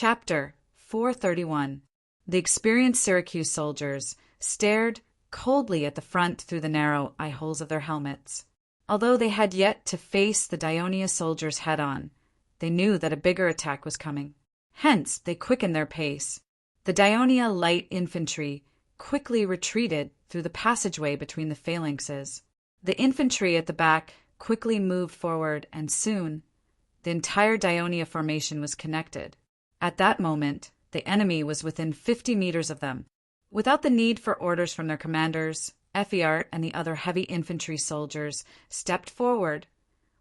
Chapter 431. The experienced Syracuse soldiers stared coldly at the front through the narrow eye-holes of their helmets. Although they had yet to face the Dionia soldiers head-on, they knew that a bigger attack was coming. Hence, they quickened their pace. The Dionia light infantry quickly retreated through the passageway between the phalanxes. The infantry at the back quickly moved forward, and soon the entire Dionia formation was connected. At that moment, the enemy was within 50 meters of them. Without the need for orders from their commanders, Effiart and the other heavy infantry soldiers stepped forward,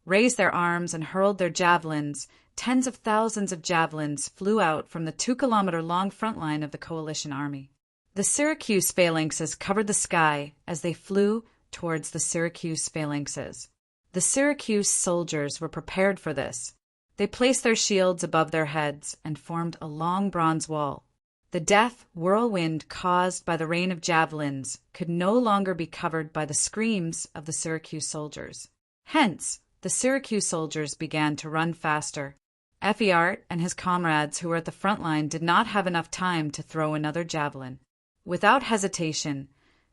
raised their arms, and hurled their javelins. Tens of thousands of javelins flew out from the 2-kilometer-long front line of the coalition army. The Syracuse phalanxes covered the sky as they flew towards the Syracuse phalanxes. The Syracuse soldiers were prepared for this. They placed their shields above their heads and formed a long bronze wall. The death whirlwind caused by the rain of javelins could no longer be covered by the screams of the Syracuse soldiers. Hence, the Syracuse soldiers began to run faster. Effiart and his comrades who were at the front line did not have enough time to throw another javelin. Without hesitation,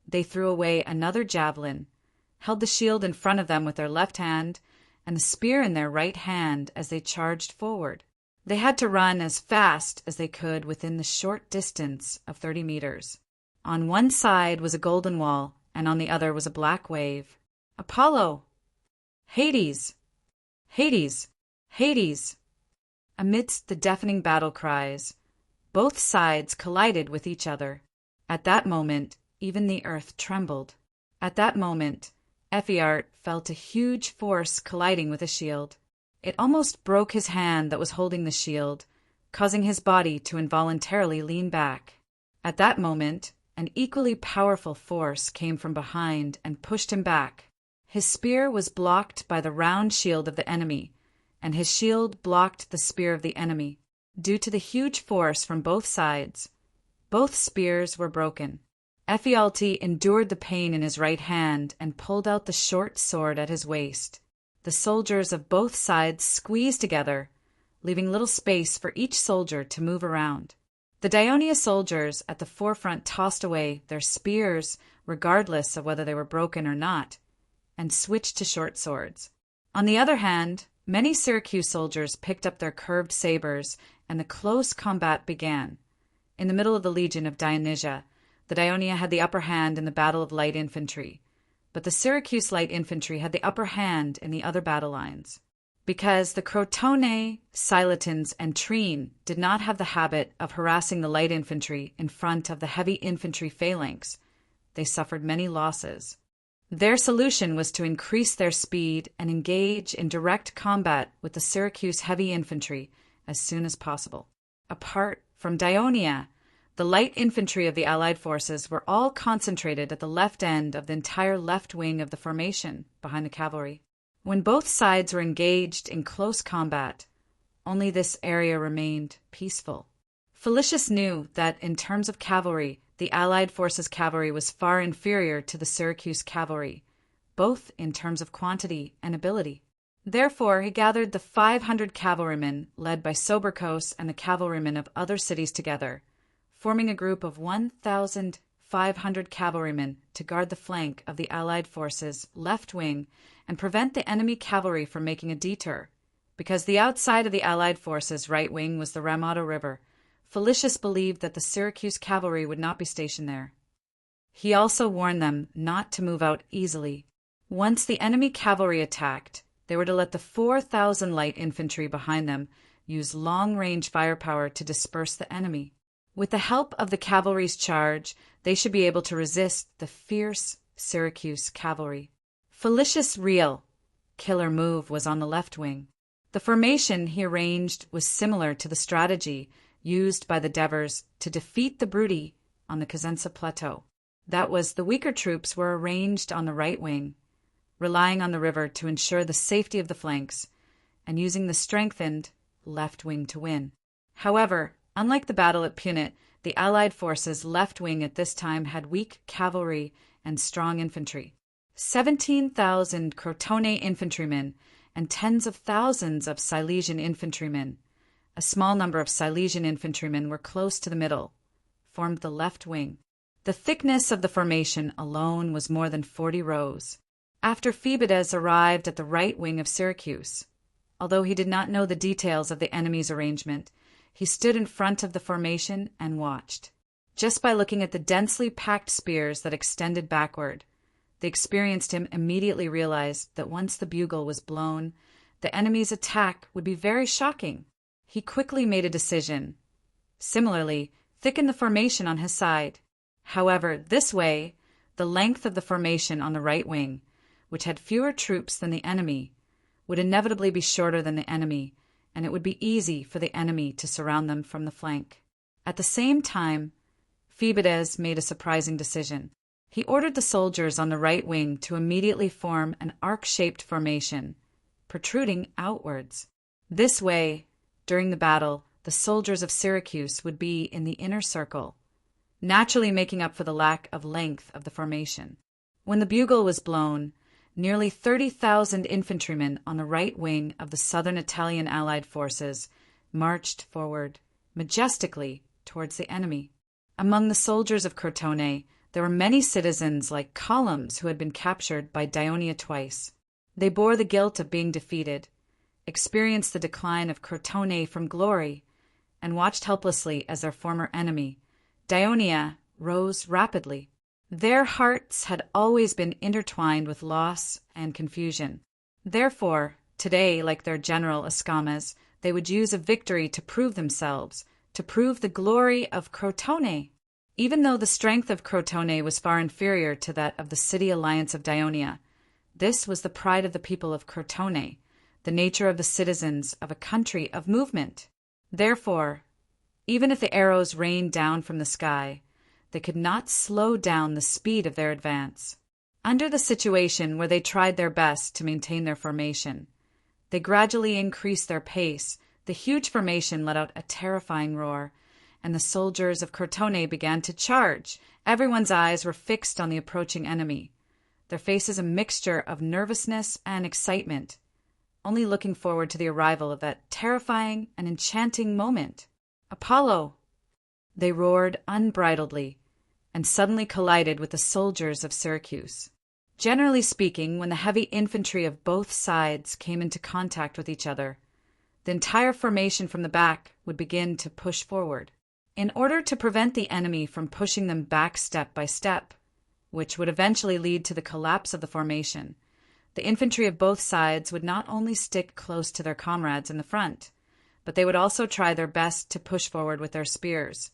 they threw away another javelin, held the shield in front of them with their left hand, and the spear in their right hand as they charged forward. They had to run as fast as they could within the short distance of 30 meters. On one side was a golden wall, and on the other was a black wave. Apollo! Hades! Hades! Hades! Amidst the deafening battle cries, both sides collided with each other. At that moment, even the earth trembled. At that moment, Effiart felt a huge force colliding with a shield. It almost broke his hand that was holding the shield, causing his body to involuntarily lean back. At that moment, an equally powerful force came from behind and pushed him back. His spear was blocked by the round shield of the enemy, and his shield blocked the spear of the enemy. Due to the huge force from both sides, both spears were broken. Ephialtes endured the pain in his right hand and pulled out the short sword at his waist. The soldiers of both sides squeezed together, leaving little space for each soldier to move around. The Dionia soldiers at the forefront tossed away their spears, regardless of whether they were broken or not, and switched to short swords. On the other hand, many Syracuse soldiers picked up their curved sabers, and the close combat began. In the middle of the legion of Dionysia, the Dionia had the upper hand in the battle of light infantry, but the Syracuse light infantry had the upper hand in the other battle lines. Because the Crotone, Silatans, and Trine did not have the habit of harassing the light infantry in front of the heavy infantry phalanx, they suffered many losses. Their solution was to increase their speed and engage in direct combat with the Syracuse heavy infantry as soon as possible. Apart from Dionia, the light infantry of the Allied forces were all concentrated at the left end of the entire left wing of the formation, behind the cavalry. When both sides were engaged in close combat, only this area remained peaceful. Felicius knew that in terms of cavalry, the Allied forces' cavalry was far inferior to the Syracuse cavalry, both in terms of quantity and ability. Therefore, he gathered the 500 cavalrymen led by Soberkos and the cavalrymen of other cities together, forming a group of 1,500 cavalrymen to guard the flank of the Allied forces' left wing and prevent the enemy cavalry from making a detour. Because the outside of the Allied forces' right wing was the Ramato River, Felicius believed that the Syracuse cavalry would not be stationed there. He also warned them not to move out easily. Once the enemy cavalry attacked, they were to let the 4,000 light infantry behind them use long-range firepower to disperse the enemy. With the help of the cavalry's charge, they should be able to resist the fierce Syracuse cavalry. Felicius' real killer move was on the left wing. The formation he arranged was similar to the strategy used by the Devers to defeat the Brути on the Cosenza Plateau. That was, the weaker troops were arranged on the right wing, relying on the river to ensure the safety of the flanks, and using the strengthened left wing to win. However, unlike the battle at Punit, the Allied forces' left wing at this time had weak cavalry and strong infantry. 17,000 Crotone infantrymen and tens of thousands of Silesian infantrymen, A small number of Silesian infantrymen were close to the middle, formed the left wing. The thickness of the formation alone was more than 40 rows. After Phoebidas arrived at the right wing of Syracuse, although he did not know the details of the enemy's arrangement, he stood in front of the formation and watched. Just by looking at the densely packed spears that extended backward, the experienced him immediately realized that once the bugle was blown, the enemy's attack would be very shocking. He quickly made a decision. Similarly, thicken the formation on his side. However, this way, the length of the formation on the right wing, which had fewer troops than the enemy, would inevitably be shorter than the enemy, and it would be easy for the enemy to surround them from the flank. At the same time, Phoebidas made a surprising decision. He ordered the soldiers on the right wing to immediately form an arc-shaped formation, protruding outwards. This way, during the battle, the soldiers of Syracuse would be in the inner circle, naturally making up for the lack of length of the formation. When the bugle was blown, nearly 30,000 infantrymen on the right wing of the southern Italian Allied forces marched forward, majestically, towards the enemy. Among the soldiers of Crotone, there were many citizens like columns who had been captured by Dionia twice. They bore the guilt of being defeated, experienced the decline of Crotone from glory, and watched helplessly as their former enemy, Dionia, rose rapidly. Their hearts had always been intertwined with loss and confusion. Therefore, today, like their general Escamas, they would use a victory to prove themselves, to prove the glory of Crotone. Even though the strength of Crotone was far inferior to that of the city alliance of Dionia, this was the pride of the people of Crotone, the nature of the citizens of a country of movement. Therefore, even if the arrows rained down from the sky, they could not slow down the speed of their advance. Under the situation where they tried their best to maintain their formation, they gradually increased their pace. The huge formation let out a terrifying roar, and the soldiers of Crotone began to charge. Everyone's eyes were fixed on the approaching enemy, their faces a mixture of nervousness and excitement, only looking forward to the arrival of that terrifying and enchanting moment. "Apollo!" They roared unbridledly, and suddenly collided with the soldiers of Syracuse. Generally speaking, when the heavy infantry of both sides came into contact with each other, the entire formation from the back would begin to push forward. In order to prevent the enemy from pushing them back step by step, which would eventually lead to the collapse of the formation, the infantry of both sides would not only stick close to their comrades in the front, but they would also try their best to push forward with their spears,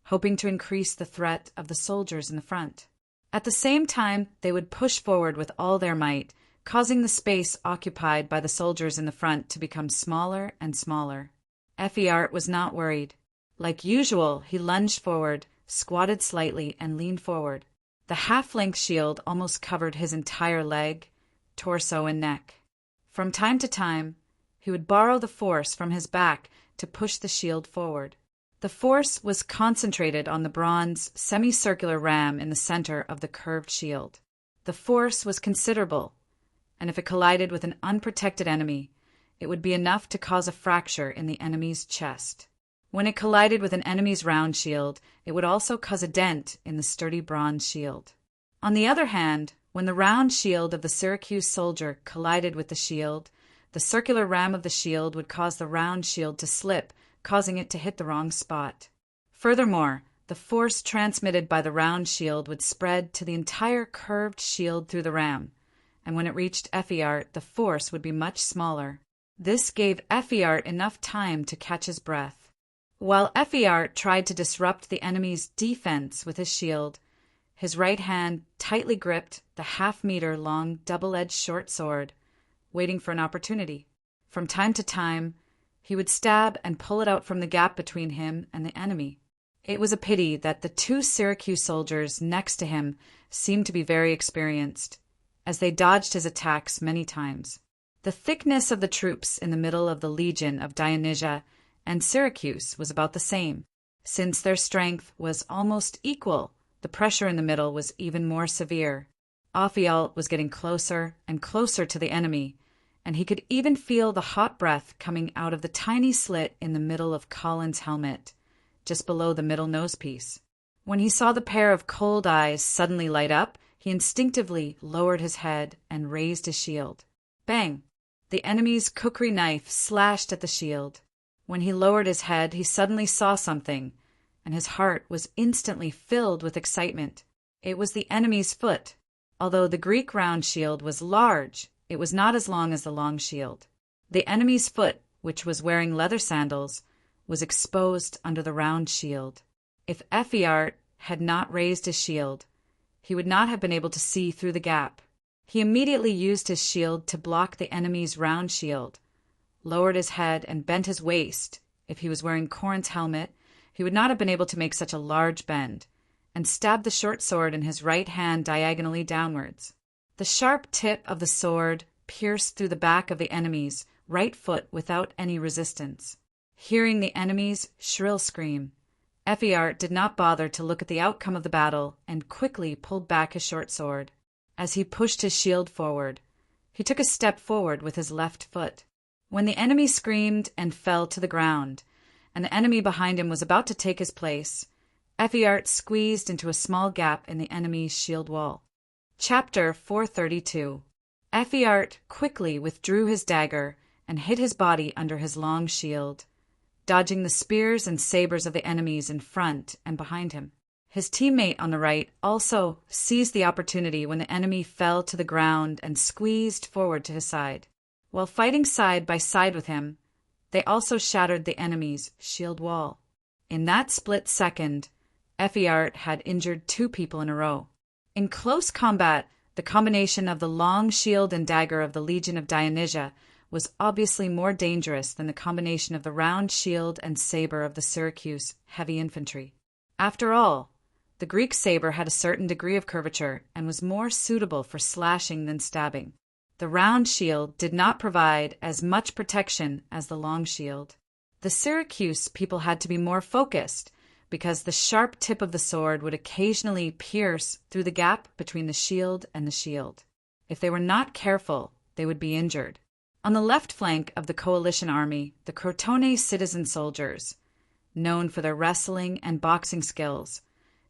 hoping to increase the threat of the soldiers in the front. At the same time, they would push forward with all their might, causing the space occupied by the soldiers in the front to become smaller and smaller. Effiart was not worried. Like usual, he lunged forward, squatted slightly, and leaned forward. The half-length shield almost covered his entire leg, torso, and neck. From time to time, he would borrow the force from his back to push the shield forward. The force was concentrated on the bronze, semicircular ram in the center of the curved shield. The force was considerable, and if it collided with an unprotected enemy, it would be enough to cause a fracture in the enemy's chest. When it collided with an enemy's round shield, it would also cause a dent in the sturdy bronze shield. On the other hand, when the round shield of the Syracuse soldier collided with the shield, the circular ram of the shield would cause the round shield to slip, causing it to hit the wrong spot. Furthermore, the force transmitted by the round shield would spread to the entire curved shield through the ram, and when it reached Effiart, the force would be much smaller. This gave Effiart enough time to catch his breath. While Effiart tried to disrupt the enemy's defense with his shield, his right hand tightly gripped the half-meter-long double-edged short sword, waiting for an opportunity. From time to time, he would stab and pull it out from the gap between him and the enemy. It was a pity that the two Syracuse soldiers next to him seemed to be very experienced, as they dodged his attacks many times. The thickness of the troops in the middle of the legion of Dionysia and Syracuse was about the same. Since their strength was almost equal, the pressure in the middle was even more severe. Ophialt was getting closer and closer to the enemy, and he could even feel the hot breath coming out of the tiny slit in the middle of Colin's helmet, just below the middle nosepiece. When he saw the pair of cold eyes suddenly light up, he instinctively lowered his head and raised his shield. Bang! The enemy's kukri knife slashed at the shield. When he lowered his head, he suddenly saw something, and his heart was instantly filled with excitement. It was the enemy's foot. Although the Greek round shield was large, it was not as long as the long shield. The enemy's foot, which was wearing leather sandals, was exposed under the round shield. If Ephiart had not raised his shield, he would not have been able to see through the gap. He immediately used his shield to block the enemy's round shield, lowered his head and bent his waist. If he was wearing Corin's helmet, he would not have been able to make such a large bend, and stabbed the short sword in his right hand diagonally downwards. The sharp tip of the sword pierced through the back of the enemy's right foot without any resistance. Hearing the enemy's shrill scream, Ephiart did not bother to look at the outcome of the battle and quickly pulled back his short sword. As he pushed his shield forward, he took a step forward with his left foot. When the enemy screamed and fell to the ground, and the enemy behind him was about to take his place, Ephiart squeezed into a small gap in the enemy's shield wall. Chapter 432. Ephiart quickly withdrew his dagger and hid his body under his long shield, dodging the spears and sabers of the enemies in front and behind him. His teammate on the right also seized the opportunity when the enemy fell to the ground and squeezed forward to his side. While fighting side by side with him, they also shattered the enemy's shield wall. In that split second, Ephiart had injured 2 people in a row. In close combat, the combination of the long shield and dagger of the Legion of Dionysia was obviously more dangerous than the combination of the round shield and saber of the Syracuse heavy infantry. After all, the Greek saber had a certain degree of curvature and was more suitable for slashing than stabbing. The round shield did not provide as much protection as the long shield. The Syracuse people had to be more focused because the sharp tip of the sword would occasionally pierce through the gap between the shield and the shield. If they were not careful, they would be injured. On the left flank of the coalition army, the Crotone citizen soldiers, known for their wrestling and boxing skills,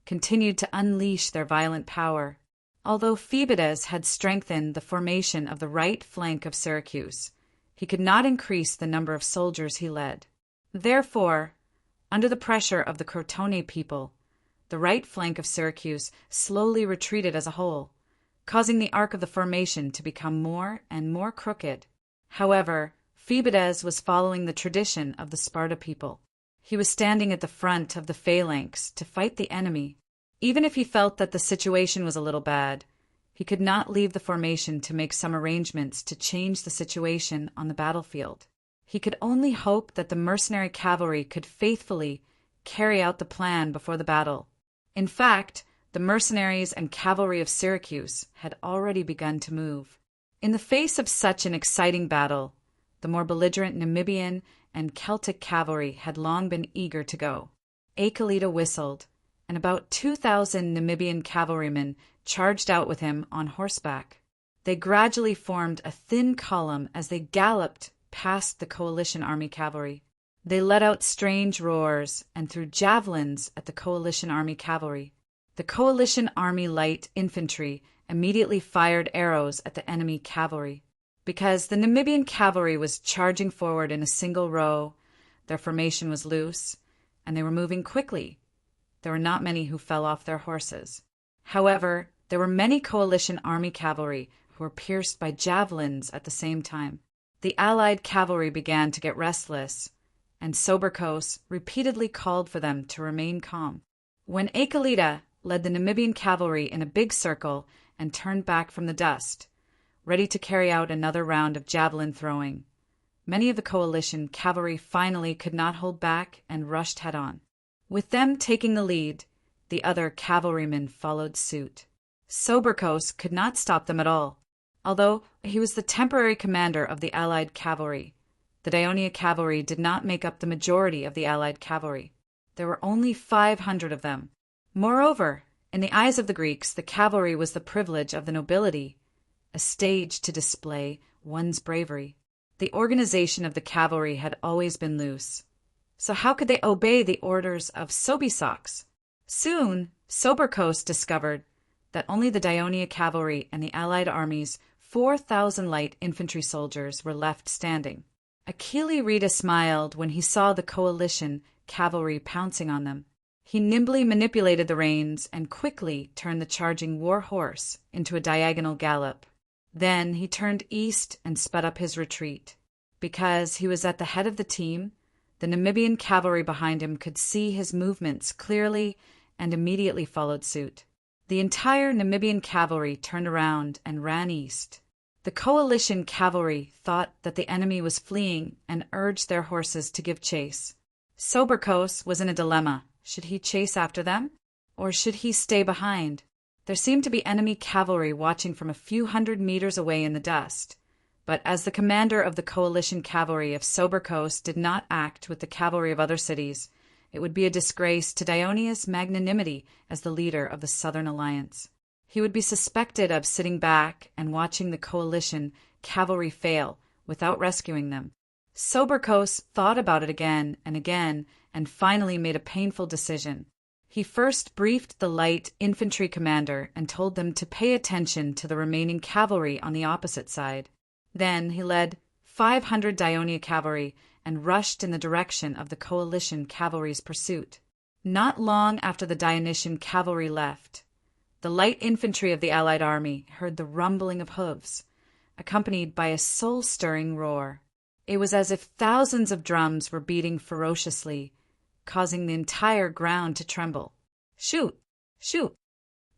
continued to unleash their violent power. Although Phoebidas had strengthened the formation of the right flank of Syracuse, he could not increase the number of soldiers he led. Therefore, under the pressure of the Crotone people, the right flank of Syracuse slowly retreated as a whole, causing the arc of the formation to become more and more crooked. However, Phoebidas was following the tradition of the Sparta people. He was standing at the front of the phalanx to fight the enemy. Even if he felt that the situation was a little bad, he could not leave the formation to make some arrangements to change the situation on the battlefield. He could only hope that the mercenary cavalry could faithfully carry out the plan before the battle. In fact, the mercenaries and cavalry of Syracuse had already begun to move. In the face of such an exciting battle, the more belligerent Numidian and Celtic cavalry had long been eager to go. Aeaclida whistled, and about 2,000 Numidian cavalrymen charged out with him on horseback. They gradually formed a thin column as they galloped past the coalition army cavalry. They let out strange roars and threw javelins at the coalition army cavalry. The coalition army light infantry immediately fired arrows at the enemy cavalry. Because the Numidian cavalry was charging forward in a single row, their formation was loose, and they were moving quickly. There were not many who fell off their horses. However, there were many coalition army cavalry who were pierced by javelins at the same time. The allied cavalry began to get restless, and Soberkos repeatedly called for them to remain calm. When Aeaclida led the Numidian cavalry in a big circle and turned back from the dust, ready to carry out another round of javelin throwing, many of the coalition cavalry finally could not hold back and rushed head-on. With them taking the lead, the other cavalrymen followed suit. Soberkos could not stop them at all. Although he was the temporary commander of the allied cavalry, the Daionia cavalry did not make up the majority of the allied cavalry. There were only 500 of them. Moreover, in the eyes of the Greeks, the cavalry was the privilege of the nobility, a stage to display one's bravery. The organization of the cavalry had always been loose. So how could they obey the orders of Sobiesox? Soon, Soberkos discovered that only the Daionia cavalry and the allied army's 4,000 light infantry soldiers were left standing. Achille Rita smiled when he saw the coalition cavalry pouncing on them. He nimbly manipulated the reins and quickly turned the charging war horse into a diagonal gallop. Then he turned east and sped up his retreat. Because he was at the head of the team, the Namibian cavalry behind him could see his movements clearly and immediately followed suit. The entire Namibian cavalry turned around and ran east. The coalition cavalry thought that the enemy was fleeing and urged their horses to give chase. Soberkos was in a dilemma. Should he chase after them, or should he stay behind? There seemed to be enemy cavalry watching from a few hundred meters away in the dust. But as the commander of the coalition cavalry, if Soberkos did not act with the cavalry of other cities, it would be a disgrace to Daionia's magnanimity as the leader of the Southern Alliance. He would be suspected of sitting back and watching the coalition cavalry fail without rescuing them. Soberkos thought about it again and finally made a painful decision. He first briefed the light infantry commander and told them to pay attention to the remaining cavalry on the opposite side. Then he led 500 Daionia cavalry and rushed in the direction of the coalition cavalry's pursuit. Not long after the Dionysian cavalry left, the light infantry of the allied army heard the rumbling of hooves, accompanied by a soul-stirring roar. It was as if thousands of drums were beating ferociously, causing the entire ground to tremble. Shoot! Shoot!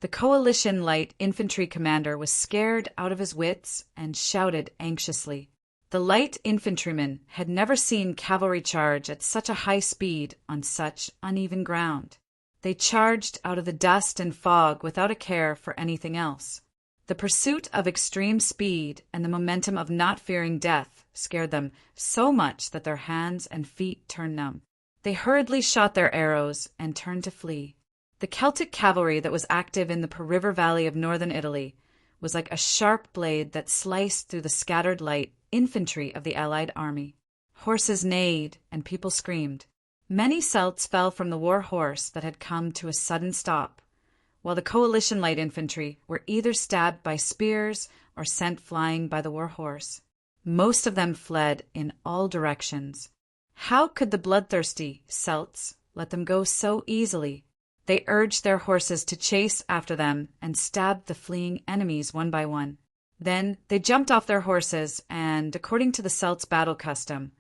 The coalition light infantry commander was scared out of his wits and shouted anxiously. The light infantrymen had never seen cavalry charge at such a high speed on such uneven ground. They charged out of the dust and fog without a care for anything else. The pursuit of extreme speed and the momentum of not fearing death scared them so much that their hands and feet turned numb. They hurriedly shot their arrows and turned to flee. The Celtic cavalry that was active in the Po River Valley of northern Italy was like a sharp blade that sliced through the scattered light infantry of the allied army. Horses neighed and people screamed. Many Celts fell from the war horse that had come to a sudden stop, while the coalition light infantry were either stabbed by spears or sent flying by the war horse. Most of them fled in all directions. How could the bloodthirsty Celts let them go so easily? They urged their horses to chase after them and stabbed the fleeing enemies one by one. Then they jumped off their horses and, according to the Celts' battle custom,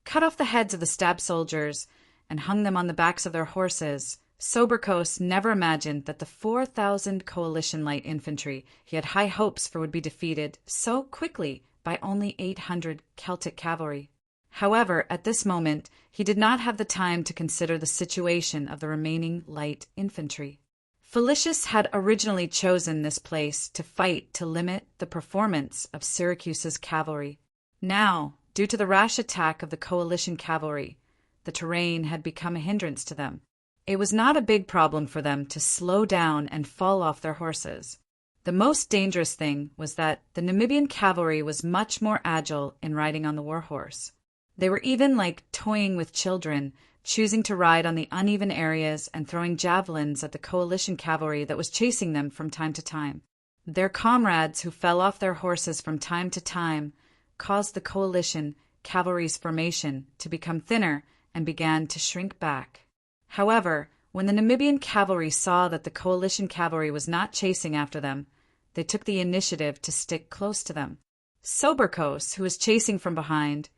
cut off the heads of the stabbed soldiers and hung them on the backs of their horses. Soberkos never imagined that the 4,000 coalition light infantry he had high hopes for would be defeated so quickly by only 800 Celtic cavalry. However, at this moment, he did not have the time to consider the situation of the remaining light infantry. Felicius had originally chosen this place to fight to limit the performance of Syracuse's cavalry. Now, due to the rash attack of the coalition cavalry, the terrain had become a hindrance to them. It was not a big problem for them to slow down and fall off their horses. The most dangerous thing was that the Namibian cavalry was much more agile in riding on the war horse. They were even like toying with children, choosing to ride on the uneven areas and throwing javelins at the coalition cavalry that was chasing them from time to time. Their comrades who fell off their horses from time to time caused the coalition cavalry's formation to become thinner and began to shrink back. However, when the Namibian cavalry saw that the coalition cavalry was not chasing after them, they took the initiative to stick close to them. Soberkos, who was chasing from behind,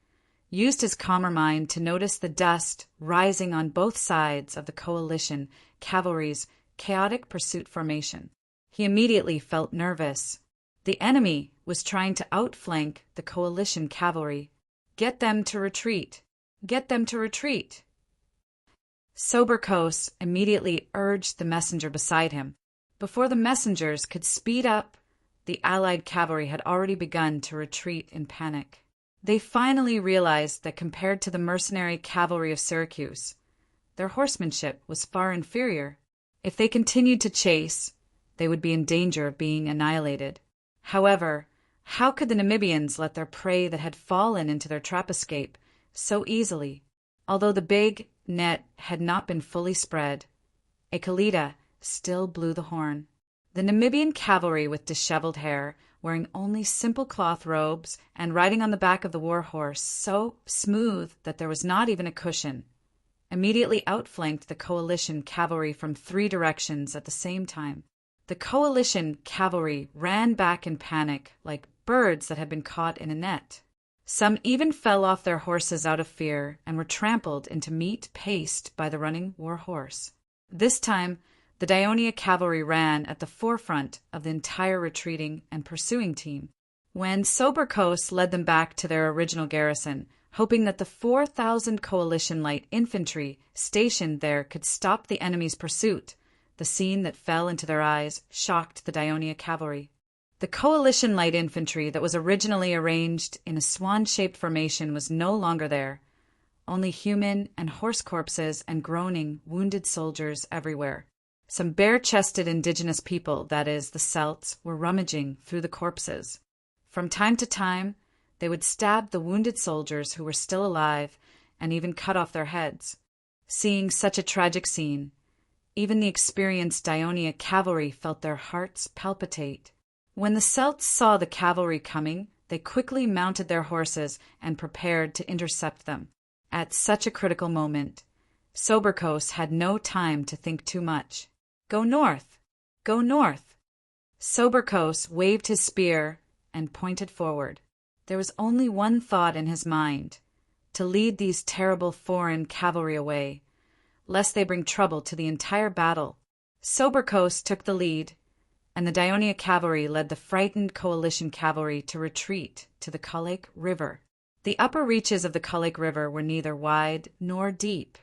used his calmer mind to notice the dust rising on both sides of the coalition cavalry's chaotic pursuit formation. He immediately felt nervous. The enemy was trying to outflank the coalition cavalry. Get them to retreat. Get them to retreat. Soberkos immediately urged the messenger beside him. Before the messengers could speed up, the allied cavalry had already begun to retreat in panic. They finally realized that compared to the mercenary cavalry of Syracuse, their horsemanship was far inferior. If they continued to chase, they would be in danger of being annihilated. However, How could the Namibians let their prey that had fallen into their trap escape so easily? Although the big net had not been fully spread, a Kalida still blew the horn. The Namibian cavalry, with disheveled hair, wearing only simple cloth robes and riding on the back of the war horse so smooth that there was not even a cushion, immediately outflanked the coalition cavalry from 3 directions at the same time. The coalition cavalry ran back in panic like birds that had been caught in a net. Some even fell off their horses out of fear and were trampled into meat paste by the running war horse. This time, the Daionia cavalry ran at the forefront of the entire retreating and pursuing team. When Soberkos led them back to their original garrison, hoping that the 4,000 coalition light infantry stationed there could stop the enemy's pursuit, the scene that fell into their eyes shocked the Daionia cavalry. The coalition light infantry that was originally arranged in a swan-shaped formation was no longer there. Only human and horse corpses and groaning, wounded soldiers everywhere. Some bare-chested indigenous people, that is, the Celts, were rummaging through the corpses. From time to time, they would stab the wounded soldiers who were still alive and even cut off their heads. Seeing such a tragic scene, even the experienced Daionia cavalry felt their hearts palpitate. When the Celts saw the cavalry coming, they quickly mounted their horses and prepared to intercept them. At such a critical moment, Soberkos had no time to think too much. Go north! Go north! Soberkos waved his spear and pointed forward. There was only one thought in his mind: to lead these terrible foreign cavalry away, lest they bring trouble to the entire battle. Soberkos took the lead, and the Daionia cavalry led the frightened coalition cavalry to retreat to the Kalake River. The upper reaches of the Kalake River were neither wide nor deep,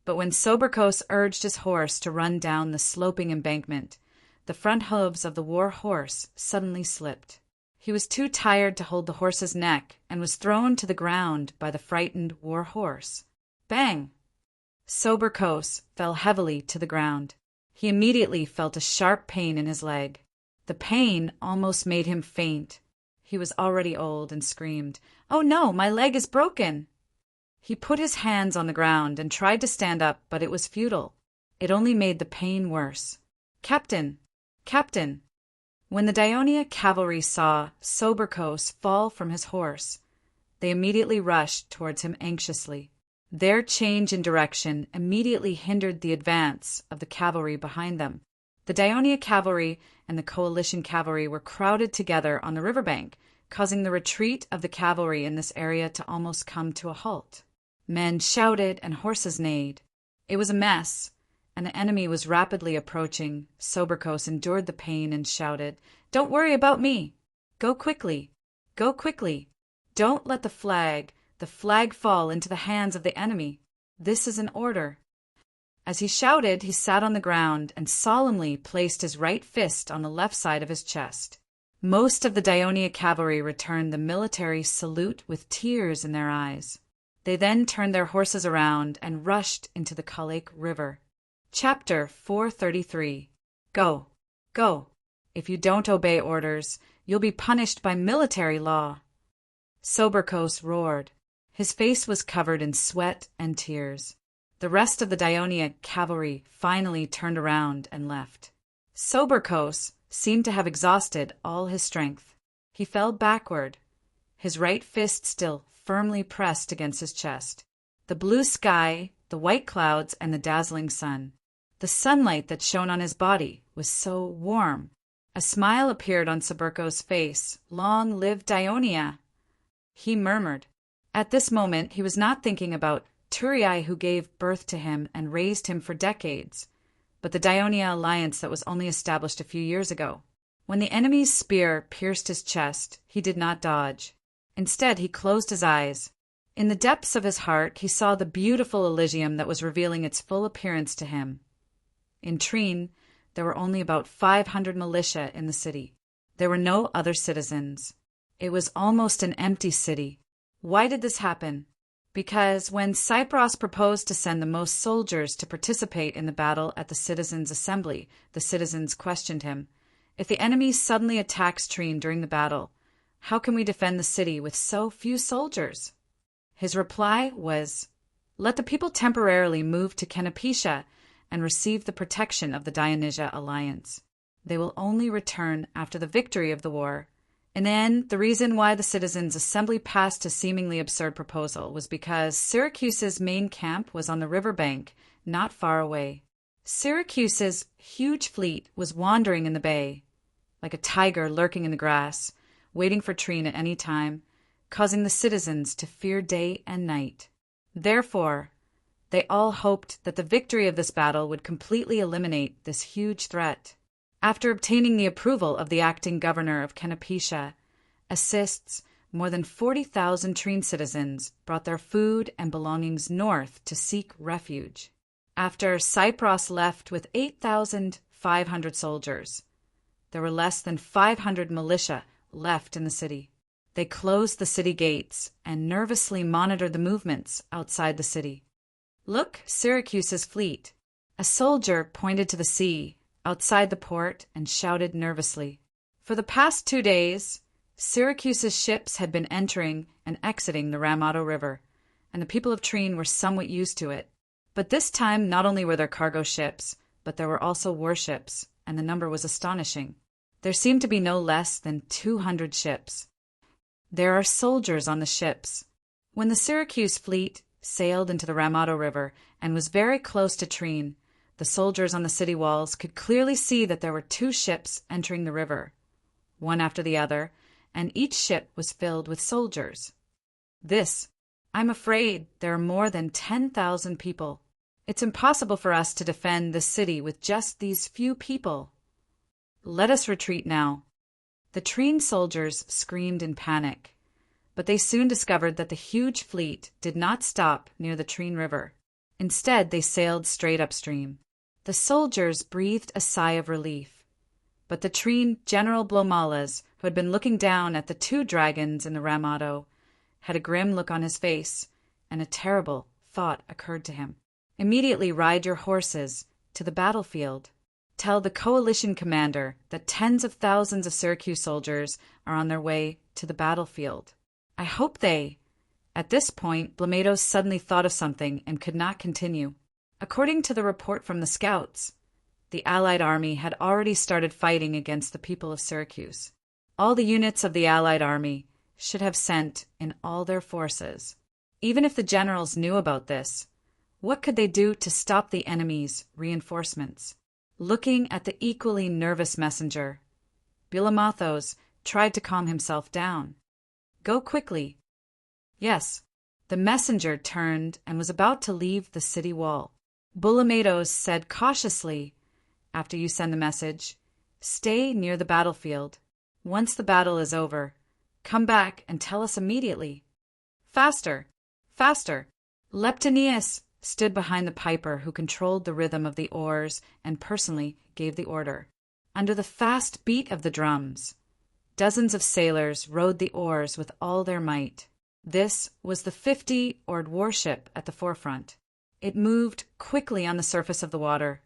but when Soberkos urged his horse to run down the sloping embankment, the front hooves of the war horse suddenly slipped. He was too tired to hold the horse's neck and was thrown to the ground by the frightened war horse. Bang! Soberkos fell heavily to the ground. He immediately felt a sharp pain in his leg. The pain almost made him faint. He was already old and screamed, "Oh no, my leg is broken!" He put his hands on the ground and tried to stand up, but it was futile. It only made the pain worse. "Captain! Captain!" When the Daionia cavalry saw Soberkos fall from his horse, they immediately rushed towards him anxiously. Their change in direction immediately hindered the advance of the cavalry behind them. The Daionia cavalry and the coalition cavalry were crowded together on the riverbank, causing the retreat of the cavalry in this area to almost come to a halt. Men shouted and horses neighed. It was a mess, and the enemy was rapidly approaching. Soberkos endured the pain and shouted, "Don't worry about me! Go quickly! Go quickly! Don't let the flag fall into the hands of the enemy! This is an order!" As he shouted, he sat on the ground and solemnly placed his right fist on the left side of his chest. Most of the Daionia cavalry returned the military salute with tears in their eyes. They then turned their horses around and rushed into the Kalake River. Chapter 433. Go, go. If you don't obey orders, you'll be punished by military law. Soberkos roared. His face was covered in sweat and tears. The rest of the Daionia cavalry finally turned around and left. Soberkos seemed to have exhausted all his strength. He fell backward, his right fist still firmly pressed against his chest. The blue sky, the white clouds, and the dazzling sun. The sunlight that shone on his body was so warm. A smile appeared on Soberkos' face. "Long live Daionia!" he murmured. At this moment, he was not thinking about Turiai, who gave birth to him and raised him for decades, but the Daionia alliance that was only established a few years ago. When the enemy's spear pierced his chest, he did not dodge. Instead, he closed his eyes. In the depths of his heart, he saw the beautiful Elysium that was revealing its full appearance to him. In Treen, there were only about 500 militia in the city. There were no other citizens. It was almost an empty city. Why did this happen? Because when Cypros proposed to send the most soldiers to participate in the battle at the citizens' assembly, the citizens questioned him, "If the enemy suddenly attacks Treen during the battle, How can we defend the city with so few soldiers? His reply was, "Let the people temporarily move to Canopetia and receive the protection of the Dionysia alliance. They will only return after the victory of the war." In the end, the reason why the citizens' assembly passed a seemingly absurd proposal was because Syracuse's main camp was on the riverbank, not far away. Syracuse's huge fleet was wandering in the bay, like a tiger lurking in the grass, waiting for Trine at any time, causing the citizens to fear day and night. Therefore, they all hoped that the victory of this battle would completely eliminate this huge threat. After obtaining the approval of the acting governor of Canopetia, assists, more than 40,000 Trine citizens brought their food and belongings north to seek refuge. After Cypros left with 8,500 soldiers, there were less than 500 militia left in the city. They closed the city gates and nervously monitored the movements outside the city. "Look, Syracuse's fleet." A soldier pointed to the sea outside the port and shouted nervously. For the past 2 days, Syracuse's ships had been entering and exiting the Ramato River, and the people of Trine were somewhat used to it. But this time not only were there cargo ships, but there were also warships, and the number was astonishing. There seemed to be no less than 200 ships. There are soldiers on the ships. When the Syracuse fleet sailed into the Ramato River and was very close to Trine, the soldiers on the city walls could clearly see that there were 2 ships entering the river, one after the other, and each ship was filled with soldiers. I'm afraid there are more than 10,000 people. It's impossible for us to defend this city with just these few people. Let us retreat now." The Trine soldiers screamed in panic, but they soon discovered that the huge fleet did not stop near the Trine River. Instead, they sailed straight upstream. The soldiers breathed a sigh of relief, but the Trine General Blomalas, who had been looking down at the 2 dragons in the Ramato, had a grim look on his face, and a terrible thought occurred to him. "Immediately ride your horses to the battlefield. Tell the coalition commander that tens of thousands of Syracuse soldiers are on their way to the battlefield. I hope they—" At this point, Blomatos suddenly thought of something and could not continue. According to the report from the scouts, the Allied army had already started fighting against the people of Syracuse. All the units of the Allied army should have sent in all their forces. Even if the generals knew about this, what could they do to stop the enemy's reinforcements? Looking at the equally nervous messenger, Blomatos tried to calm himself down. "Go quickly." Yes, the messenger turned and was about to leave the city wall. Blomatos said cautiously, "After you send the message, stay near the battlefield. Once the battle is over, come back and tell us immediately." "Faster! Faster!" Leptinius stood behind the piper who controlled the rhythm of the oars and personally gave the order. Under the fast beat of the drums, dozens of sailors rowed the oars with all their might. This was the 50-oared warship at the forefront. It moved quickly on the surface of the water,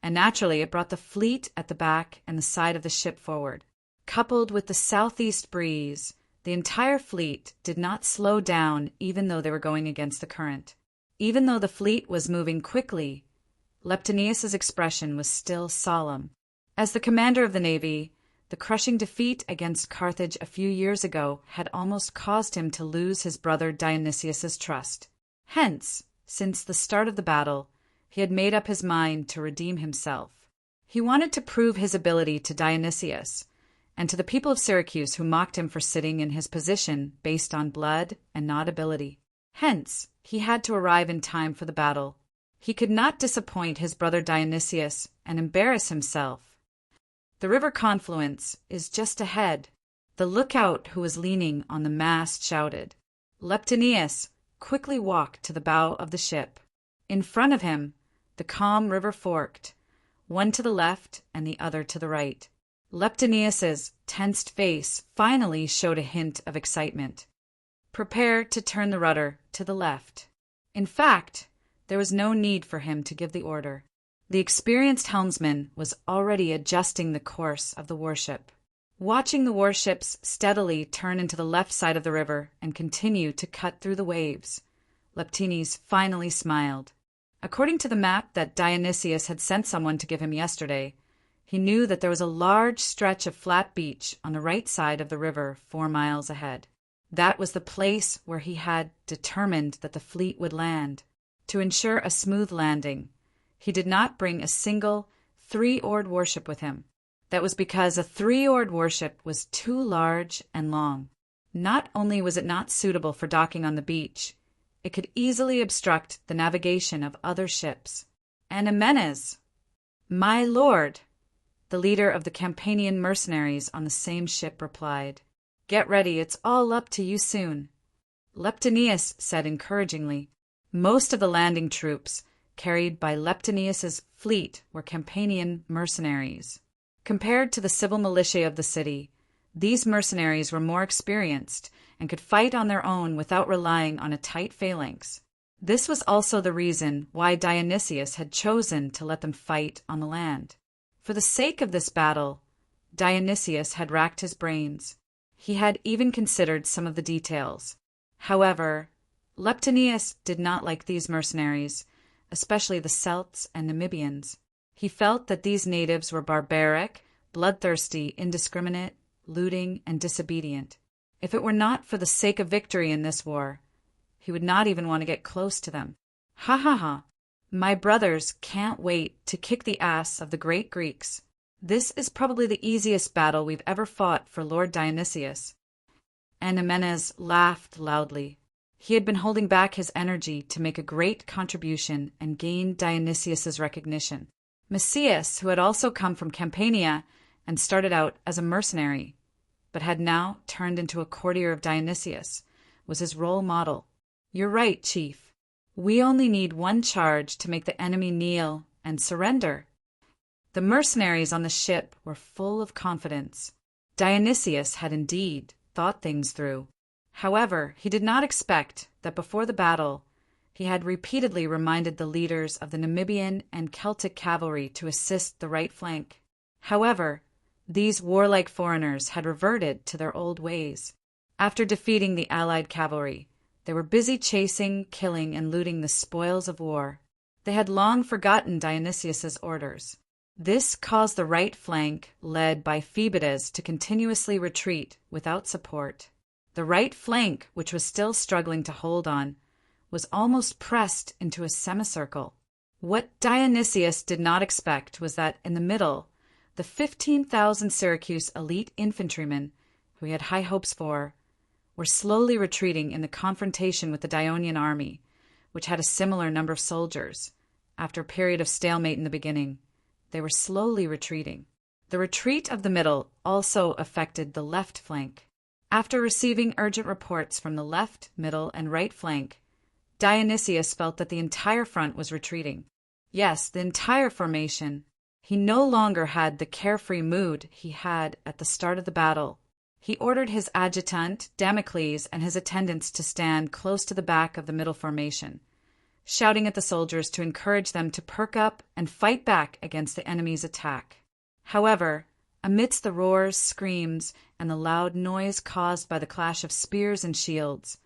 and naturally it brought the fleet at the back and the side of the ship forward. Coupled with the southeast breeze, the entire fleet did not slow down even though they were going against the current. Even though the fleet was moving quickly, Leptinius's expression was still solemn. As the commander of the navy, the crushing defeat against Carthage a few years ago had almost caused him to lose his brother Dionysius's trust. Hence, since the start of the battle, he had made up his mind to redeem himself. He wanted to prove his ability to Dionysius, and to the people of Syracuse who mocked him for sitting in his position based on blood and not ability. Hence, he had to arrive in time for the battle. He could not disappoint his brother Dionysius and embarrass himself. The river confluence is just ahead. The lookout who was leaning on the mast shouted. Leptinius quickly walked to the bow of the ship. In front of him, the calm river forked, one to the left and the other to the right. Leptinius's tensed face finally showed a hint of excitement. Prepare to turn the rudder to the left. In fact, there was no need for him to give the order. The experienced helmsman was already adjusting the course of the warship. watching the warships steadily turn into the left side of the river and continue to cut through the waves. Leptines finally smiled. According to the map that Dionysius had sent someone to give him yesterday, he knew that there was a large stretch of flat beach on the right side of the river 4 miles ahead. That was the place where he had determined that the fleet would land. To ensure a smooth landing, he did not bring a single 3-oared warship with him. That was because a 3-oared warship was too large and long. Not only was it not suitable for docking on the beach, it could easily obstruct the navigation of other ships. Anamenes, my lord, the leader of the Campanian mercenaries on the same ship replied. Get ready, it's all up to you soon. Leptinius said encouragingly. Most of the landing troops carried by Leptinius's fleet were Campanian mercenaries. Compared to the civil militia of the city, these mercenaries were more experienced and could fight on their own without relying on a tight phalanx. This was also the reason why Dionysius had chosen to let them fight on the land. For the sake of this battle, Dionysius had racked his brains. He had even considered some of the details. However, Leptinius did not like these mercenaries, especially the Celts and Namibians. He felt that these natives were barbaric, bloodthirsty, indiscriminate, looting, and disobedient. If it were not for the sake of victory in this war, he would not even want to get close to them. Ha ha ha! My brothers can't wait to kick the ass of the great Greeks. This is probably the easiest battle we've ever fought for Lord Dionysius. Anamenes laughed loudly. He had been holding back his energy to make a great contribution and gain Dionysius's recognition. Messias, who had also come from Campania and started out as a mercenary, but had now turned into a courtier of Dionysius, was his role model. You're right, Chief. We only need one charge to make the enemy kneel and surrender. The mercenaries on the ship were full of confidence. Dionysius had indeed thought things through. However, he did not expect that before the battle he had repeatedly reminded the leaders of the Namibian and Celtic cavalry to assist the right flank. However, these warlike foreigners had reverted to their old ways. After defeating the allied cavalry, they were busy chasing, killing, and looting the spoils of war. They had long forgotten Dionysius's orders. This caused the right flank, led by Phoebidas, to continuously retreat without support. The right flank, which was still struggling to hold on, was almost pressed into a semicircle. What Dionysius did not expect was that in the middle, the 15,000 Syracuse elite infantrymen, who he had high hopes for, were slowly retreating in the confrontation with the Dionian army, which had a similar number of soldiers. After a period of stalemate in the beginning, they were slowly retreating. The retreat of the middle also affected the left flank. After receiving urgent reports from the left, middle, and right flank, Dionysius felt that the entire front was retreating. Yes, the entire formation. He no longer had the carefree mood he had at the start of the battle. He ordered his adjutant, Damocles, and his attendants to stand close to the back of the middle formation, shouting at the soldiers to encourage them to perk up and fight back against the enemy's attack. However, amidst the roars, screams, and the loud noise caused by the clash of spears and shields,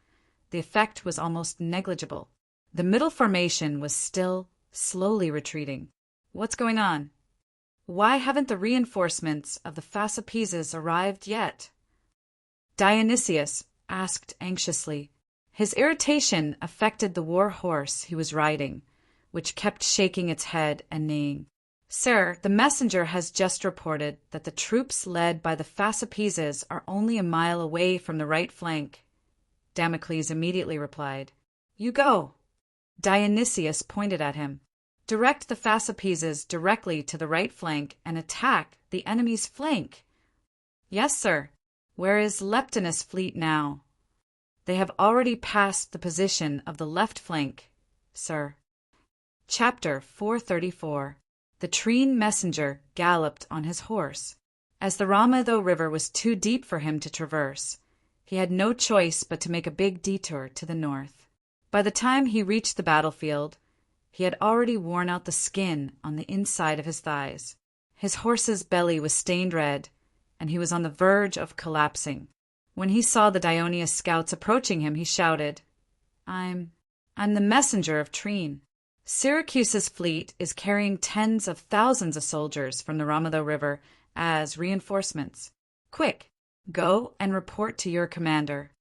the effect was almost negligible. The middle formation was still slowly retreating. What's going on? Why haven't the reinforcements of the Phasapeses arrived yet? Dionysius asked anxiously. His irritation affected the war horse he was riding, which kept shaking its head and neighing. Sir, the messenger has just reported that the troops led by the Phasapeses are only a mile away from the right flank. Damocles immediately replied. You go. Dionysius pointed at him. Direct the Phasapeses directly to the right flank and attack the enemy's flank. Yes, sir. Where is Leptinus' fleet now? They have already passed the position of the left flank, sir. Chapter 434. The Trine messenger galloped on his horse. As the Ramado River was too deep for him to traverse, he had no choice but to make a big detour to the north. By the time he reached the battlefield, he had already worn out the skin on the inside of his thighs. His horse's belly was stained red, and he was on the verge of collapsing. When he saw the Dionia scouts approaching him, he shouted, I'm the messenger of Trine. Syracuse's fleet is carrying tens of thousands of soldiers from the Ramado River as reinforcements. Quick, go and report to your commander.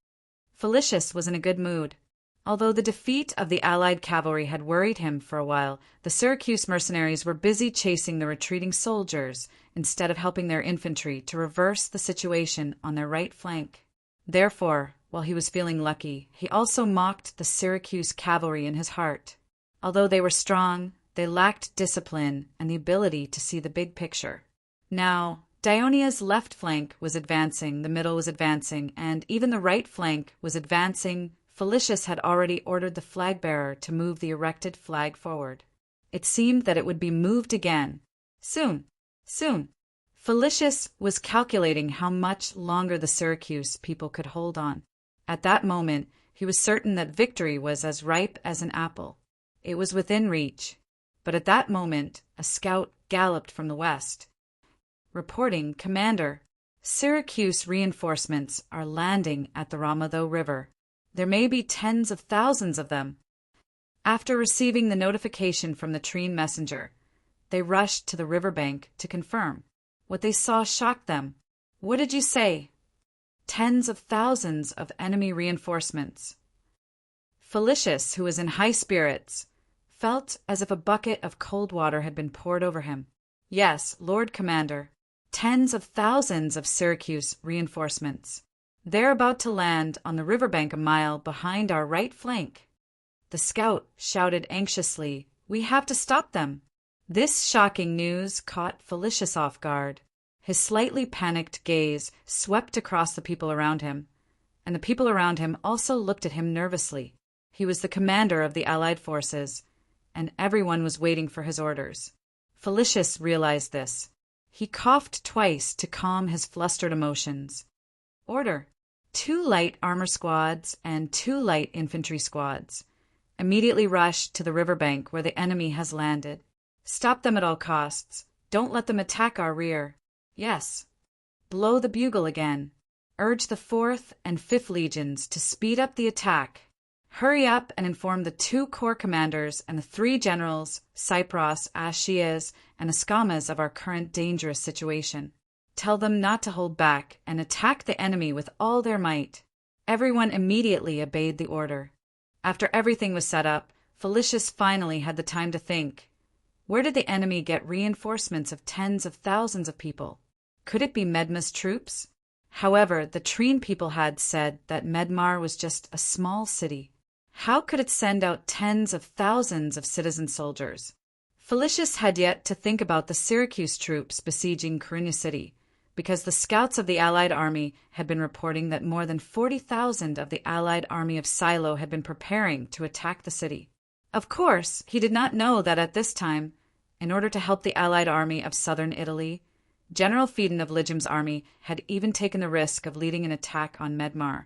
Felicius was in a good mood. Although the defeat of the allied cavalry had worried him for a while, the Syracuse mercenaries were busy chasing the retreating soldiers instead of helping their infantry to reverse the situation on their right flank. Therefore, while he was feeling lucky, he also mocked the Syracuse cavalry in his heart. Although they were strong, they lacked discipline and the ability to see the big picture. Now, Dionia's left flank was advancing, the middle was advancing, and even the right flank was advancing. Felicius had already ordered the flag-bearer to move the erected flag forward. It seemed that it would be moved again. Soon. Felicius was calculating how much longer the Syracuse people could hold on. At that moment, he was certain that victory was as ripe as an apple. It was within reach. But at that moment, a scout galloped from the west. Reporting, Commander, Syracuse reinforcements are landing at the Ramado River. There may be tens of thousands of them. After receiving the notification from the Trine messenger, they rushed to the riverbank to confirm. What they saw shocked them. What did you say? Tens of thousands of enemy reinforcements. Felicius, who was in high spirits, felt as if a bucket of cold water had been poured over him. Yes, Lord Commander, tens of thousands of Syracuse reinforcements. They're about to land on the riverbank a mile behind our right flank. The scout shouted anxiously, We have to stop them. This shocking news caught Felicius off guard. His slightly panicked gaze swept across the people around him, and the people around him also looked at him nervously. He was the commander of the Allied forces, and everyone was waiting for his orders. Felicius realized this. He coughed twice to calm his flustered emotions. Order. 2 light armor squads and 2 light infantry squads. Immediately rush to the riverbank where the enemy has landed. Stop them at all costs. Don't let them attack our rear. Yes. Blow the bugle again. Urge the 4th and 5th legions to speed up the attack. Hurry up and inform the 2 corps commanders and the 3 generals, Cypros, Ascias, and Escamas, of our current dangerous situation. Tell them not to hold back and attack the enemy with all their might. Everyone immediately obeyed the order. After everything was set up, Felicius finally had the time to think. Where did the enemy get reinforcements of tens of thousands of people? Could it be Medma's troops? However, the Trine people had said that Medmar was just a small city. How could it send out tens of thousands of citizen soldiers? Felicius had yet to think about the Syracuse troops besieging Corinna City, because the scouts of the Allied army had been reporting that more than 40,000 of the Allied army of Silo had been preparing to attack the city. Of course, he did not know that at this time, in order to help the Allied army of southern Italy, General Phaedon of Lygium's army had even taken the risk of leading an attack on Medmar,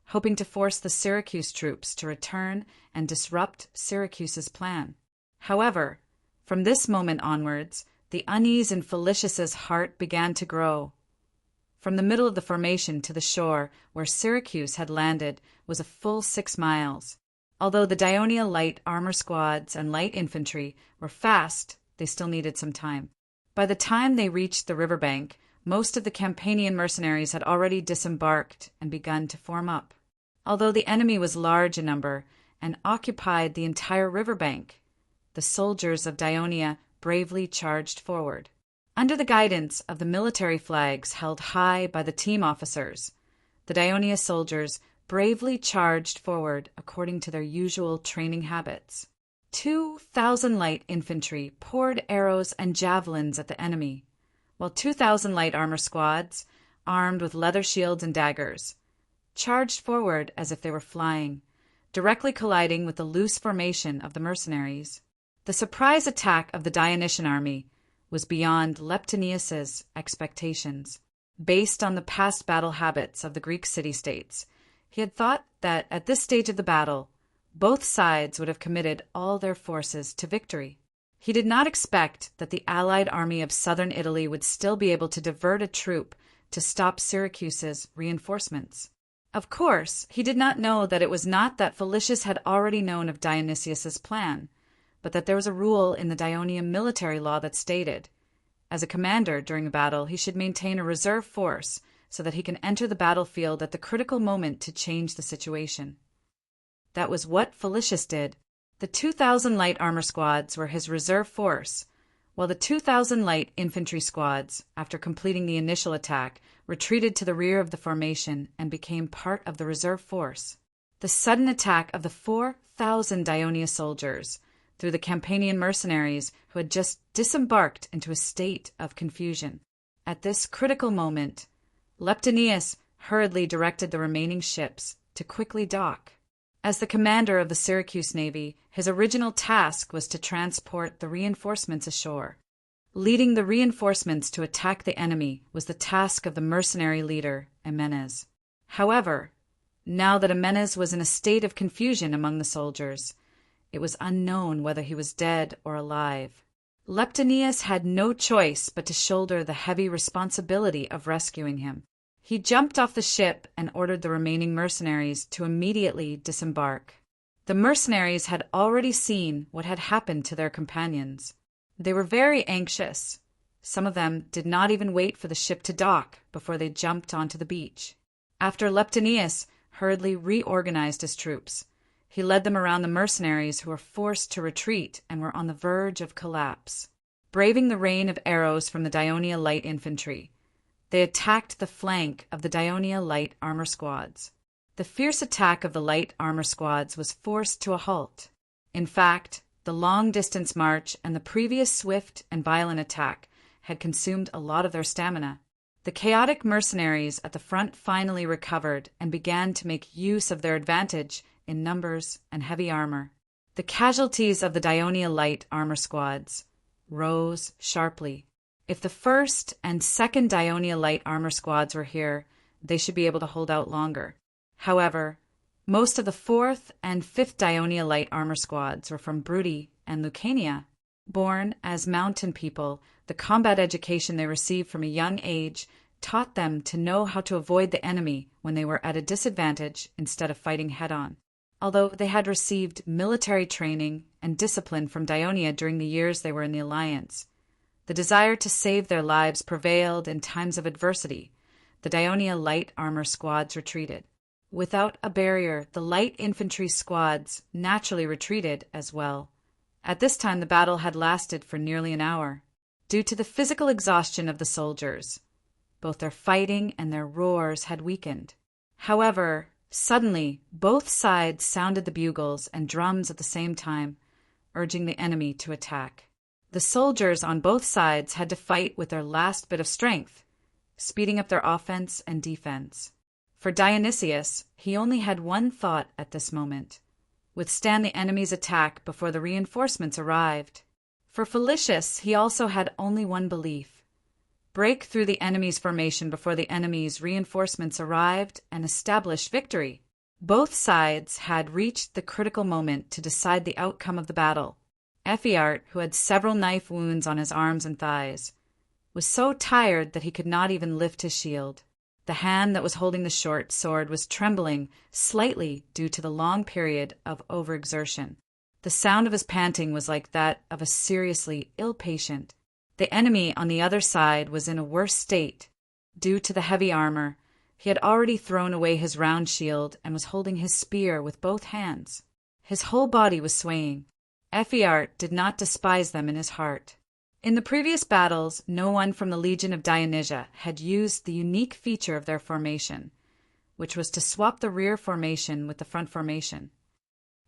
hoping to force the Syracuse troops to return and disrupt Syracuse's plan. However, from this moment onwards, the unease in Felicius's heart began to grow. From the middle of the formation to the shore where Syracuse had landed was a full 6 miles. Although the Dionia light armor squads and light infantry were fast, they still needed some time. By the time they reached the riverbank, most of the Campanian mercenaries had already disembarked and begun to form up. Although the enemy was large in number and occupied the entire riverbank, the soldiers of Dionia bravely charged forward. Under the guidance of the military flags held high by the team officers, the Dionia soldiers bravely charged forward according to their usual training habits. 2,000 light infantry poured arrows and javelins at the enemy, while 2,000 light armor squads, armed with leather shields and daggers, charged forward as if they were flying, directly colliding with the loose formation of the mercenaries. The surprise attack of the Dionysian army was beyond Leptinius's expectations. Based on the past battle habits of the Greek city-states, he had thought that at this stage of the battle, both sides would have committed all their forces to victory. He did not expect that the allied army of southern Italy would still be able to divert a troop to stop Syracuse's reinforcements. Of course, he did not know that it was not that Felicius had already known of Dionysius's plan, but that there was a rule in the Dionian military law that stated, as a commander during a battle, he should maintain a reserve force so that he can enter the battlefield at the critical moment to change the situation. That was what Felicius did. The 2,000 light armor squads were his reserve force, while the 2,000 light infantry squads, after completing the initial attack, retreated to the rear of the formation and became part of the reserve force. The sudden attack of the 4,000 Daionia soldiers through the Campanian mercenaries who had just disembarked into a state of confusion. At this critical moment, Leptinius hurriedly directed the remaining ships to quickly dock. As the commander of the Syracuse Navy, his original task was to transport the reinforcements ashore. Leading the reinforcements to attack the enemy was the task of the mercenary leader, Ximenes. However, now that Ximenes was in a state of confusion among the soldiers, it was unknown whether he was dead or alive. Leptinius had no choice but to shoulder the heavy responsibility of rescuing him. He jumped off the ship and ordered the remaining mercenaries to immediately disembark. The mercenaries had already seen what had happened to their companions. They were very anxious. Some of them did not even wait for the ship to dock before they jumped onto the beach. After Leptinius hurriedly reorganized his troops, he led them around the mercenaries who were forced to retreat and were on the verge of collapse. Braving the rain of arrows from the Daionia light infantry, they attacked the flank of the Daionia light armor squads. The fierce attack of the light armor squads was forced to a halt. In fact, the long-distance march and the previous swift and violent attack had consumed a lot of their stamina. The chaotic mercenaries at the front finally recovered and began to make use of their advantage in numbers and heavy armor. The casualties of the Daionia light armor squads rose sharply. If the 1st and 2nd Daionia light armor squads were here, they should be able to hold out longer. However, most of the 4th and 5th Daionia light armor squads were from Bruttii and Lucania. Born as mountain people, the combat education they received from a young age taught them to know how to avoid the enemy when they were at a disadvantage instead of fighting head-on. Although they had received military training and discipline from Daionia during the years they were in the alliance, the desire to save their lives prevailed in times of adversity. The Daionia light armor squads retreated. Without a barrier, the light infantry squads naturally retreated as well. At this time, the battle had lasted for nearly an hour. Due to the physical exhaustion of the soldiers, both their fighting and their roars had weakened. However, suddenly, both sides sounded the bugles and drums at the same time, urging the enemy to attack. The soldiers on both sides had to fight with their last bit of strength, speeding up their offense and defense. For Dionysius, he only had one thought at this moment: withstand the enemy's attack before the reinforcements arrived. For Felicius, he also had only one belief: break through the enemy's formation before the enemy's reinforcements arrived and establish victory. Both sides had reached the critical moment to decide the outcome of the battle. Ephiart, who had several knife wounds on his arms and thighs, was so tired that he could not even lift his shield. The hand that was holding the short sword was trembling slightly due to the long period of overexertion. The sound of his panting was like that of a seriously ill patient. The enemy on the other side was in a worse state. Due to the heavy armor, he had already thrown away his round shield and was holding his spear with both hands. His whole body was swaying. Ephiart did not despise them in his heart. In the previous battles, no one from the Legion of Dionysia had used the unique feature of their formation, which was to swap the rear formation with the front formation.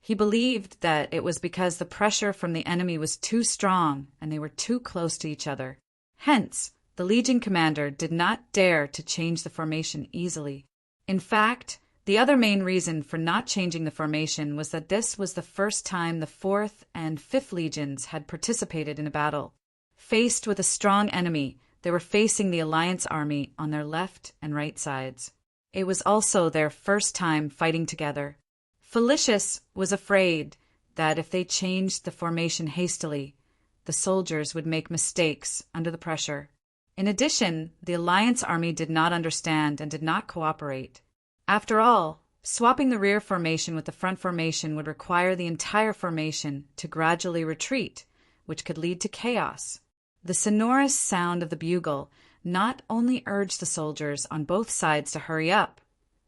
He believed that it was because the pressure from the enemy was too strong and they were too close to each other. Hence, the Legion commander did not dare to change the formation easily. In fact, the other main reason for not changing the formation was that this was the first time the 4th and 5th Legions had participated in a battle. Faced with a strong enemy, they were facing the Alliance army on their left and right sides. It was also their first time fighting together. Felicius was afraid that if they changed the formation hastily, the soldiers would make mistakes under the pressure. In addition, the Alliance army did not understand and did not cooperate. After all, swapping the rear formation with the front formation would require the entire formation to gradually retreat, which could lead to chaos. The sonorous sound of the bugle not only urged the soldiers on both sides to hurry up,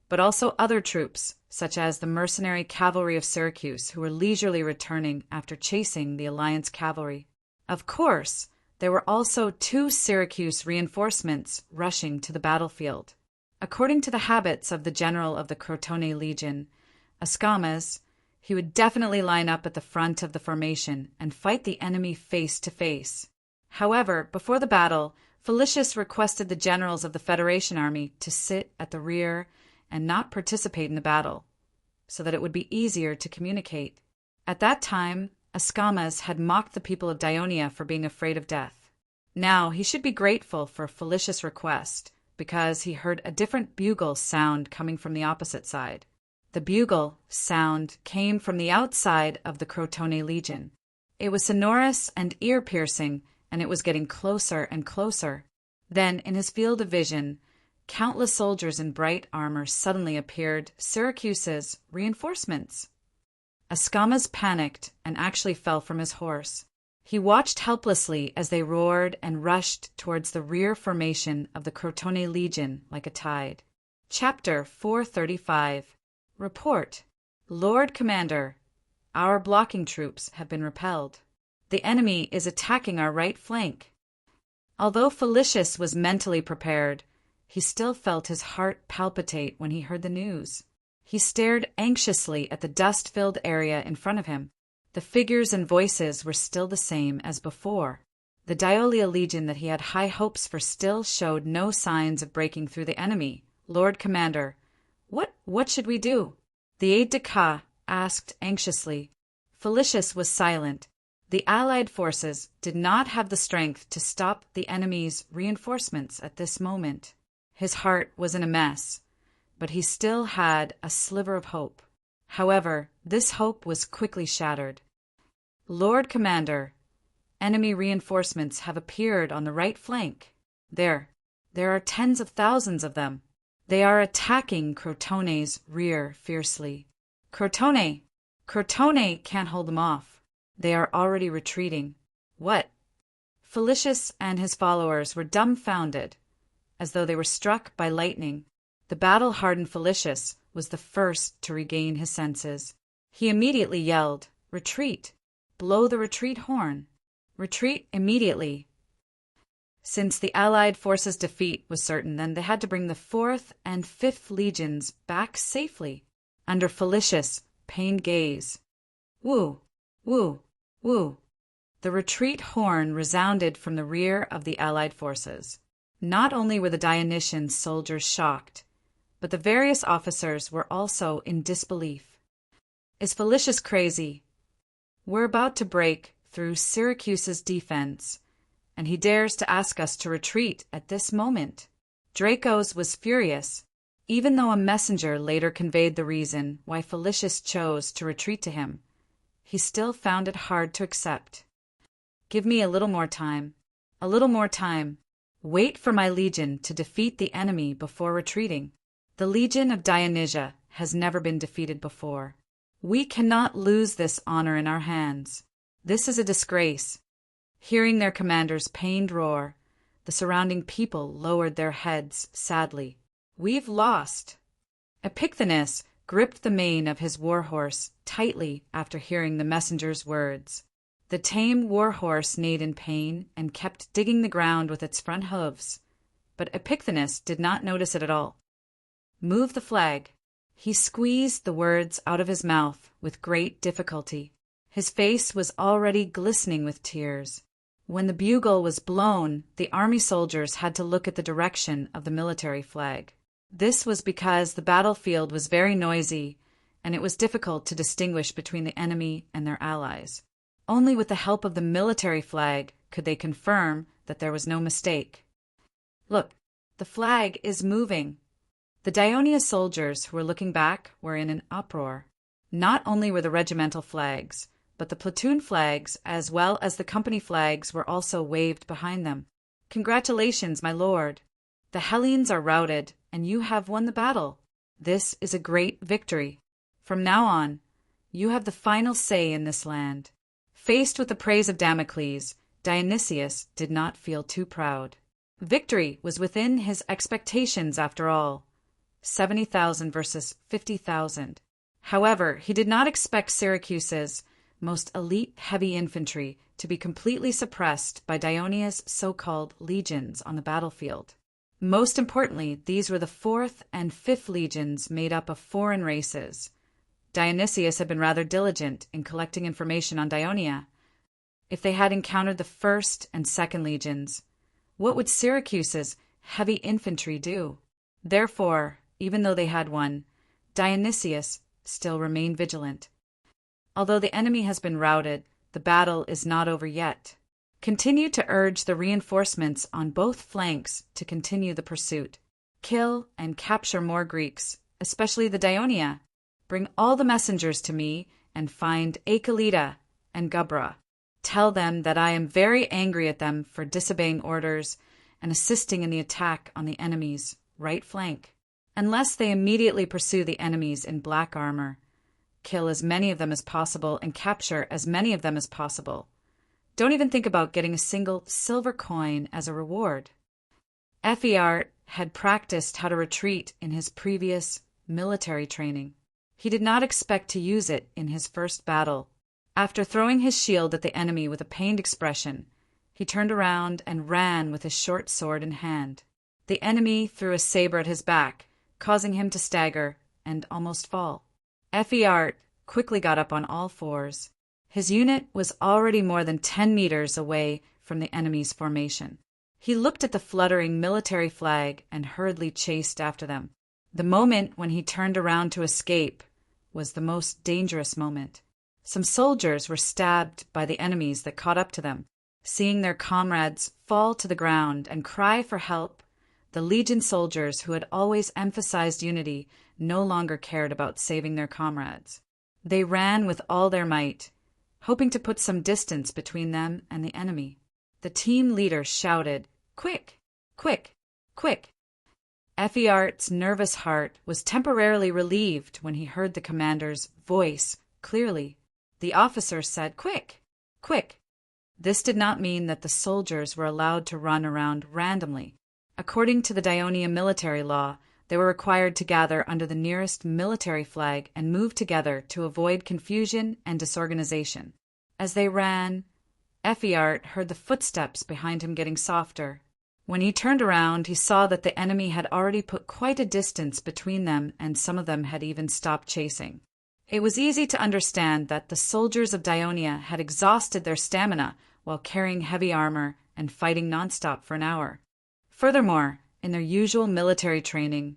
but also other troops, such as the mercenary cavalry of Syracuse, who were leisurely returning after chasing the Alliance cavalry. Of course, there were also 2 Syracuse reinforcements rushing to the battlefield. According to the habits of the general of the Crotone Legion, Escamas, he would definitely line up at the front of the formation and fight the enemy face to face. However, before the battle, Felicius requested the generals of the Federation Army to sit at the rear and not participate in the battle, so that it would be easier to communicate. At that time, Escamas had mocked the people of Dionia for being afraid of death. Now he should be grateful for Felicius' request, because he heard a different bugle sound coming from the opposite side. The bugle sound came from the outside of the Crotone Legion. It was sonorous and ear-piercing, and it was getting closer and closer. Then, in his field of vision, countless soldiers in bright armor suddenly appeared, Syracuse's reinforcements. Escamas panicked and actually fell from his horse. He watched helplessly as they roared and rushed towards the rear formation of the Crotone Legion like a tide. Chapter 435. Report. Lord Commander, our blocking troops have been repelled. The enemy is attacking our right flank. Although Felicius was mentally prepared, he still felt his heart palpitate when he heard the news. He stared anxiously at the dust-filled area in front of him. The figures and voices were still the same as before. The Diolia Legion that he had high hopes for still showed no signs of breaking through the enemy. Lord Commander, what should we do? The aide-de-camp asked anxiously. Felicius was silent. The Allied forces did not have the strength to stop the enemy's reinforcements at this moment. His heart was in a mess, but he still had a sliver of hope. However, this hope was quickly shattered. Lord Commander, enemy reinforcements have appeared on the right flank. There are tens of thousands of them. They are attacking Crotone's rear fiercely. Crotone can't hold them off. They are already retreating. What? Felicius and his followers were dumbfounded, as though they were struck by lightning. The battle-hardened Felicius was the first to regain his senses. He immediately yelled, "Retreat! Blow the retreat horn! Retreat immediately!" Since the Allied forces' defeat was certain, then they had to bring the 4th and 5th legions back safely, under Felicius' pained gaze. Woo! Woo! Woo! The retreat horn resounded from the rear of the Allied forces. Not only were the Dionysian soldiers shocked, but the various officers were also in disbelief. Is Felicius crazy? We're about to break through Syracuse's defense, and he dares to ask us to retreat at this moment. Dracos was furious, even though a messenger later conveyed the reason why Felicius chose to retreat to him. He still found it hard to accept. Give me a little more time. A little more time. Wait for my legion to defeat the enemy before retreating. The Legion of Dionysia has never been defeated before. We cannot lose this honor in our hands. This is a disgrace. Hearing their commander's pained roar, the surrounding people lowered their heads sadly. We've lost. Epicthenes gripped the mane of his warhorse tightly after hearing the messenger's words. The tame warhorse neighed in pain and kept digging the ground with its front hooves, but Epicthenes did not notice it at all. Move the flag. He squeezed the words out of his mouth with great difficulty. His face was already glistening with tears. When the bugle was blown, the army soldiers had to look at the direction of the military flag. This was because the battlefield was very noisy, and it was difficult to distinguish between the enemy and their allies. Only with the help of the military flag could they confirm that there was no mistake. Look, the flag is moving. The Dionia soldiers who were looking back were in an uproar. Not only were the regimental flags, but the platoon flags as well as the company flags were also waved behind them. Congratulations, my lord. The Hellenes are routed, and you have won the battle. This is a great victory. From now on, you have the final say in this land." Faced with the praise of Damocles, Dionysius did not feel too proud. Victory was within his expectations after all. 70,000 versus 50,000. However, he did not expect Syracuse's most elite heavy infantry to be completely suppressed by Dionea's so-called legions on the battlefield. Most importantly, these were the 4th and 5th legions made up of foreign races. Dionysius had been rather diligent in collecting information on Dionia. If they had encountered the 1st and 2nd legions, what would Syracuse's heavy infantry do? Therefore, even though they had won, Dionysius still remained vigilant. Although the enemy has been routed, the battle is not over yet. Continue to urge the reinforcements on both flanks to continue the pursuit. Kill and capture more Greeks, especially the Dionia. Bring all the messengers to me and find Achelida and Gubra. Tell them that I am very angry at them for disobeying orders and assisting in the attack on the enemy's right flank. Unless they immediately pursue the enemies in black armor, kill as many of them as possible and capture as many of them as possible. Don't even think about getting a single silver coin as a reward. Ephiart had practiced how to retreat in his previous military training. He did not expect to use it in his first battle. After throwing his shield at the enemy with a pained expression, he turned around and ran with his short sword in hand. The enemy threw a saber at his back, causing him to stagger and almost fall. Ephiart quickly got up on all fours. His unit was already more than 10 meters away from the enemy's formation. He looked at the fluttering military flag and hurriedly chased after them. The moment when he turned around to escape was the most dangerous moment. Some soldiers were stabbed by the enemies that caught up to them. Seeing their comrades fall to the ground and cry for help, the Legion soldiers who had always emphasized unity no longer cared about saving their comrades. They ran with all their might, hoping to put some distance between them and the enemy. The team leader shouted, "Quick! Quick! Quick!" Ephiart's nervous heart was temporarily relieved when he heard the commander's voice clearly. The officer said, "Quick! Quick!" This did not mean that the soldiers were allowed to run around randomly. According to the Dionia military law, they were required to gather under the nearest military flag and move together to avoid confusion and disorganization. As they ran, Ephiart heard the footsteps behind him getting softer. When he turned around, he saw that the enemy had already put quite a distance between them, and some of them had even stopped chasing. It was easy to understand that the soldiers of Dionia had exhausted their stamina while carrying heavy armor and fighting nonstop for an hour. Furthermore, in their usual military training,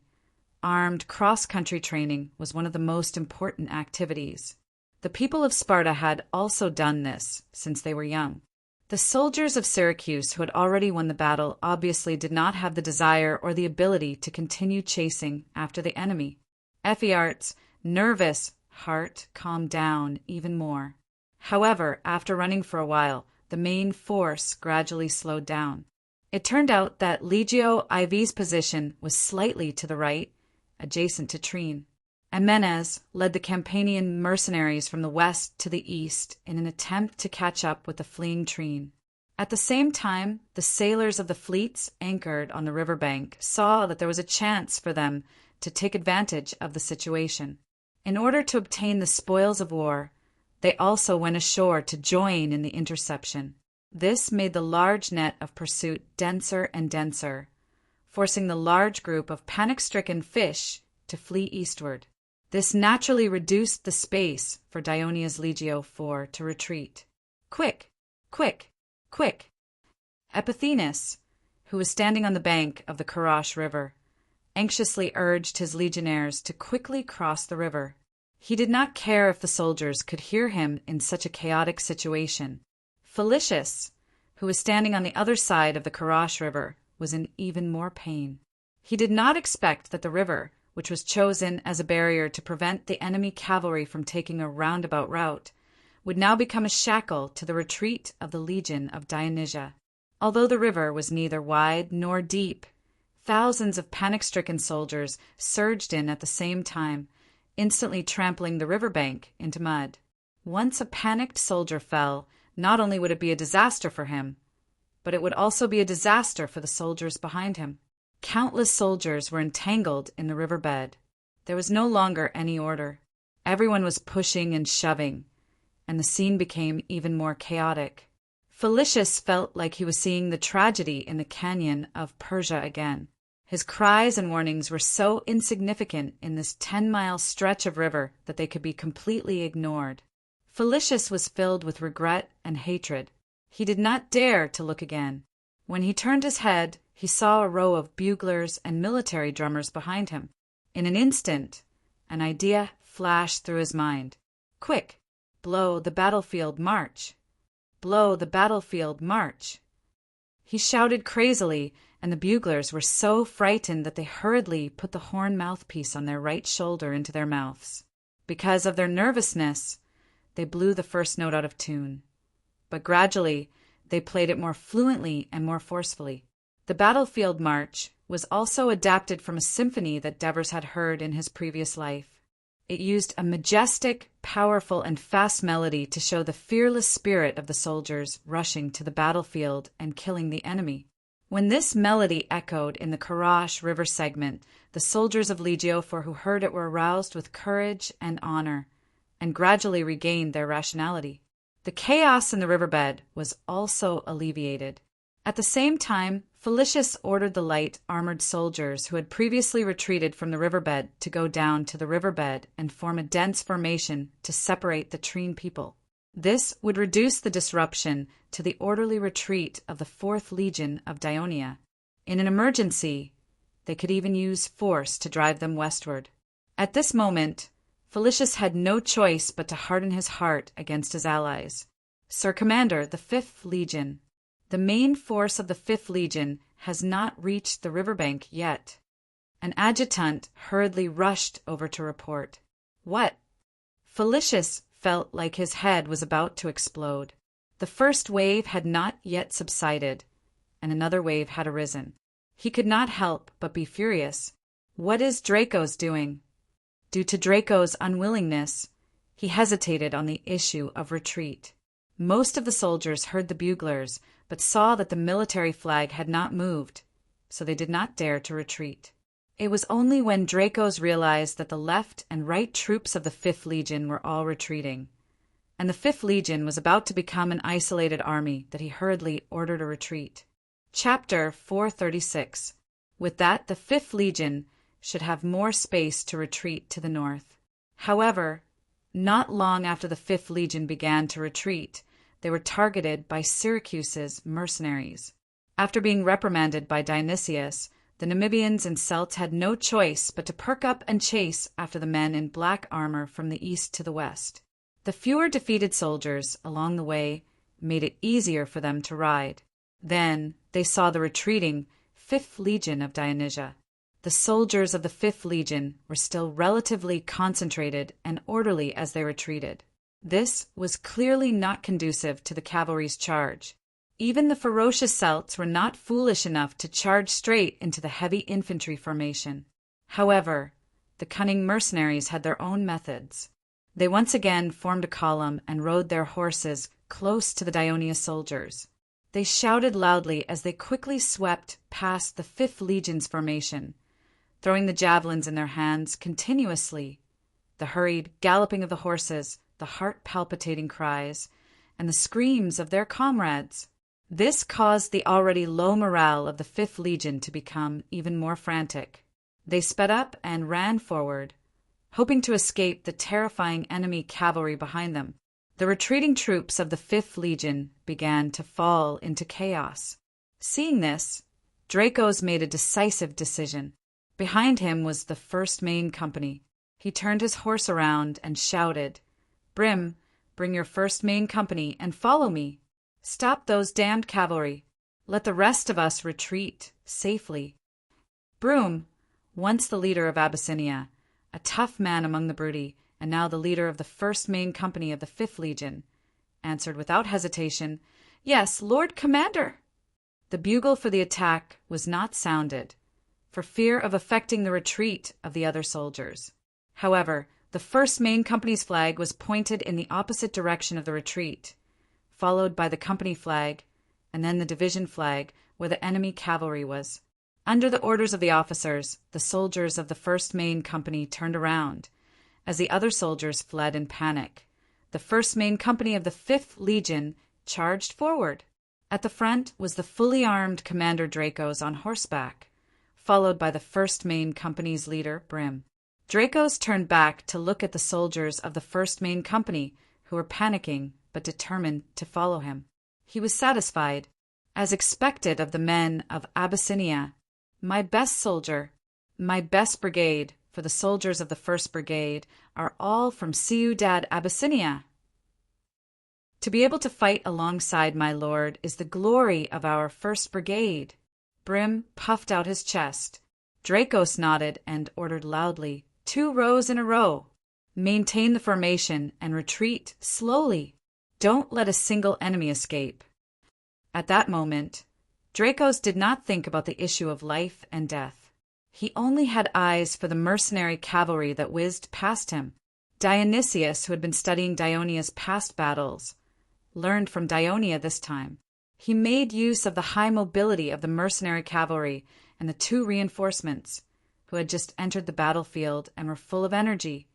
armed cross-country training was one of the most important activities. The people of Sparta had also done this since they were young. The soldiers of Syracuse who had already won the battle obviously did not have the desire or the ability to continue chasing after the enemy. Ephiart's nervous heart calmed down even more. However, after running for a while, the main force gradually slowed down. It turned out that Legio IV's position was slightly to the right, adjacent to Trine. Amenes led the Campanian mercenaries from the west to the east in an attempt to catch up with the fleeing Trine. At the same time, the sailors of the fleets anchored on the riverbank saw that there was a chance for them to take advantage of the situation. In order to obtain the spoils of war, they also went ashore to join in the interception. This made the large net of pursuit denser and denser, forcing the large group of panic-stricken fish to flee eastward. This naturally reduced the space for Dionia's Legio IV to retreat. Quick! Quick! Quick! Epithenes, who was standing on the bank of the Karash River, anxiously urged his legionnaires to quickly cross the river. He did not care if the soldiers could hear him in such a chaotic situation. Felicius, who was standing on the other side of the Karash River, was in even more pain. He did not expect that the river, which was chosen as a barrier to prevent the enemy cavalry from taking a roundabout route, would now become a shackle to the retreat of the legion of Dionysia. Although the river was neither wide nor deep, thousands of panic-stricken soldiers surged in at the same time, instantly trampling the riverbank into mud. Once a panicked soldier fell, not only would it be a disaster for him, but it would also be a disaster for the soldiers behind him. Countless soldiers were entangled in the riverbed. There was no longer any order. Everyone was pushing and shoving, and the scene became even more chaotic. Felicius felt like he was seeing the tragedy in the canyon of Persia again. His cries and warnings were so insignificant in this 10-mile stretch of river that they could be completely ignored. Felicius was filled with regret and hatred. He did not dare to look again. When he turned his head, he saw a row of buglers and military drummers behind him. In an instant, an idea flashed through his mind. Quick! Blow the battlefield march! Blow the battlefield march! He shouted crazily, and the buglers were so frightened that they hurriedly put the horn mouthpiece on their right shoulder into their mouths. Because of their nervousness, they blew the first note out of tune. But gradually, they played it more fluently and more forcefully. The battlefield march was also adapted from a symphony that Devers had heard in his previous life. It used a majestic, powerful, and fast melody to show the fearless spirit of the soldiers rushing to the battlefield and killing the enemy. When this melody echoed in the Karash River segment, the soldiers of Legio who heard it were aroused with courage and honor, and gradually regained their rationality. The chaos in the riverbed was also alleviated. At the same time, Felicius ordered the light armored soldiers who had previously retreated from the riverbed to go down to the riverbed and form a dense formation to separate the Trine people. This would reduce the disruption to the orderly retreat of the 4th Legion of Daionia. In an emergency, they could even use force to drive them westward. At this moment, Felicius had no choice but to harden his heart against his allies. Sir Commander, the 5th Legion. The main force of the 5th Legion has not reached the riverbank yet. An adjutant hurriedly rushed over to report. What? Felicius felt like his head was about to explode. The first wave had not yet subsided, and another wave had arisen. He could not help but be furious. What is Draco's doing? Due to Draco's unwillingness, he hesitated on the issue of retreat. Most of the soldiers heard the buglers, but saw that the military flag had not moved, so they did not dare to retreat. It was only when Dracos realized that the left and right troops of the 5th Legion were all retreating, and the 5th Legion was about to become an isolated army, that he hurriedly ordered a retreat. Chapter 436. With that, the 5th Legion should have more space to retreat to the north. However, not long after the 5th Legion began to retreat, they were targeted by Syracuse's mercenaries. After being reprimanded by Dionysius, the Namibians and Celts had no choice but to perk up and chase after the men in black armor from the east to the west. The fewer defeated soldiers along the way made it easier for them to ride. Then they saw the retreating 5th Legion of Dionysia. The soldiers of the 5th Legion were still relatively concentrated and orderly as they retreated. This was clearly not conducive to the cavalry's charge. Even the ferocious Celts were not foolish enough to charge straight into the heavy infantry formation. However, the cunning mercenaries had their own methods. They once again formed a column and rode their horses close to the Daionia soldiers. They shouted loudly as they quickly swept past the 5th Legion's formation, throwing the javelins in their hands continuously. The hurried galloping of the horses, the heart-palpitating cries, and the screams of their comrades. This caused the already low morale of the 5th Legion to become even more frantic. They sped up and ran forward, hoping to escape the terrifying enemy cavalry behind them. The retreating troops of the 5th Legion began to fall into chaos. Seeing this, Dracos made a decisive decision. Behind him was the 1st Main Company. He turned his horse around and shouted, "Brim, bring your 1st Main Company and follow me. Stop those damned cavalry. Let the rest of us retreat safely." Broom, once the leader of Abyssinia, a tough man among the Brути, and now the leader of the 1st Main Company of the 5th Legion, answered without hesitation, "Yes, Lord Commander." The bugle for the attack was not sounded, for fear of affecting the retreat of the other soldiers. However, the 1st Maine Company's flag was pointed in the opposite direction of the retreat, followed by the company flag, and then the division flag where the enemy cavalry was. Under the orders of the officers, the soldiers of the 1st Maine Company turned around, as the other soldiers fled in panic. The 1st Maine Company of the 5th Legion charged forward. At the front was the fully armed Commander Dracos on horseback, followed by the 1st Maine Company's leader, Brim. Dracos turned back to look at the soldiers of the 1st Maine Company, who were panicking but determined to follow him. He was satisfied, as expected of the men of Abyssinia. My best soldier, my best brigade, for the soldiers of the 1st Brigade are all from Ciudad Abyssinia. To be able to fight alongside my lord is the glory of our 1st Brigade. Brim puffed out his chest. Dracos nodded and ordered loudly, 2 rows in a row. Maintain the formation and retreat slowly. Don't let a single enemy escape. At that moment, Dracos did not think about the issue of life and death. He only had eyes for the mercenary cavalry that whizzed past him. Dionysius, who had been studying Dionia's past battles, learned from Dionia this time. He made use of the high mobility of the mercenary cavalry and the 2 reinforcements, who had just entered the battlefield and were full of energy,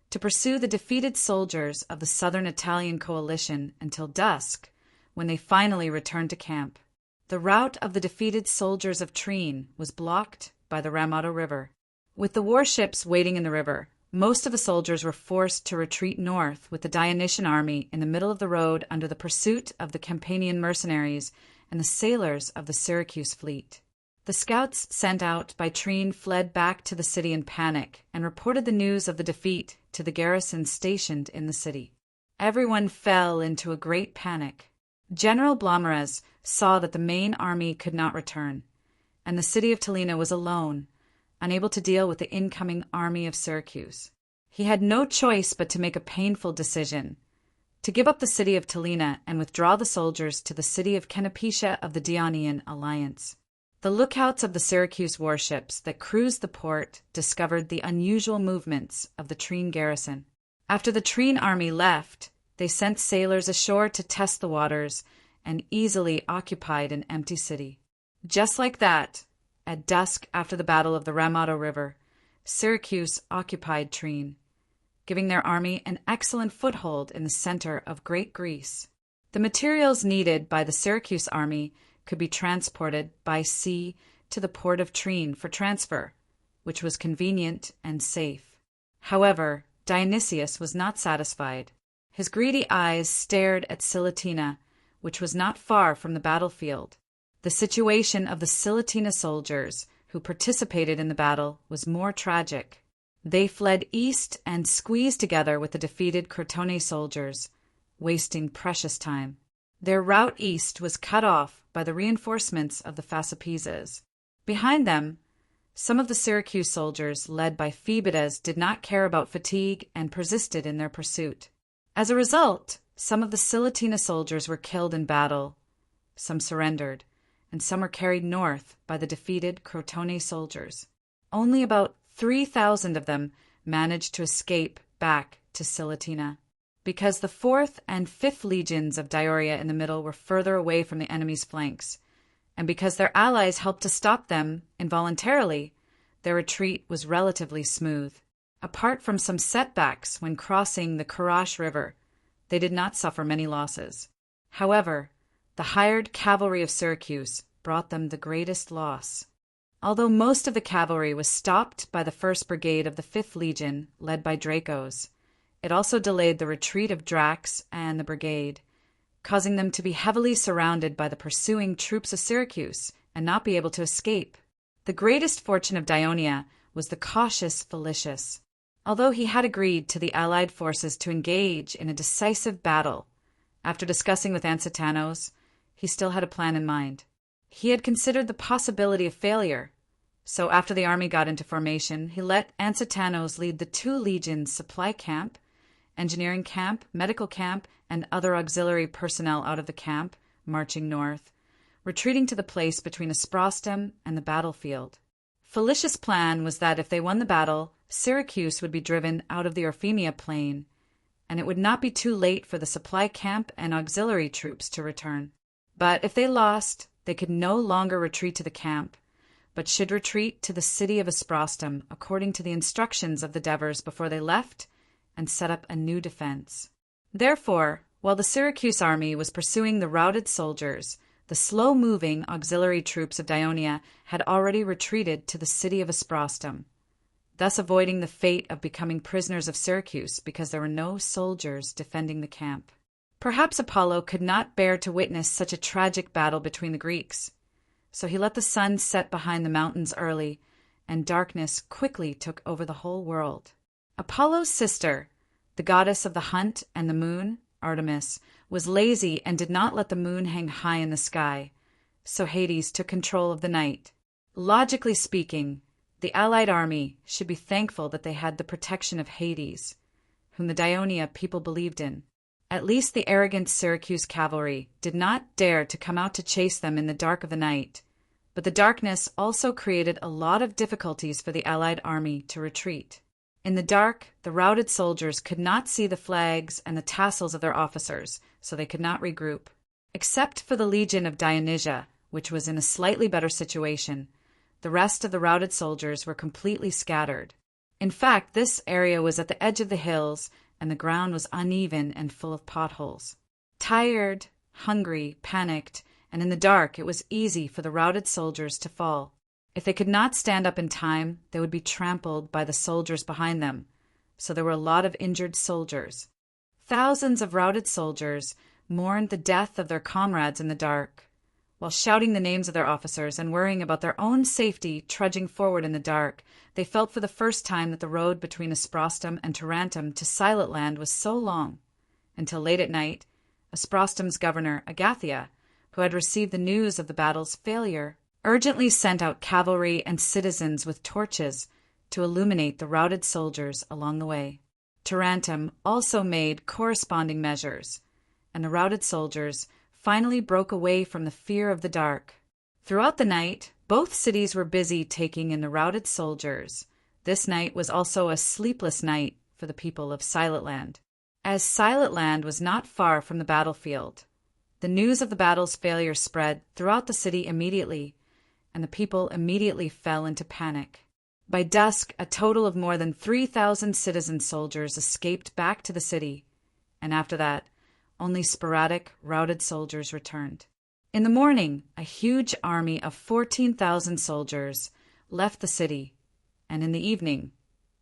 to pursue the defeated soldiers of the Southern Italian coalition until dusk, when they finally returned to camp. The route of the defeated soldiers of Trine was blocked by the Ramato River. With the warships waiting in the river, most of the soldiers were forced to retreat north with the Dionysian army in the middle of the road under the pursuit of the Campanian mercenaries and the sailors of the Syracuse fleet. The scouts sent out by Trine fled back to the city in panic and reported the news of the defeat to the garrison stationed in the city. Everyone fell into a great panic. General Blamarez saw that the main army could not return, and the city of Tolina was alone, unable to deal with the incoming army of Syracuse. He had no choice but to make a painful decision, to give up the city of Tolina and withdraw the soldiers to the city of Canopetia of the Dionian alliance. The lookouts of the Syracuse warships that cruised the port discovered the unusual movements of the Trine garrison. After the Trine army left, they sent sailors ashore to test the waters and easily occupied an empty city. Just like that, at dusk after the Battle of the Ramato River, Syracuse occupied Trine, giving their army an excellent foothold in the center of Great Greece. The materials needed by the Syracuse army could be transported by sea to the port of Trine for transfer, which was convenient and safe. However, Dionysius was not satisfied. His greedy eyes stared at Silatina, which was not far from the battlefield. The situation of the Silatina soldiers who participated in the battle was more tragic. They fled east and squeezed together with the defeated Crotone soldiers, wasting precious time. Their route east was cut off by the reinforcements of the Fascipeses. Behind them, some of the Syracuse soldiers, led by Phoebidas, did not care about fatigue and persisted in their pursuit. As a result, some of the Silatina soldiers were killed in battle, some surrendered, and some were carried north by the defeated Crotone soldiers. Only about 3,000 of them managed to escape back to Silatina. Because the 4th and 5th legions of Dioria in the middle were further away from the enemy's flanks, and because their allies helped to stop them involuntarily, their retreat was relatively smooth. Apart from some setbacks when crossing the Karash River, they did not suffer many losses. However, the hired cavalry of Syracuse brought them the greatest loss. Although most of the cavalry was stopped by the 1st Brigade of the 5th Legion, led by Dracos, it also delayed the retreat of Drax and the brigade, causing them to be heavily surrounded by the pursuing troops of Syracuse and not be able to escape. The greatest fortune of Dionia was the cautious Felicius. Although he had agreed to the allied forces to engage in a decisive battle, after discussing with Ansitanos, he still had a plan in mind. He had considered the possibility of failure, so after the army got into formation, he let Ansitanos lead the 2 legions supply camp, engineering camp, medical camp, and other auxiliary personnel out of the camp, marching north, retreating to the place between Asprostum and the battlefield. Felicia's plan was that if they won the battle, Syracuse would be driven out of the Orphemia plain, and it would not be too late for the supply camp and auxiliary troops to return. But if they lost, they could no longer retreat to the camp, but should retreat to the city of Asprostum according to the instructions of the Devers before they left, and set up a new defense. Therefore, while the Syracuse army was pursuing the routed soldiers, the slow-moving auxiliary troops of Dionia had already retreated to the city of Asprostum, thus avoiding the fate of becoming prisoners of Syracuse because there were no soldiers defending the camp. Perhaps Apollo could not bear to witness such a tragic battle between the Greeks, so he let the sun set behind the mountains early, and darkness quickly took over the whole world. Apollo's sister, the goddess of the hunt and the moon, Artemis, was lazy and did not let the moon hang high in the sky, so Hades took control of the night. Logically speaking, the allied army should be thankful that they had the protection of Hades, whom the Dionia people believed in. At least the arrogant Syracuse cavalry did not dare to come out to chase them in the dark of the night, but the darkness also created a lot of difficulties for the allied army to retreat. In the dark, the routed soldiers could not see the flags and the tassels of their officers, so they could not regroup. Except for the legion of Dionysia, which was in a slightly better situation, the rest of the routed soldiers were completely scattered. In fact, this area was at the edge of the hills, and the ground was uneven and full of potholes. Tired, hungry, panicked, and in the dark it was easy for the routed soldiers to fall. If they could not stand up in time, they would be trampled by the soldiers behind them, so there were a lot of injured soldiers. Thousands of routed soldiers mourned the death of their comrades in the dark, while shouting the names of their officers and worrying about their own safety trudging forward in the dark. They felt for the first time that the road between Asprostum and Tarentum to Silent Land was so long, until late at night, Asprostum's governor, Agathia, who had received the news of the battle's failure, urgently sent out cavalry and citizens with torches to illuminate the routed soldiers along the way. Tarentum also made corresponding measures, and the routed soldiers finally broke away from the fear of the dark. Throughout the night, both cities were busy taking in the routed soldiers. This night was also a sleepless night for the people of Silent Land. As Silent Land was not far from the battlefield, the news of the battle's failure spread throughout the city immediately, and the people immediately fell into panic. By dusk, a total of more than 3,000 citizen soldiers escaped back to the city, and after that, only sporadic routed soldiers returned. In the morning, a huge army of 14,000 soldiers left the city, and in the evening,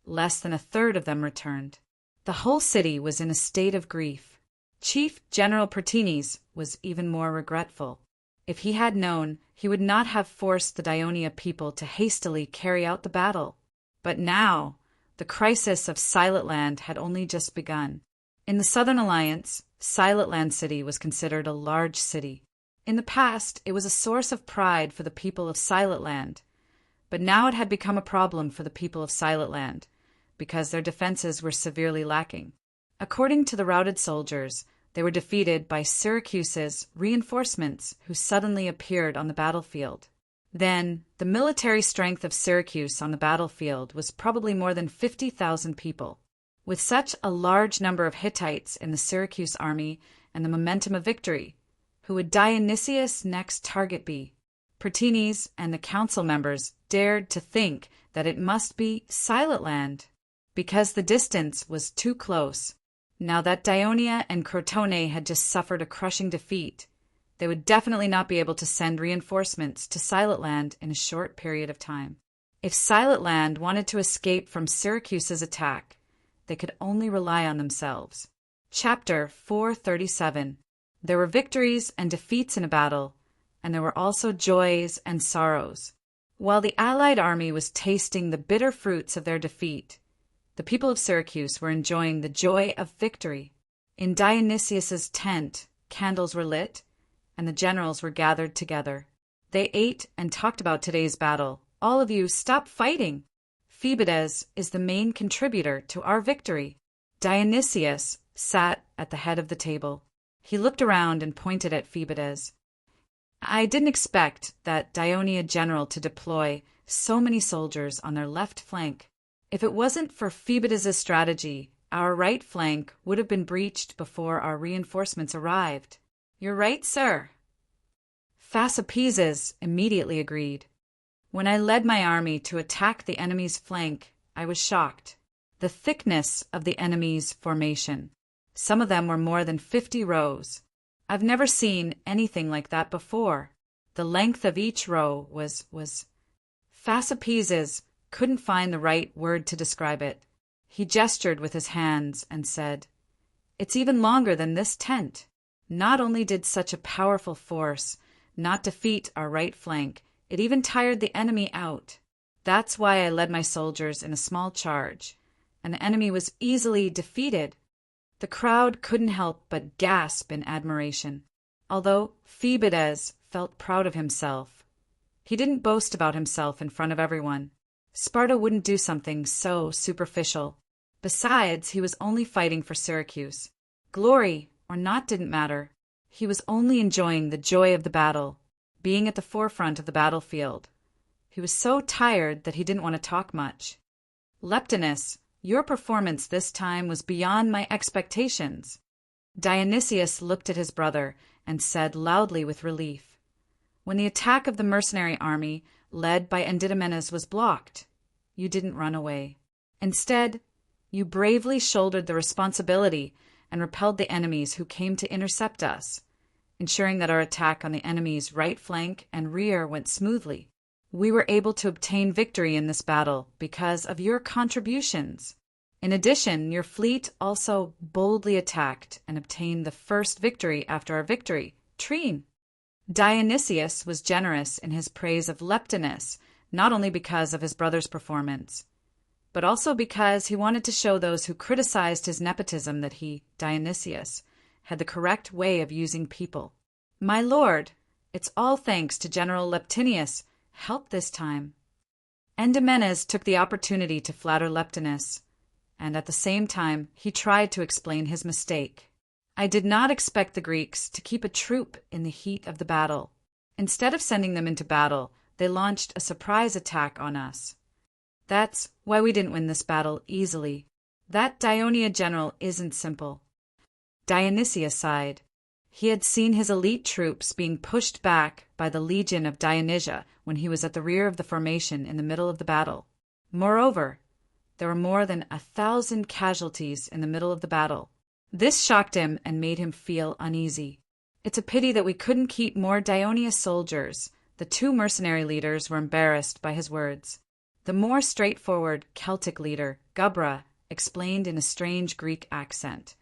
less than a third of them returned. The whole city was in a state of grief. Chief General Pertines was even more regretful. If he had known, he would not have forced the Dionia people to hastily carry out the battle. But now, the crisis of Silent Land had only just begun. In the Southern Alliance, Silent Land City was considered a large city. In the past, it was a source of pride for the people of Silent Land, but now it had become a problem for the people of Silent Land, because their defenses were severely lacking. According to the routed soldiers, they were defeated by Syracuse's reinforcements who suddenly appeared on the battlefield. Then, the military strength of Syracuse on the battlefield was probably more than 50,000 people. With such a large number of Hittites in the Syracuse army and the momentum of victory, who would Dionysius' next target be? Pertines and the council members dared to think that it must be Silent Land, because the distance was too close. Now that Dionia and Crotone had just suffered a crushing defeat, they would definitely not be able to send reinforcements to Silent Land in a short period of time. If Silent Land wanted to escape from Syracuse's attack, they could only rely on themselves. Chapter 437. There were victories and defeats in a battle, and there were also joys and sorrows. While the allied army was tasting the bitter fruits of their defeat, the people of Syracuse were enjoying the joy of victory. In Dionysius's tent, candles were lit, and the generals were gathered together. They ate and talked about today's battle. All of you, stop fighting! Phoebides is the main contributor to our victory. Dionysius sat at the head of the table. He looked around and pointed at Phoebides. I didn't expect that Dionia general to deploy so many soldiers on their left flank. If it wasn't for Phoebus' strategy, our right flank would have been breached before our reinforcements arrived. You're right, sir. Phasapeses immediately agreed. When I led my army to attack the enemy's flank, I was shocked. The thickness of the enemy's formation. Some of them were more than 50 rows. I've never seen anything like that before. The length of each row was... Phasapeses couldn't find the right word to describe it. He gestured with his hands and said, "It's even longer than this tent." Not only did such a powerful force not defeat our right flank, it even tired the enemy out. That's why I led my soldiers in a small charge, and the enemy was easily defeated. The crowd couldn't help but gasp in admiration, although Phoebus felt proud of himself. He didn't boast about himself in front of everyone. Sparta wouldn't do something so superficial. Besides, he was only fighting for Syracuse. Glory or not didn't matter. He was only enjoying the joy of the battle, being at the forefront of the battlefield. He was so tired that he didn't want to talk much. "Leptinus, your performance this time was beyond my expectations." Dionysius looked at his brother and said loudly with relief, "When the attack of the mercenary army, led by Endidomenes, was blocked, you didn't run away. Instead, you bravely shouldered the responsibility and repelled the enemies who came to intercept us, ensuring that our attack on the enemy's right flank and rear went smoothly. We were able to obtain victory in this battle because of your contributions. In addition, your fleet also boldly attacked and obtained the first victory after our victory, Trine." Dionysius was generous in his praise of Leptinus, not only because of his brother's performance, but also because he wanted to show those who criticized his nepotism that he, Dionysius, had the correct way of using people. "My lord, it's all thanks to General Leptinius' help this time." Endymenes took the opportunity to flatter Leptinus, and at the same time he tried to explain his mistake. "I did not expect the Greeks to keep a troop in the heat of the battle. Instead of sending them into battle, they launched a surprise attack on us. That's why we didn't win this battle easily. That Dionia general isn't simple." Dionysius sighed. He had seen his elite troops being pushed back by the legion of Dionysia when he was at the rear of the formation in the middle of the battle. Moreover, there were more than 1,000 casualties in the middle of the battle. This shocked him and made him feel uneasy. "It's a pity that we couldn't keep more Dionia soldiers." The two mercenary leaders were embarrassed by his words. The more straightforward Celtic leader, Gubra, explained in a strange Greek accent.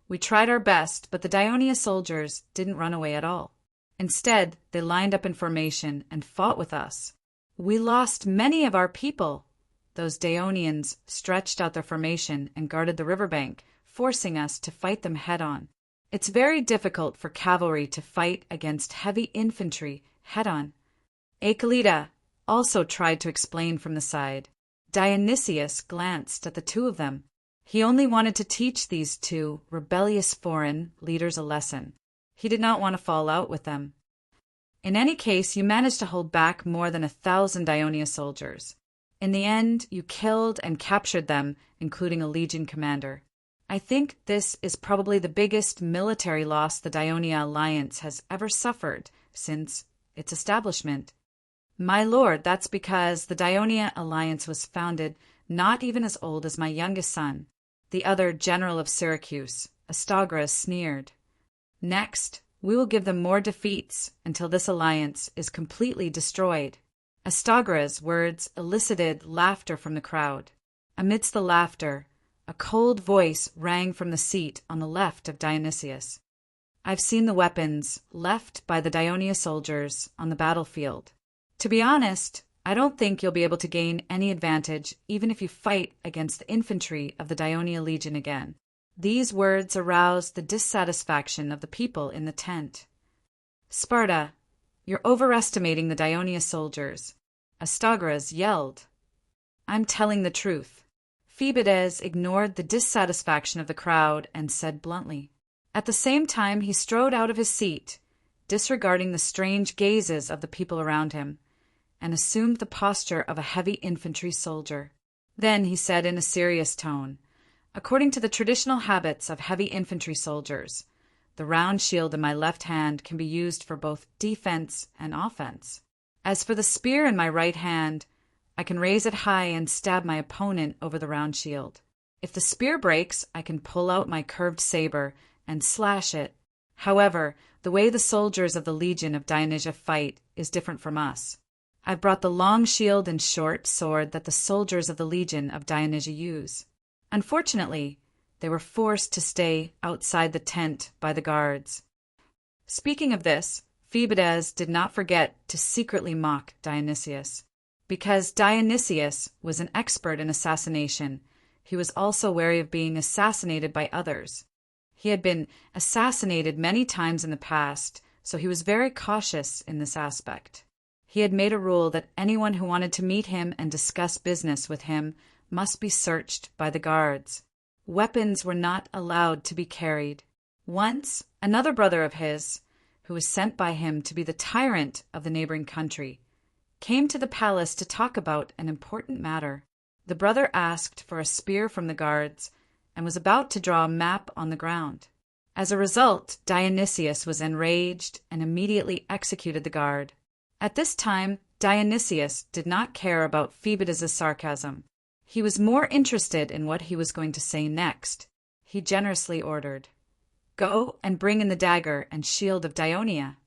"We tried our best, but the Dionia soldiers didn't run away at all. Instead, they lined up in formation and fought with us. We lost many of our people. Those Dionians stretched out their formation and guarded the riverbank, forcing us to fight them head-on. It's very difficult for cavalry to fight against heavy infantry head-on." Aeaclida also tried to explain from the side. Dionysius glanced at the two of them. He only wanted to teach these two rebellious foreign leaders a lesson. He did not want to fall out with them. "In any case, you managed to hold back more than 1,000 Dionia soldiers. In the end, you killed and captured them, including a legion commander. I think this is probably the biggest military loss the Dionia alliance has ever suffered since its establishment." "My lord, that's because the Dionia alliance was founded not even as old as my youngest son." The other general of Syracuse, Astagras, sneered. "Next, we will give them more defeats until this alliance is completely destroyed." Astagras' words elicited laughter from the crowd. Amidst the laughter, a cold voice rang from the seat on the left of Dionysius. "I've seen the weapons left by the Dionia soldiers on the battlefield. To be honest, I don't think you'll be able to gain any advantage even if you fight against the infantry of the Dionia legion again." These words aroused the dissatisfaction of the people in the tent. "Sparta, you're overestimating the Dionia soldiers," Astagras yelled. "I'm telling the truth." Phoebus ignored the dissatisfaction of the crowd and said bluntly. At the same time he strode out of his seat. disregarding the strange gazes of the people around him, and assumed the posture of a heavy infantry soldier. Then he said in a serious tone, "According to the traditional habits of heavy infantry soldiers, the round shield in my left hand can be used for both defense and offense. As for the spear in my right hand, I can raise it high and stab my opponent over the round shield. If the spear breaks, I can pull out my curved saber and slash it. However, the way the soldiers of the Legion of Dionysia fight is different from us. I've brought the long shield and short sword that the soldiers of the Legion of Dionysia use. Unfortunately, they were forced to stay outside the tent by the guards." Speaking of this, Phoebides did not forget to secretly mock Dionysius. Because Dionysius was an expert in assassination, he was also wary of being assassinated by others. He had been assassinated many times in the past, so he was very cautious in this aspect. He had made a rule that anyone who wanted to meet him and discuss business with him must be searched by the guards. Weapons were not allowed to be carried. Once, another brother of his, who was sent by him to be the tyrant of the neighboring country, came to the palace to talk about an important matter. The brother asked for a spear from the guards and was about to draw a map on the ground. As a result, Dionysius was enraged and immediately executed the guard. At this time, Dionysius did not care about Phoebidas' sarcasm. He was more interested in what he was going to say next. He generously ordered, "Go and bring in the dagger and shield of Dionia."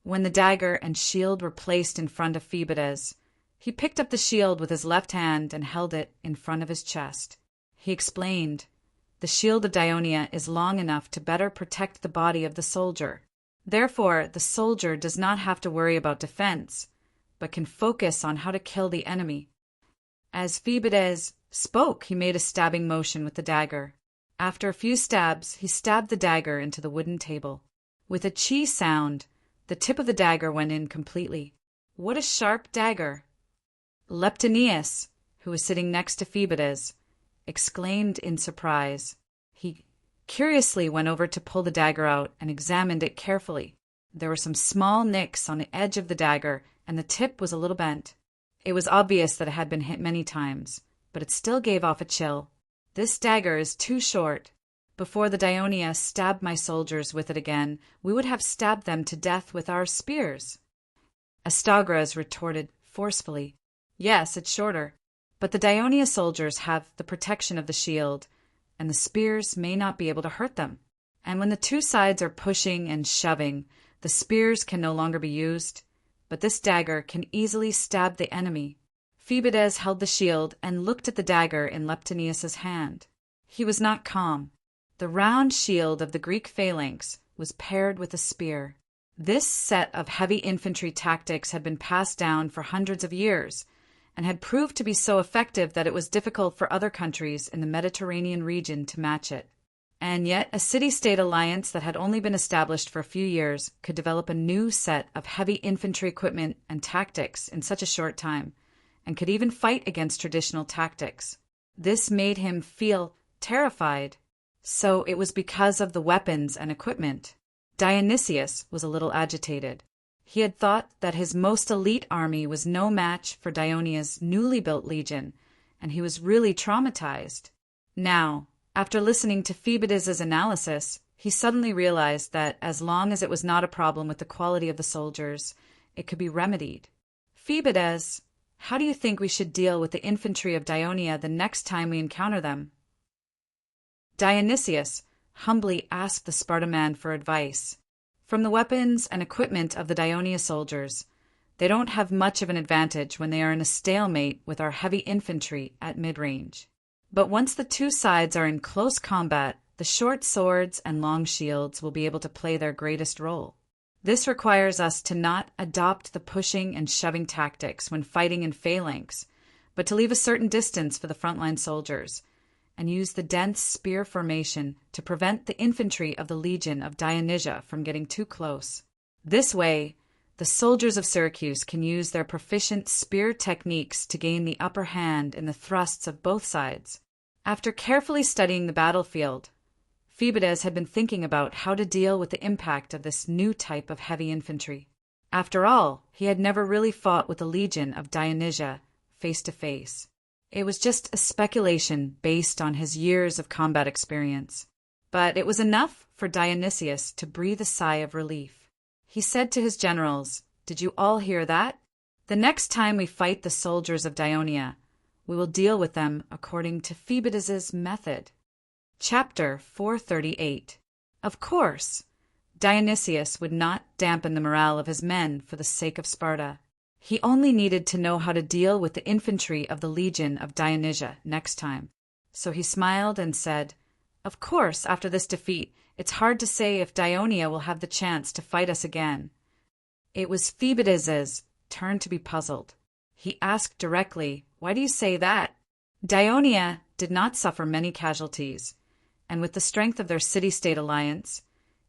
When the dagger and shield were placed in front of Phoebidas, he picked up the shield with his left hand and held it in front of his chest. He explained, "The shield of Dionia is long enough to better protect the body of the soldier. Therefore, the soldier does not have to worry about defense, but can focus on how to kill the enemy." As Phoebidas spoke, he made a stabbing motion with the dagger. After a few stabs, he stabbed the dagger into the wooden table. With a "chee" sound, the tip of the dagger went in completely. "What a sharp dagger!" Leptinius, who was sitting next to Phoebidas, exclaimed in surprise. He curiously went over to pull the dagger out and examined it carefully. There were some small nicks on the edge of the dagger, and the tip was a little bent. It was obvious that it had been hit many times, but it still gave off a chill. "This dagger is too short. Before the Dionia stabbed my soldiers with it again, we would have stabbed them to death with our spears." Astagras retorted forcefully, "Yes, it's shorter, but the Dionia soldiers have the protection of the shield, and the spears may not be able to hurt them. And when the two sides are pushing and shoving, the spears can no longer be used, but this dagger can easily stab the enemy." Phoebidas held the shield and looked at the dagger in Leptinius's hand. He was not calm. The round shield of the Greek phalanx was paired with a spear. This set of heavy infantry tactics had been passed down for hundreds of years, and had proved to be so effective that it was difficult for other countries in the Mediterranean region to match it. And yet a city-state alliance that had only been established for a few years could develop a new set of heavy infantry equipment and tactics in such a short time, and could even fight against traditional tactics. This made him feel terrified. So it was because of the weapons and equipment. Dionysius was a little agitated. He had thought that his most elite army was no match for Dionia's newly built legion, and he was really traumatized. Now, after listening to Phoebidas's analysis, he suddenly realized that as long as it was not a problem with the quality of the soldiers, it could be remedied. "Phoebidas, how do you think we should deal with the infantry of Dionia the next time we encounter them?" Dionysius humbly asked the Sparta man for advice. From the weapons and equipment of the Dionia soldiers, they don't have much of an advantage when they are in a stalemate with our heavy infantry at mid-range. But once the two sides are in close combat, the short swords and long shields will be able to play their greatest role. This requires us to not adopt the pushing and shoving tactics when fighting in phalanx, but to leave a certain distance for the frontline soldiers, and use the dense spear formation to prevent the infantry of the Legion of Dionysia from getting too close. This way, the soldiers of Syracuse can use their proficient spear techniques to gain the upper hand in the thrusts of both sides. After carefully studying the battlefield, Phoebidas had been thinking about how to deal with the impact of this new type of heavy infantry. After all, he had never really fought with a legion of Dionysia face to face. It was just a speculation based on his years of combat experience. But it was enough for Dionysius to breathe a sigh of relief. He said to his generals, "Did you all hear that? The next time we fight the soldiers of Dionia, we will deal with them according to Phoebidas's method." Chapter 438. Of course, Dionysius would not dampen the morale of his men for the sake of Sparta. He only needed to know how to deal with the infantry of the legion of Dionysia next time. So he smiled and said, "Of course, after this defeat, it's hard to say if Dionia will have the chance to fight us again." It was Phoebidas's turn to be puzzled. He asked directly, "Why do you say that?" Dionia did not suffer many casualties, and with the strength of their city-state alliance,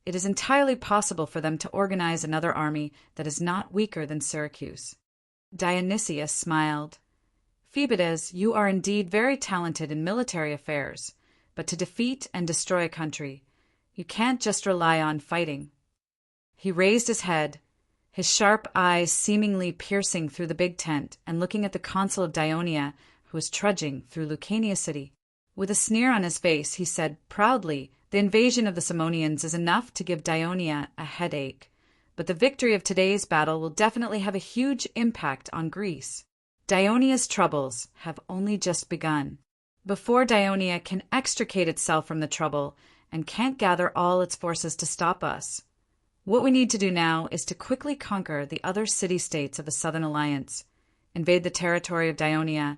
it is entirely possible for them to organize another army that is not weaker than Syracuse. Dionysius smiled. "Phoebidas, you are indeed very talented in military affairs, but to defeat and destroy a country, you can't just rely on fighting." He raised his head, his sharp eyes seemingly piercing through the big tent and looking at the consul of Dionia, who was trudging through Lucania city. With a sneer on his face, he said proudly, "The invasion of the Simonians is enough to give Dionia a headache, but the victory of today's battle will definitely have a huge impact on Greece. Dionia's troubles have only just begun. Before Dionia can extricate itself from the trouble and can't gather all its forces to stop us, what we need to do now is to quickly conquer the other city-states of the Southern Alliance, invade the territory of Dionia,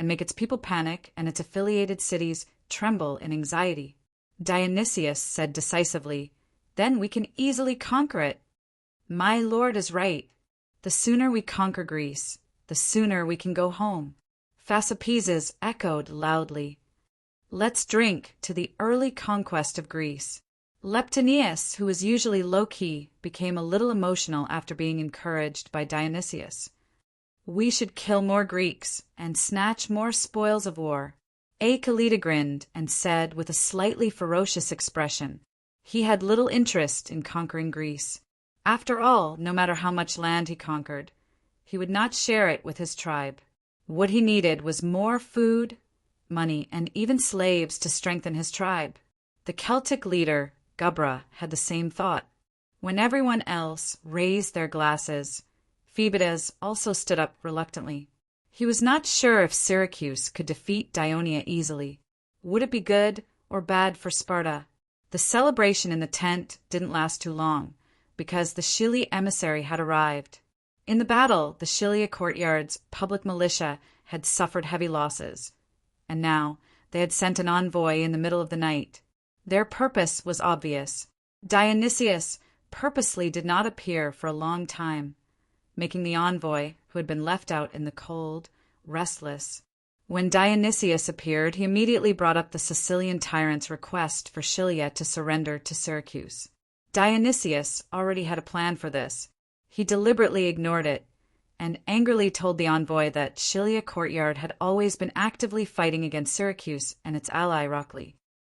and make its people panic and its affiliated cities tremble in anxiety." Dionysius said decisively, "Then we can easily conquer it." "My lord is right. The sooner we conquer Greece, the sooner we can go home." Phasapeses echoed loudly. "Let's drink to the early conquest of Greece." Leptinius, who was usually low-key, became a little emotional after being encouraged by Dionysius. "We should kill more Greeks and snatch more spoils of war." Achelida grinned and said with a slightly ferocious expression, he had little interest in conquering Greece. After all, no matter how much land he conquered, he would not share it with his tribe. What he needed was more food, money, and even slaves to strengthen his tribe. The Celtic leader, Gubra, had the same thought. When everyone else raised their glasses, Phoebidas also stood up reluctantly. He was not sure if Syracuse could defeat Dionia easily. Would it be good or bad for Sparta? The celebration in the tent didn't last too long, because the Scilly emissary had arrived. In the battle, the Scillia courtyard's public militia had suffered heavy losses, and now they had sent an envoy in the middle of the night. Their purpose was obvious. Dionysius purposely did not appear for a long time, making the envoy, who had been left out in the cold, restless. When Dionysius appeared, he immediately brought up the Sicilian tyrant's request for Scillia to surrender to Syracuse. Dionysius already had a plan for this. He deliberately ignored it, and angrily told the envoy that Scillia courtyard had always been actively fighting against Syracuse and its ally Rockley.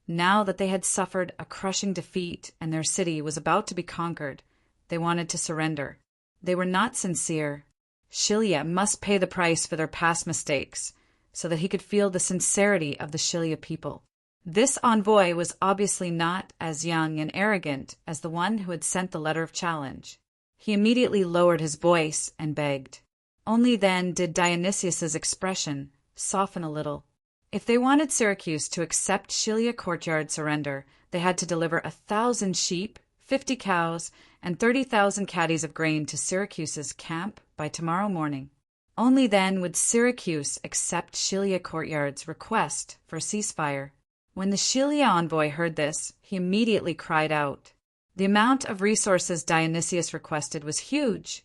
Now that they had suffered a crushing defeat and their city was about to be conquered, they wanted to surrender. They were not sincere. Scillia must pay the price for their past mistakes, so that he could feel the sincerity of the Scillia people. This envoy was obviously not as young and arrogant as the one who had sent the letter of challenge. He immediately lowered his voice and begged. Only then did Dionysius's expression soften a little. If they wanted Syracuse to accept Scillia courtyard surrender, they had to deliver 1,000 sheep, 50 cows, and 30,000 caddies of grain to Syracuse's camp by tomorrow morning. Only then would Syracuse accept Scillia courtyard's request for a ceasefire. When the Scillia envoy heard this, he immediately cried out. The amount of resources Dionysius requested was huge,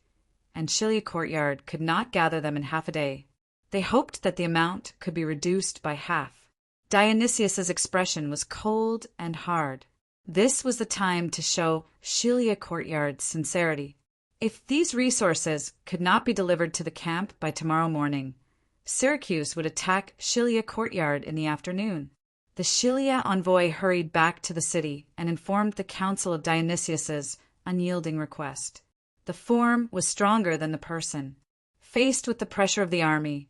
and Scillia courtyard could not gather them in half a day. They hoped that the amount could be reduced by half. Dionysius's expression was cold and hard. This was the time to show Scillia courtyard's sincerity. If these resources could not be delivered to the camp by tomorrow morning, Syracuse would attack Scillia courtyard in the afternoon. The Scylla envoy hurried back to the city and informed the council of Dionysius's unyielding request. The form was stronger than the person. Faced with the pressure of the army,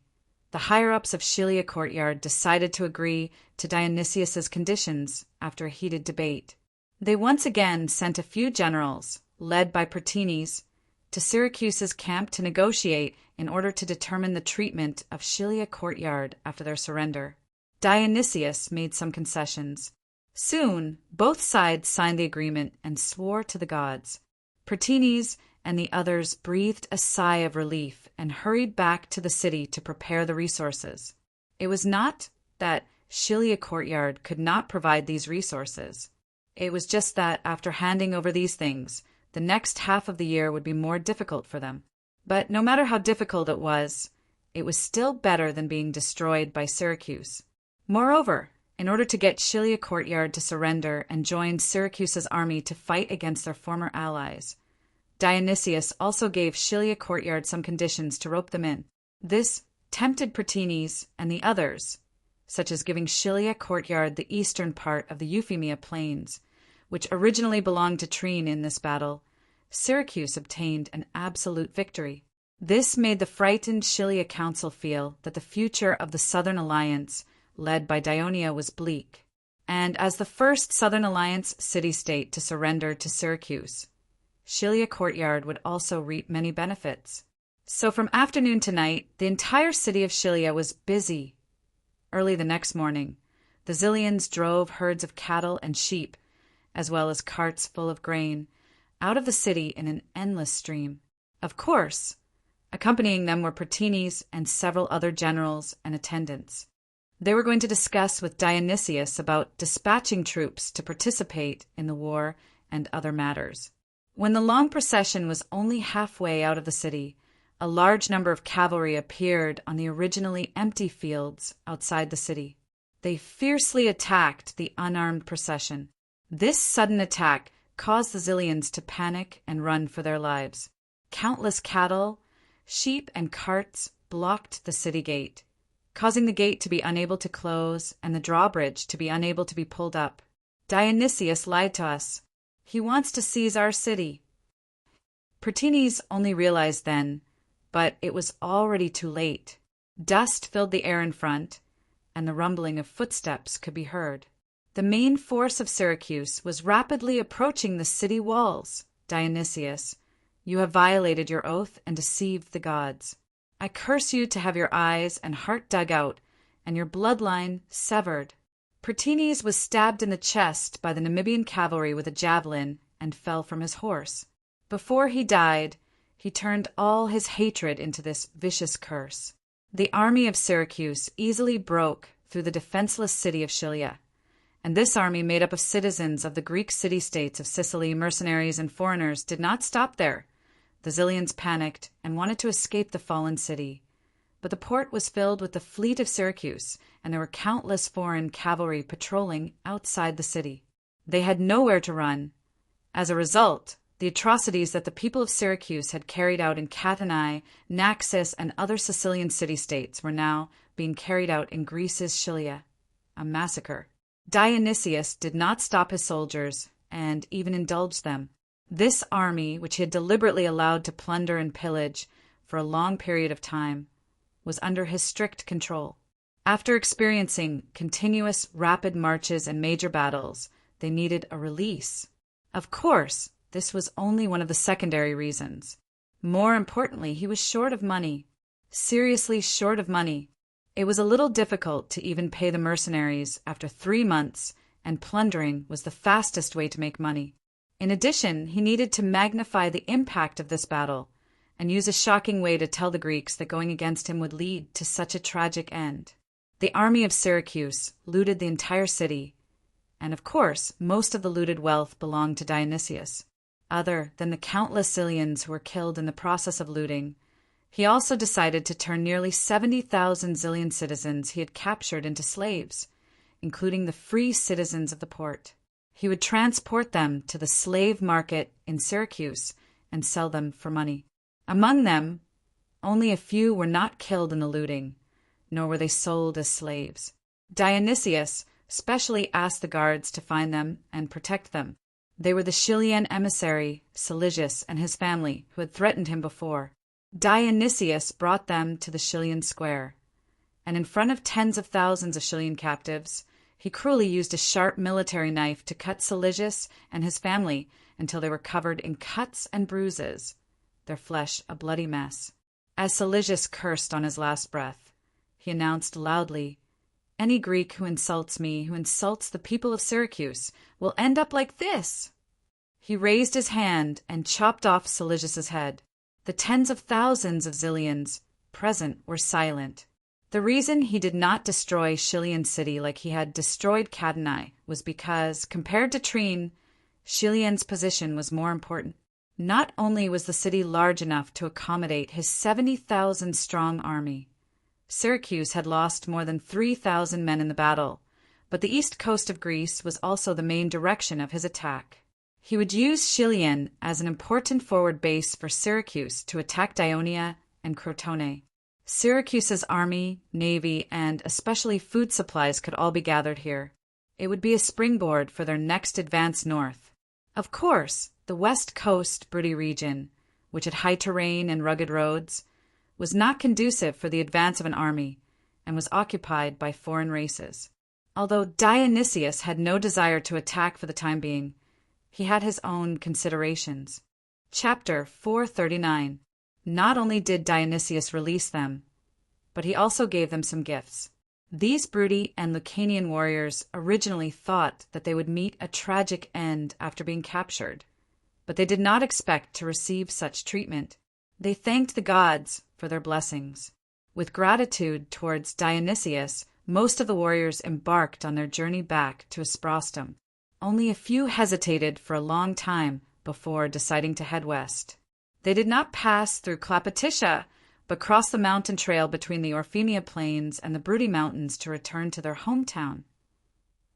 the higher-ups of Scylla courtyard decided to agree to Dionysius's conditions after a heated debate. They once again sent a few generals, led by Prytanes, to Syracuse's camp to negotiate in order to determine the treatment of Scylla courtyard after their surrender. Dionysius made some concessions. Soon, both sides signed the agreement and swore to the gods. Prytanes and the others breathed a sigh of relief and hurried back to the city to prepare the resources. It was not that Scylla courtyard could not provide these resources. It was just that after handing over these things, the next half of the year would be more difficult for them. But no matter how difficult it was still better than being destroyed by Syracuse. Moreover, in order to get Scylla courtyard to surrender and join Syracuse's army to fight against their former allies, Dionysius also gave Scylla courtyard some conditions to rope them in. This tempted Prytanes and the others, such as giving Scylla courtyard the eastern part of the Euphemia plains, which originally belonged to Trine. In this battle, Syracuse obtained an absolute victory. This made the frightened Scylla council feel that the future of the Southern Alliance, led by Dionia, was bleak. And as the first Southern Alliance city-state to surrender to Syracuse, Scylla courtyard would also reap many benefits. So from afternoon to night, the entire city of Scylla was busy. Early the next morning, the Zillians drove herds of cattle and sheep, as well as carts full of grain, out of the city in an endless stream. Of course, accompanying them were Prytanes and several other generals and attendants. They were going to discuss with Dionysius about dispatching troops to participate in the war and other matters. When the long procession was only halfway out of the city, a large number of cavalry appeared on the originally empty fields outside the city. They fiercely attacked the unarmed procession. This sudden attack caused the Zillians to panic and run for their lives. Countless cattle, sheep, and carts blocked the city gate, causing the gate to be unable to close and the drawbridge to be unable to be pulled up. Dionysius lied to us. He wants to seize our city. Prytanes only realized then, but it was already too late. Dust filled the air in front, and the rumbling of footsteps could be heard. The main force of Syracuse was rapidly approaching the city walls. Dionysius, you have violated your oath and deceived the gods. I curse you to have your eyes and heart dug out, and your bloodline severed. Prytanes was stabbed in the chest by the Namibian cavalry with a javelin and fell from his horse. Before he died, he turned all his hatred into this vicious curse. The army of Syracuse easily broke through the defenseless city of Scylla, and this army, made up of citizens of the Greek city-states of Sicily, mercenaries, and foreigners, did not stop there. The Zillians panicked and wanted to escape the fallen city. But the port was filled with the fleet of Syracuse, and there were countless foreign cavalry patrolling outside the city. They had nowhere to run. As a result, the atrocities that the people of Syracuse had carried out in Catanae, Naxos, and other Sicilian city-states were now being carried out in Greece's Scylla, a massacre. Dionysius did not stop his soldiers and even indulged them. This army, which he had deliberately allowed to plunder and pillage for a long period of time, was under his strict control. After experiencing continuous rapid marches and major battles, they needed a release. Of course, this was only one of the secondary reasons. More importantly, he was short of money. Seriously short of money. It was a little difficult to even pay the mercenaries after 3 months, and plundering was the fastest way to make money. In addition, he needed to magnify the impact of this battle and use a shocking way to tell the Greeks that going against him would lead to such a tragic end. The army of Syracuse looted the entire city, and of course, most of the looted wealth belonged to Dionysius. Other than the countless Zillians who were killed in the process of looting, he also decided to turn nearly 70,000 Zillian citizens he had captured into slaves, including the free citizens of the port. He would transport them to the slave market in Syracuse and sell them for money. Among them, only a few were not killed in the looting, nor were they sold as slaves. Dionysius, specially asked the guards to find them and protect them. They were the Chilian emissary, Silesius, and his family, who had threatened him before. Dionysius brought them to the Chilian square, and in front of tens of thousands of Chilian captives, he cruelly used a sharp military knife to cut Silesius and his family until they were covered in cuts and bruises, their flesh a bloody mess. As Silesius cursed on his last breath, he announced loudly, "Any Greek who insults me, who insults the people of Syracuse, will end up like this." He raised his hand and chopped off Silesius's head. The tens of thousands of Zilians present were silent. The reason he did not destroy Chilian city like he had destroyed Cadanae was because, compared to Trine, Chilian's position was more important. Not only was the city large enough to accommodate his 70,000-strong army, Syracuse had lost more than 3,000 men in the battle, but the east coast of Greece was also the main direction of his attack. He would use Chilion as an important forward base for Syracuse to attack Dionia and Crotone. Syracuse's army, navy, and especially food supplies could all be gathered here. It would be a springboard for their next advance north. Of course, the west coast Bruttii region, which had high terrain and rugged roads, was not conducive for the advance of an army and was occupied by foreign races. Although Dionysius had no desire to attack for the time being, he had his own considerations. Chapter 439. Not only did Dionysius release them, but he also gave them some gifts. These Bruttii and Lucanian warriors originally thought that they would meet a tragic end after being captured, but they did not expect to receive such treatment. They thanked the gods for their blessings. With gratitude towards Dionysius, most of the warriors embarked on their journey back to Asprostum. Only a few hesitated for a long time before deciding to head west. They did not pass through Clapetitia, but crossed the mountain trail between the Orphenia Plains and the Bruttii Mountains to return to their hometown.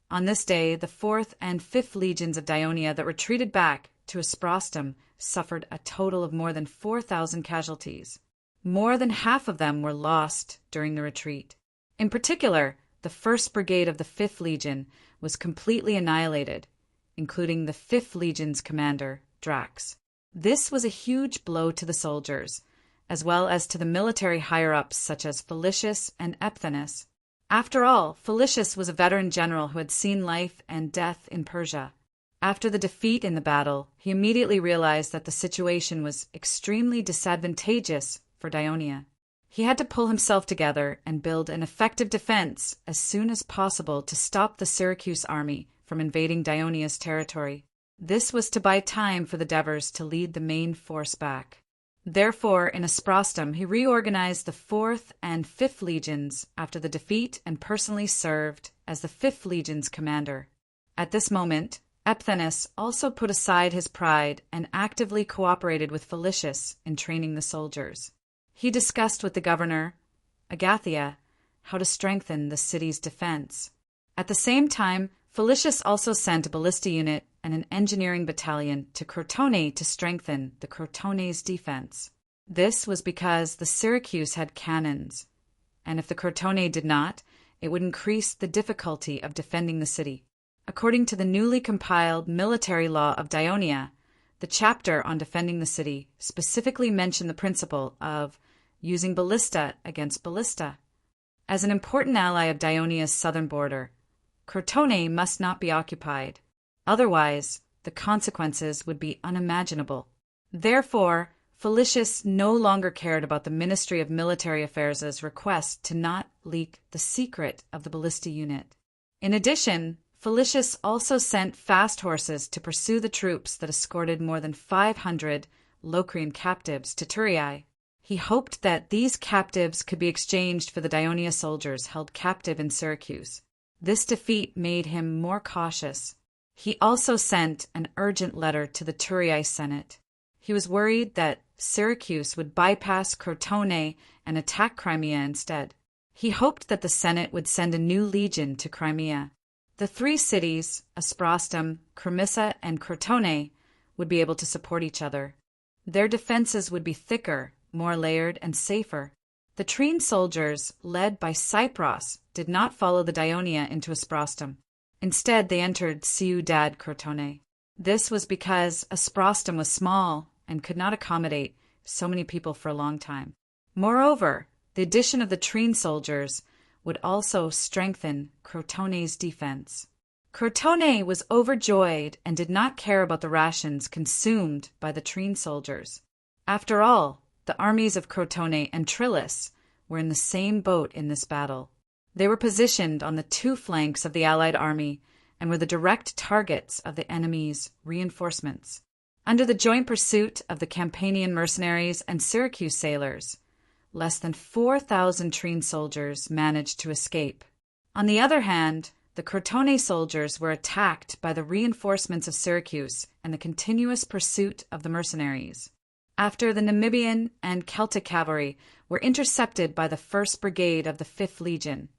On this day, the 4th and 5th legions of Dionia that retreated back to Asprostum suffered a total of more than 4,000 casualties. More than half of them were lost during the retreat. In particular, the 1st Brigade of the 5th Legion was completely annihilated, including the 5th Legion's commander, Drax. This was a huge blow to the soldiers, as well as to the military higher-ups such as Felicius and Epthenus. After all, Felicius was a veteran general who had seen life and death in Persia. After the defeat in the battle, he immediately realized that the situation was extremely disadvantageous for Dionia. He had to pull himself together and build an effective defense as soon as possible to stop the Syracuse army from invading Dionia's territory. This was to buy time for the Devers to lead the main force back. Therefore, in Asprostum, he reorganized the 4th and 5th legions after the defeat and personally served as the 5th legion's commander. At this moment, Epthenus also put aside his pride and actively cooperated with Felicius in training the soldiers. He discussed with the governor, Agathia, how to strengthen the city's defense. At the same time, Felicius also sent a ballista unit and an engineering battalion to Crotone to strengthen the Crotone's defense. This was because the Syracuse had cannons, and if the Crotone did not, it would increase the difficulty of defending the city. According to the newly compiled military law of Dionia, the chapter on defending the city specifically mentioned the principle of using ballista against ballista. As an important ally of Dionia's southern border, Crotone must not be occupied. Otherwise, the consequences would be unimaginable. Therefore, Felicius no longer cared about the Ministry of Military Affairs' request to not leak the secret of the ballista unit. In addition, Felicius also sent fast horses to pursue the troops that escorted more than 500 Locrian captives to Thurii. He hoped that these captives could be exchanged for the Dionia soldiers held captive in Syracuse. This defeat made him more cautious. He also sent an urgent letter to the Thurii Senate. He was worried that Syracuse would bypass Crotone and attack Crimea instead. He hoped that the Senate would send a new legion to Crimea. The three cities, Asprostum, Cremissa, and Crotone, would be able to support each other. Their defenses would be thicker, more layered, and safer. The Trine soldiers, led by Cypros, did not follow the Daionia into Asprostum. Instead, they entered Ciudad Crotone. This was because Asprostum was small and could not accommodate so many people for a long time. Moreover, the addition of the Trine soldiers would also strengthen Crotone's defense. Crotone was overjoyed and did not care about the rations consumed by the Trine soldiers. After all, the armies of Crotone and Trillis were in the same boat in this battle. They were positioned on the two flanks of the allied army and were the direct targets of the enemy's reinforcements. Under the joint pursuit of the Campanian mercenaries and Syracuse sailors, less than 4,000 Trine soldiers managed to escape. On the other hand, the Crotone soldiers were attacked by the reinforcements of Syracuse and the continuous pursuit of the mercenaries. After the Namibian and Celtic cavalry were intercepted by the 1st Brigade of the 5th Legion,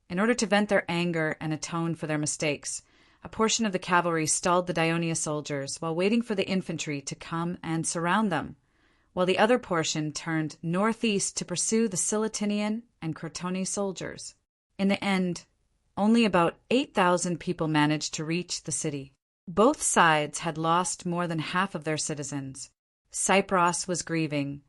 in order to vent their anger and atone for their mistakes, a portion of the cavalry stalled the Daionia soldiers while waiting for the infantry to come and surround them, while the other portion turned northeast to pursue the Silitinian and Crotone soldiers. In the end, only about 8,000 people managed to reach the city. Both sides had lost more than half of their citizens. Cypros was grieving,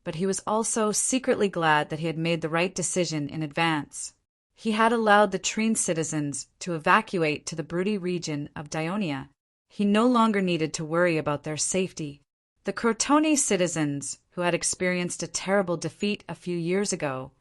but he was also secretly glad that he had made the right decision in advance. He had allowed the Trine citizens to evacuate to the Bruttii region of Daionia. He no longer needed to worry about their safety. The Crotone citizens, who had experienced a terrible defeat a few years ago,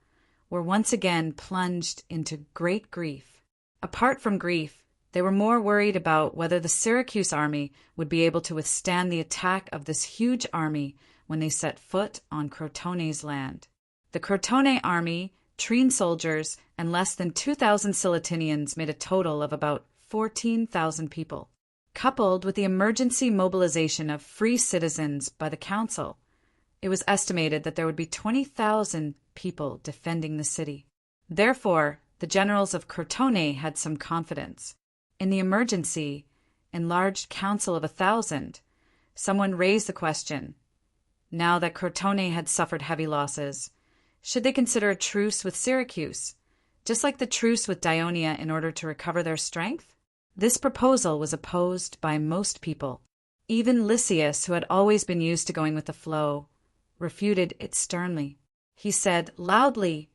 were once again plunged into great grief. Apart from grief, they were more worried about whether the Syracuse army would be able to withstand the attack of this huge army when they set foot on Crotone's land. The Crotone army, Trine soldiers, and less than 2,000 Silitinians made a total of about 14,000 people. Coupled with the emergency mobilization of free citizens by the council, it was estimated that there would be 20,000 people defending the city. Therefore, the generals of Crotone had some confidence. In the emergency, enlarged council of 1,000, someone raised the question, now that Crotone had suffered heavy losses, should they consider a truce with Syracuse, just like the truce with Daionia in order to recover their strength? This proposal was opposed by most people. Even Lysias, who had always been used to going with the flow, refuted it sternly. He said loudly,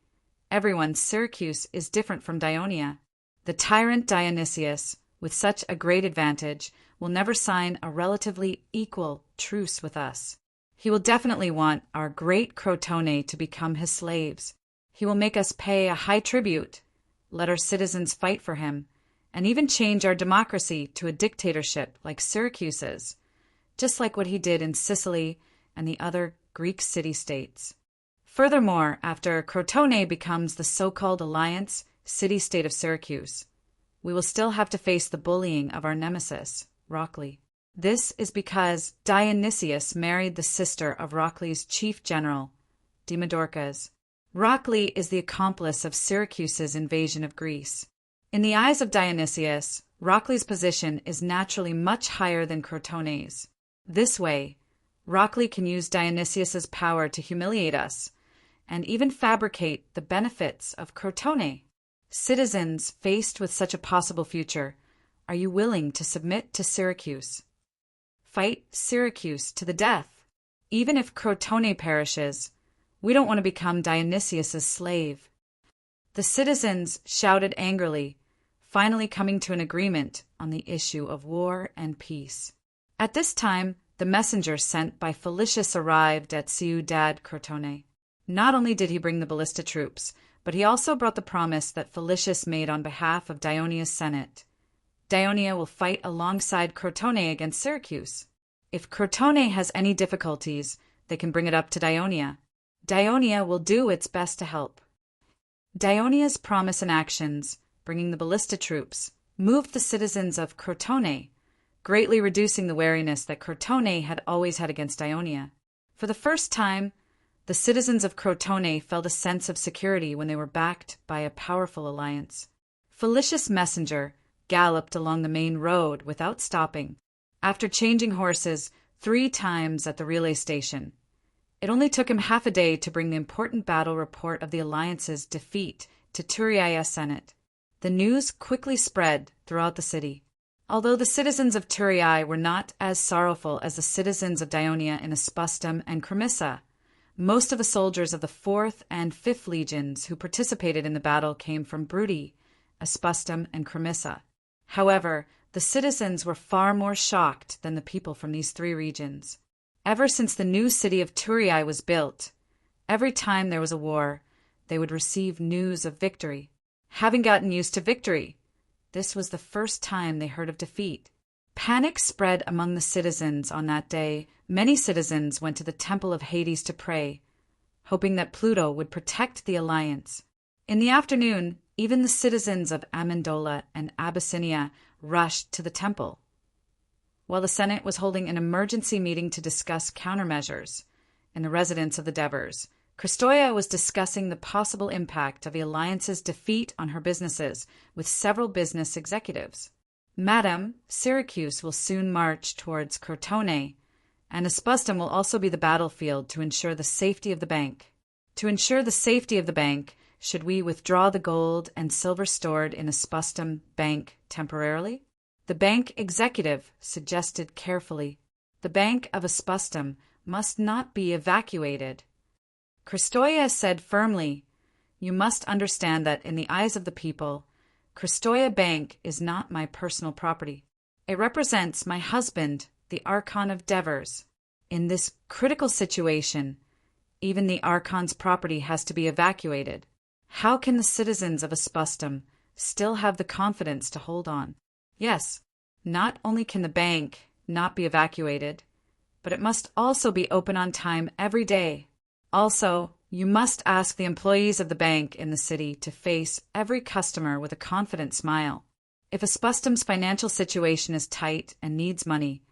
"Everyone, Syracuse is different from Daionia. The tyrant Dionysius, with such a great advantage, will never sign a relatively equal truce with us. He will definitely want our great Crotone to become his slaves. He will make us pay a high tribute, let our citizens fight for him, and even change our democracy to a dictatorship like Syracuse's, just like what he did in Sicily and the other Greek city-states. Furthermore, after Crotone becomes the so-called alliance city-state of Syracuse, we will still have to face the bullying of our nemesis, Rockley. This is because Dionysius married the sister of Rockley's chief general, Demodorus. Rockley is the accomplice of Syracuse's invasion of Greece. In the eyes of Dionysius, Rockley's position is naturally much higher than Crotone's. This way, Rockley can use Dionysius's power to humiliate us, and even fabricate the benefits of Crotone. Citizens faced with such a possible future, are you willing to submit to Syracuse? Fight Syracuse to the death. Even if Crotone perishes, we don't want to become Dionysius's slave. The citizens shouted angrily, finally coming to an agreement on the issue of war and peace. At this time, the messenger sent by Felicius arrived at Ciudad Crotone. Not only did he bring the ballista troops, but he also brought the promise that Felicius made on behalf of Daonia's Senate. Daionia will fight alongside Crotone against Syracuse. If Crotone has any difficulties, they can bring it up to Daionia. Daionia will do its best to help. Daonia's promise and actions, bringing the ballista troops, moved the citizens of Crotone, greatly reducing the wariness that Crotone had always had against Daionia. For the first time, the citizens of Crotone felt a sense of security when they were backed by a powerful alliance. Felicius' messenger galloped along the main road without stopping, after changing horses 3 times at the relay station. It only took him half a day to bring the important battle report of the Alliance's defeat to Turiya Senate. The news quickly spread throughout the city. Although the citizens of Turiya were not as sorrowful as the citizens of Dionia in Espustum and Cremissa, most of the soldiers of the 4th and 5th legions who participated in the battle came from Brudi, Espustum, and Cremissa. However, the citizens were far more shocked than the people from these 3 regions. Ever since the new city of Turiya was built, every time there was a war, they would receive news of victory. Having gotten used to victory, this was the first time they heard of defeat. Panic spread among the citizens on that day. Many citizens went to the Temple of Hades to pray, hoping that Pluto would protect the Alliance. In the afternoon, even the citizens of Amendola and Abyssinia rushed to the temple. While the Senate was holding an emergency meeting to discuss countermeasures in the residence of the Devers, Christoia was discussing the possible impact of the Alliance's defeat on her businesses with several business executives. Madam, Syracuse will soon march towards Crotone, and Espustum will also be the battlefield to ensure the safety of the bank. To ensure the safety of the bank, should we withdraw the gold and silver stored in Espustum Bank temporarily? The bank executive suggested carefully. The Bank of Espustum must not be evacuated. Christoia said firmly, "You must understand that in the eyes of the people, Christoia Bank is not my personal property. It represents my husband, the Archon of Devers. In this critical situation, even the Archon's property has to be evacuated. How can the citizens of Espustum still have the confidence to hold on? Yes, not only can the bank not be evacuated, but it must also be open on time every day. Also, you must ask the employees of the bank in the city to face every customer with a confident smile. If Espustum's financial situation is tight and needs money,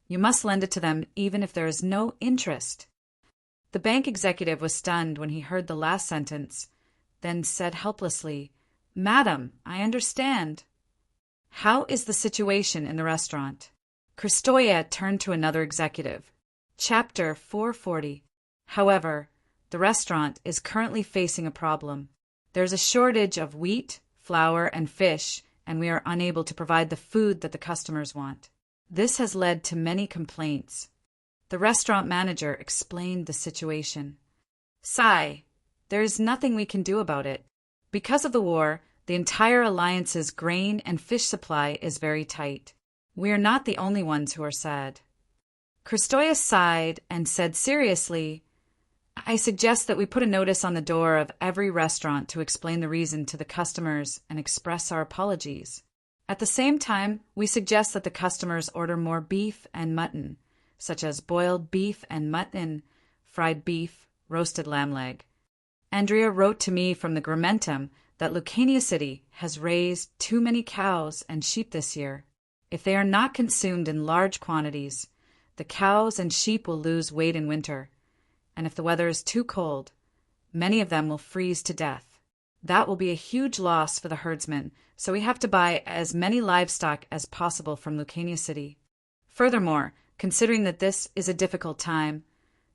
you must lend it to them even if there is no interest." The bank executive was stunned when he heard the last sentence, then said helplessly, "Madam, I understand. How is the situation in the restaurant?" Christoia turned to another executive. Chapter 440. However, the restaurant is currently facing a problem. There's a shortage of wheat, flour, and fish, and we are unable to provide the food that the customers want. This has led to many complaints. The restaurant manager explained the situation. "Sigh, there is nothing we can do about it. Because of the war, the entire Alliance's grain and fish supply is very tight. We are not the only ones who are sad." Christoia sighed and said seriously, "I suggest that we put a notice on the door of every restaurant to explain the reason to the customers and express our apologies. At the same time, we suggest that the customers order more beef and mutton, such as boiled beef and mutton, fried beef, roasted lamb leg. Andrea wrote to me from the Gramentum that Lucania City has raised too many cows and sheep this year. If they are not consumed in large quantities, the cows and sheep will lose weight in winter, and if the weather is too cold, many of them will freeze to death. That will be a huge loss for the herdsmen, so we have to buy as many livestock as possible from Lucania City. Furthermore, considering that this is a difficult time,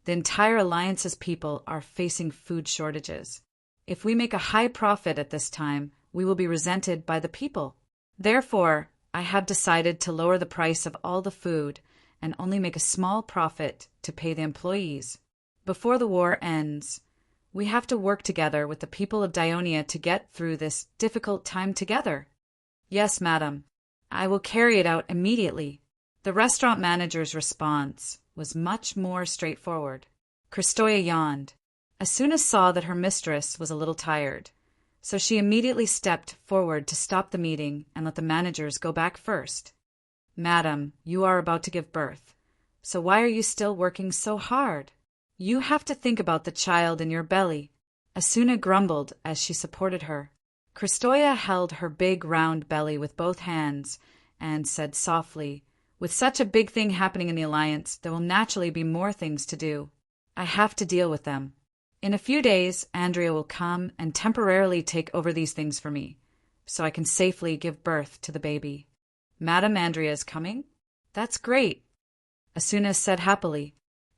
the entire Alliance's people are facing food shortages. If we make a high profit at this time, we will be resented by the people. Therefore, I have decided to lower the price of all the food and only make a small profit to pay the employees. Before the war ends, we have to work together with the people of Dionia to get through this difficult time together." "Yes, madam. I will carry it out immediately." The restaurant manager's response was much more straightforward. Christoia yawned. Asuna saw that her mistress was a little tired, so she immediately stepped forward to stop the meeting and let the managers go back first. "Madam, you are about to give birth, so why are you still working so hard? You have to think about the child in your belly." Asuna grumbled as she supported her. Christoia held her big round belly with both hands and said softly, "With such a big thing happening in the Alliance, there will naturally be more things to do. I have to deal with them. In a few days, Andrea will come and temporarily take over these things for me, so I can safely give birth to the baby." "Madam Andrea is coming? That's great," Asuna said happily.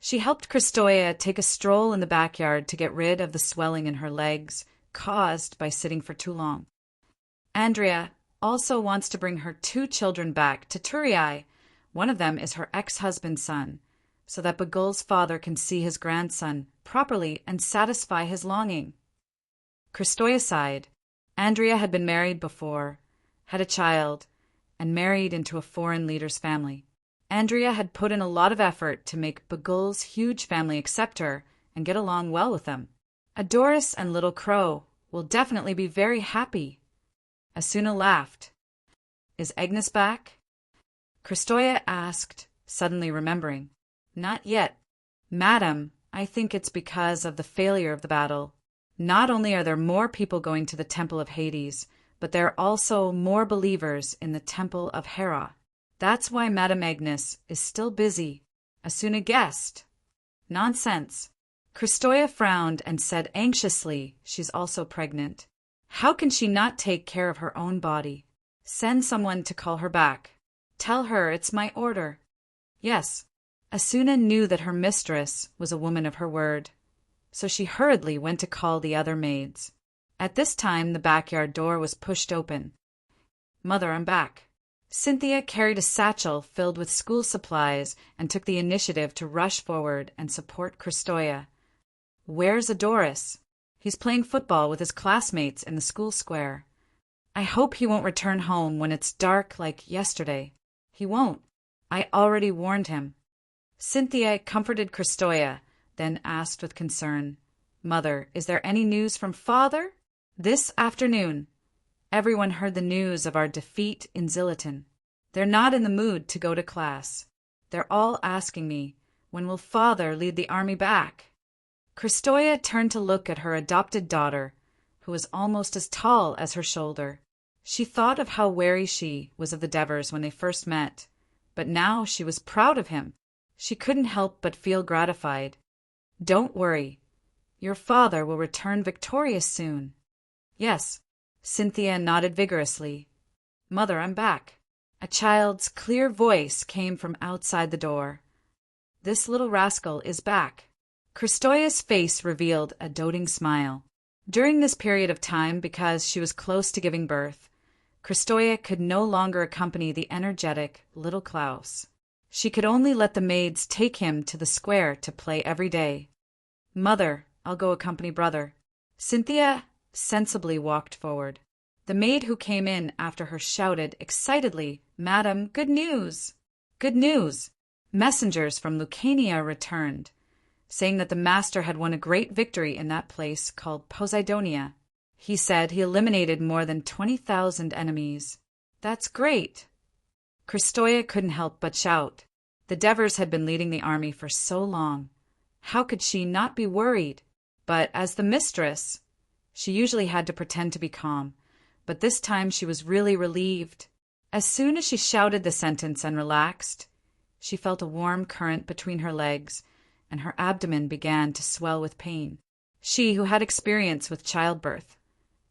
She helped Kristoya take a stroll in the backyard to get rid of the swelling in her legs caused by sitting for too long. Andrea also wants to bring her 2 children back to Turii. One of them is her ex-husband's son, so that Bagul's father can see his grandson properly and satisfy his longing. Kristoya sighed. Andrea had been married before, had a child, and married into a foreign leader's family. Andrea had put in a lot of effort to make Bagul's huge family accept her and get along well with them. Adoris and Little Crow will definitely be very happy. Asuna laughed. Is Agnes back? Kristoya asked, suddenly remembering. Not yet. Madam, I think it's because of the failure of the battle. Not only are there more people going to the Temple of Hades, but there are also more believers in the Temple of Hera. That's why Madame Agnes is still busy. Asuna guessed. Nonsense. Kristoya frowned and said anxiously she's also pregnant. How can she not take care of her own body? Send someone to call her back. Tell her it's my order. Yes. Asuna knew that her mistress was a woman of her word, so she hurriedly went to call the other maids. At this time, the backyard door was pushed open. Mother, I'm back. Cynthia carried a satchel filled with school supplies and took the initiative to rush forward and support Kristoya. Where's Adoris? He's playing football with his classmates in the school square. I hope he won't return home when it's dark like yesterday. He won't. I already warned him. Cynthia comforted Kristoya, then asked with concern, Mother, is there any news from Father? This afternoon, everyone heard the news of our defeat in Zilliton. They're not in the mood to go to class. They're all asking me, when will Father lead the army back? Kristoya turned to look at her adopted daughter, who was almost as tall as her shoulder. She thought of how wary she was of the Devers when they first met, but now she was proud of him. She couldn't help but feel gratified. Don't worry. Your father will return victorious soon. Yes. Cynthia nodded vigorously. Mother, I'm back. A child's clear voice came from outside the door. This little rascal is back. Kristoya's face revealed a doting smile. During this period of time, because she was close to giving birth, Kristoya could no longer accompany the energetic little Klaus. She could only let the maids take him to the square to play every day. Mother, I'll go accompany brother. Cynthia sensibly walked forward. The maid who came in after her shouted excitedly, Madam, good news! Good news! Messengers from Lucania returned, saying that the master had won a great victory in that place called Poseidonia. He said he eliminated more than 20,000 enemies. That's great! Kristoya couldn't help but shout. The Devers had been leading the army for so long. How could she not be worried? But as the mistress, she usually had to pretend to be calm, but this time she was really relieved. As soon as she shouted the sentence and relaxed, she felt a warm current between her legs, and her abdomen began to swell with pain. She, who had experience with childbirth,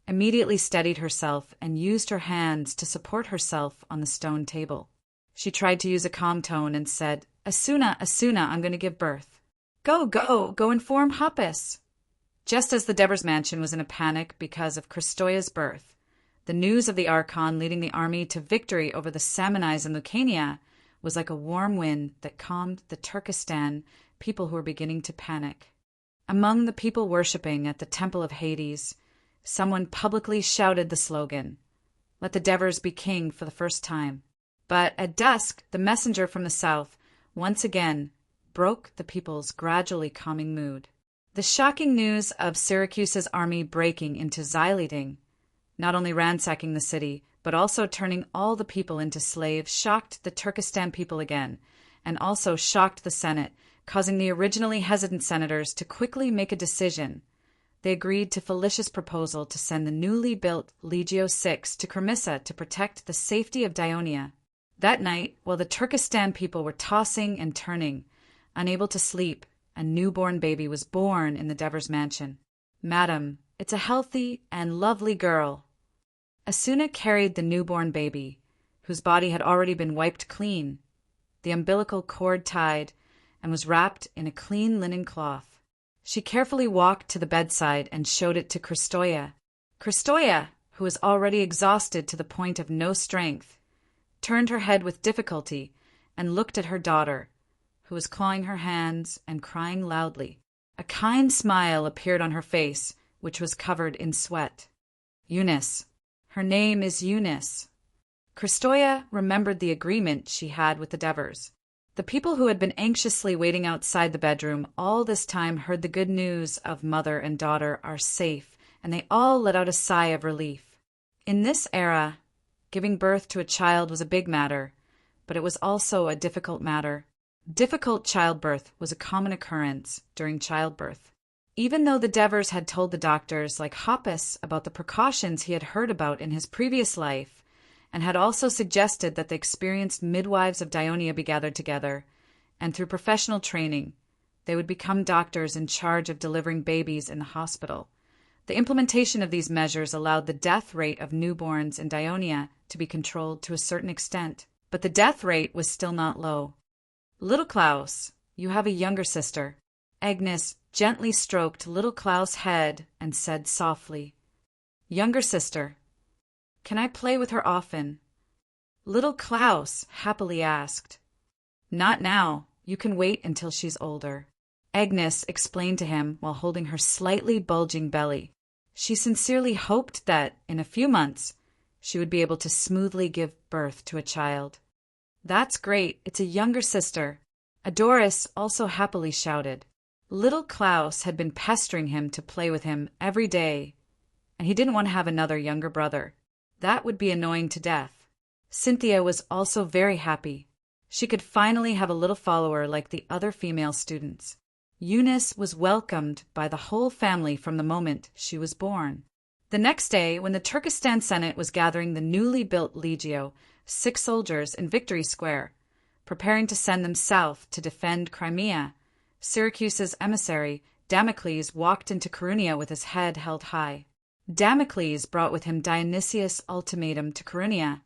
immediately steadied herself and used her hands to support herself on the stone table. She tried to use a calm tone and said, Asuna, Asuna, I'm going to give birth. Go inform Hoppus. Just as the Devers mansion was in a panic because of Kristoya's birth, the news of the Archon leading the army to victory over the Samanites in Lucania was like a warm wind that calmed the Turkestan people who were beginning to panic. Among the people worshipping at the Temple of Hades, someone publicly shouted the slogan, Let the Devers be king for the first time. But at dusk, the messenger from the south once again broke the people's gradually calming mood. The shocking news of Syracuse's army breaking into Xyliting, not only ransacking the city, but also turning all the people into slaves, shocked the Turkestan people again, and also shocked the Senate, causing the originally hesitant senators to quickly make a decision. They agreed to Felicia's proposal to send the newly built Legio VI to Cremissa to protect the safety of Dionia. That night, while the Turkestan people were tossing and turning, unable to sleep, a newborn baby was born in the Devers mansion. Madam, it's a healthy and lovely girl. Asuna carried the newborn baby, whose body had already been wiped clean, the umbilical cord tied, and was wrapped in a clean linen cloth. She carefully walked to the bedside and showed it to Kristoya. Kristoya, who was already exhausted to the point of no strength, turned her head with difficulty and looked at her daughter, who was clawing her hands and crying loudly. A kind smile appeared on her face, which was covered in sweat. Eunice. Her name is Eunice. Kristoya remembered the agreement she had with the Devers. The people who had been anxiously waiting outside the bedroom all this time heard the good news of mother and daughter are safe, and they all let out a sigh of relief. In this era, giving birth to a child was a big matter, but it was also a difficult matter. Difficult childbirth was a common occurrence during childbirth. Even though the Devers had told the doctors like Hoppus about the precautions he had heard about in his previous life, and had also suggested that the experienced midwives of Dionia be gathered together, and through professional training, they would become doctors in charge of delivering babies in the hospital. The implementation of these measures allowed the death rate of newborns in Dionia to be controlled to a certain extent, but the death rate was still not low. Little Klaus, you have a younger sister. Agnes gently stroked little Klaus' head and said softly, Younger sister, can I play with her often? Little Klaus happily asked. Not now. You can wait until she's older. Agnes explained to him while holding her slightly bulging belly. She sincerely hoped that, in a few months, she would be able to smoothly give birth to a child. That's great. It's a younger sister. Adoris also happily shouted. Little Klaus had been pestering him to play with him every day, and he didn't want to have another younger brother. That would be annoying to death. Cynthia was also very happy. She could finally have a little follower like the other female students. Eunice was welcomed by the whole family from the moment she was born. The next day, when the Turkestan Senate was gathering the newly built Legio, 6 soldiers in Victory Square, preparing to send them south to defend Crimea, Syracuse's emissary, Damocles, walked into Carunia with his head held high. Damocles brought with him Dionysius' ultimatum to Carunia: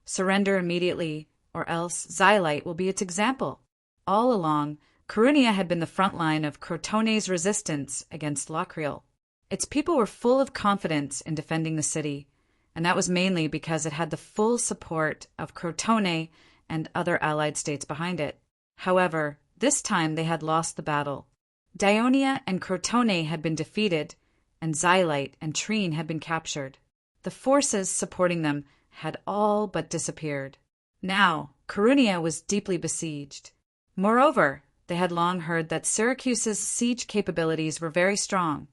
surrender immediately, or else Xylite will be its example. All along, Carunia had been the front line of Crotone's resistance against Locriel. Its people were full of confidence in defending the city, and that was mainly because it had the full support of Crotone and other allied states behind it. However, this time they had lost the battle. Dionia and Crotone had been defeated, and Xylite and Trine had been captured. The forces supporting them had all but disappeared. Now, Carunia was deeply besieged. Moreover, they had long heard that Syracuse's siege capabilities were very strong,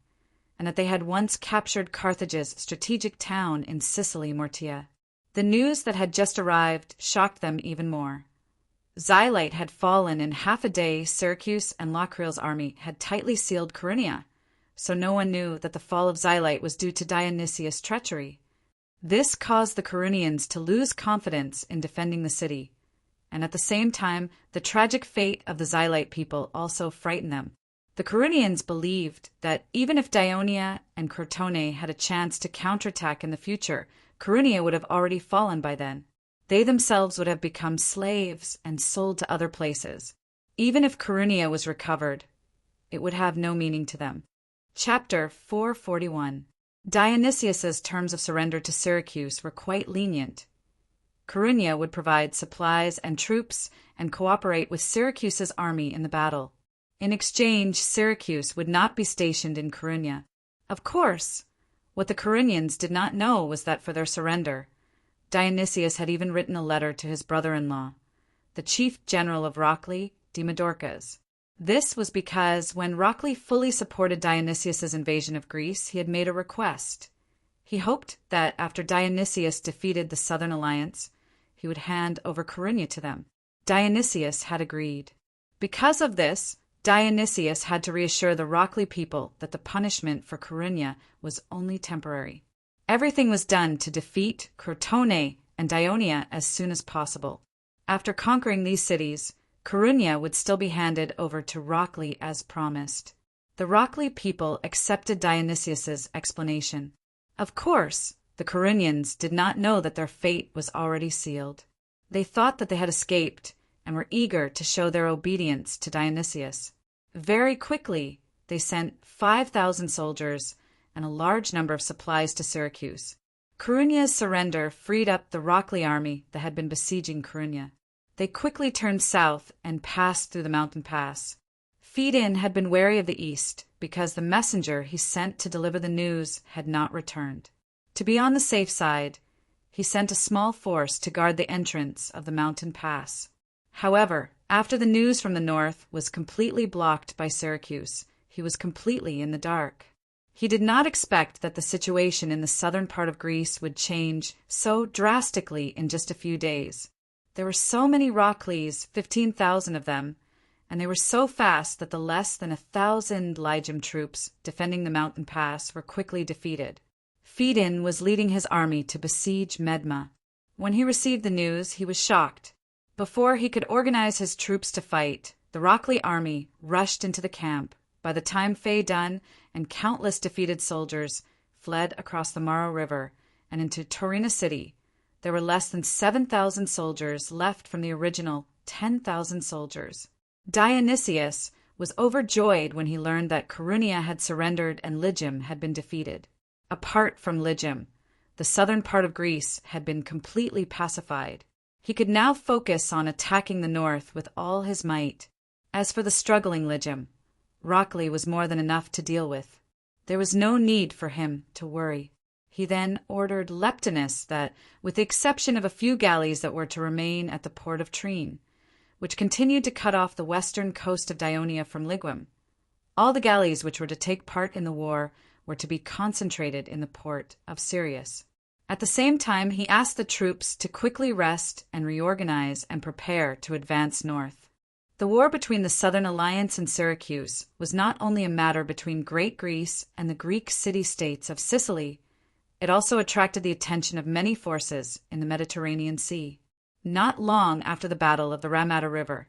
and that they had once captured Carthage's strategic town in Sicily, Mortia. The news that had just arrived shocked them even more. Xylite had fallen in half a day. Syracuse and Locriel's army had tightly sealed Carunia, so no one knew that the fall of Xylite was due to Dionysius' treachery. This caused the Carunians to lose confidence in defending the city, and at the same time, the tragic fate of the Xylite people also frightened them. The Carunians believed that even if Dionia and Crotone had a chance to counterattack in the future, Carunia would have already fallen by then. They themselves would have become slaves and sold to other places. Even if Carunia was recovered, it would have no meaning to them. Chapter 441. Dionysius's terms of surrender to Syracuse were quite lenient. Carunia would provide supplies and troops and cooperate with Syracuse's army in the battle. In exchange, Syracuse would not be stationed in Carunia. Of course, what the Carunians did not know was that for their surrender, Dionysius had even written a letter to his brother-in-law, the chief general of Rockley, Demodorcas. This was because when Rockley fully supported Dionysius's invasion of Greece, he had made a request. He hoped that after Dionysius defeated the Southern Alliance, he would hand over Carunia to them. Dionysius had agreed. Because of this, Dionysius had to reassure the Rockley people that the punishment for Carunia was only temporary. Everything was done to defeat Crotone and Dionia as soon as possible. After conquering these cities, Carunia would still be handed over to Rockley as promised. The Rockley people accepted Dionysius's explanation. Of course, the Carunians did not know that their fate was already sealed. They thought that they had escaped, and were eager to show their obedience to Dionysius. Very quickly, they sent 5,000 soldiers and a large number of supplies to Syracuse. Corunia's surrender freed up the Rockley army that had been besieging Corunia. They quickly turned south and passed through the mountain pass. Phedon had been wary of the east because the messenger he sent to deliver the news had not returned. To be on the safe side, he sent a small force to guard the entrance of the mountain pass. However, after the news from the north was completely blocked by Syracuse, he was completely in the dark. He did not expect that the situation in the southern part of Greece would change so drastically in just a few days. There were so many Rockleys, 15,000 of them, and they were so fast that the less than 1,000 Lygium troops defending the mountain pass were quickly defeated. Phedon was leading his army to besiege Medma. When he received the news, he was shocked. Before he could organize his troops to fight, the Rockley army rushed into the camp. By the time Phedon and countless defeated soldiers fled across the Maro River and into Taurina city, there were less than 7,000 soldiers left from the original 10,000 soldiers. Dionysius was overjoyed when he learned that Corunia had surrendered and Lygium had been defeated. Apart from Lygium, the southern part of Greece had been completely pacified. He could now focus on attacking the north with all his might. As for the struggling Lygium, Rockley was more than enough to deal with. There was no need for him to worry. He then ordered Leptinus that, with the exception of a few galleys that were to remain at the port of Trine, which continued to cut off the western coast of Ionia from Liguum, all the galleys which were to take part in the war were to be concentrated in the port of Sirius. At the same time, he asked the troops to quickly rest and reorganize and prepare to advance north. The war between the Southern Alliance and Syracuse was not only a matter between Great Greece and the Greek city-states of Sicily, it also attracted the attention of many forces in the Mediterranean Sea. Not long after the Battle of the Ramata River,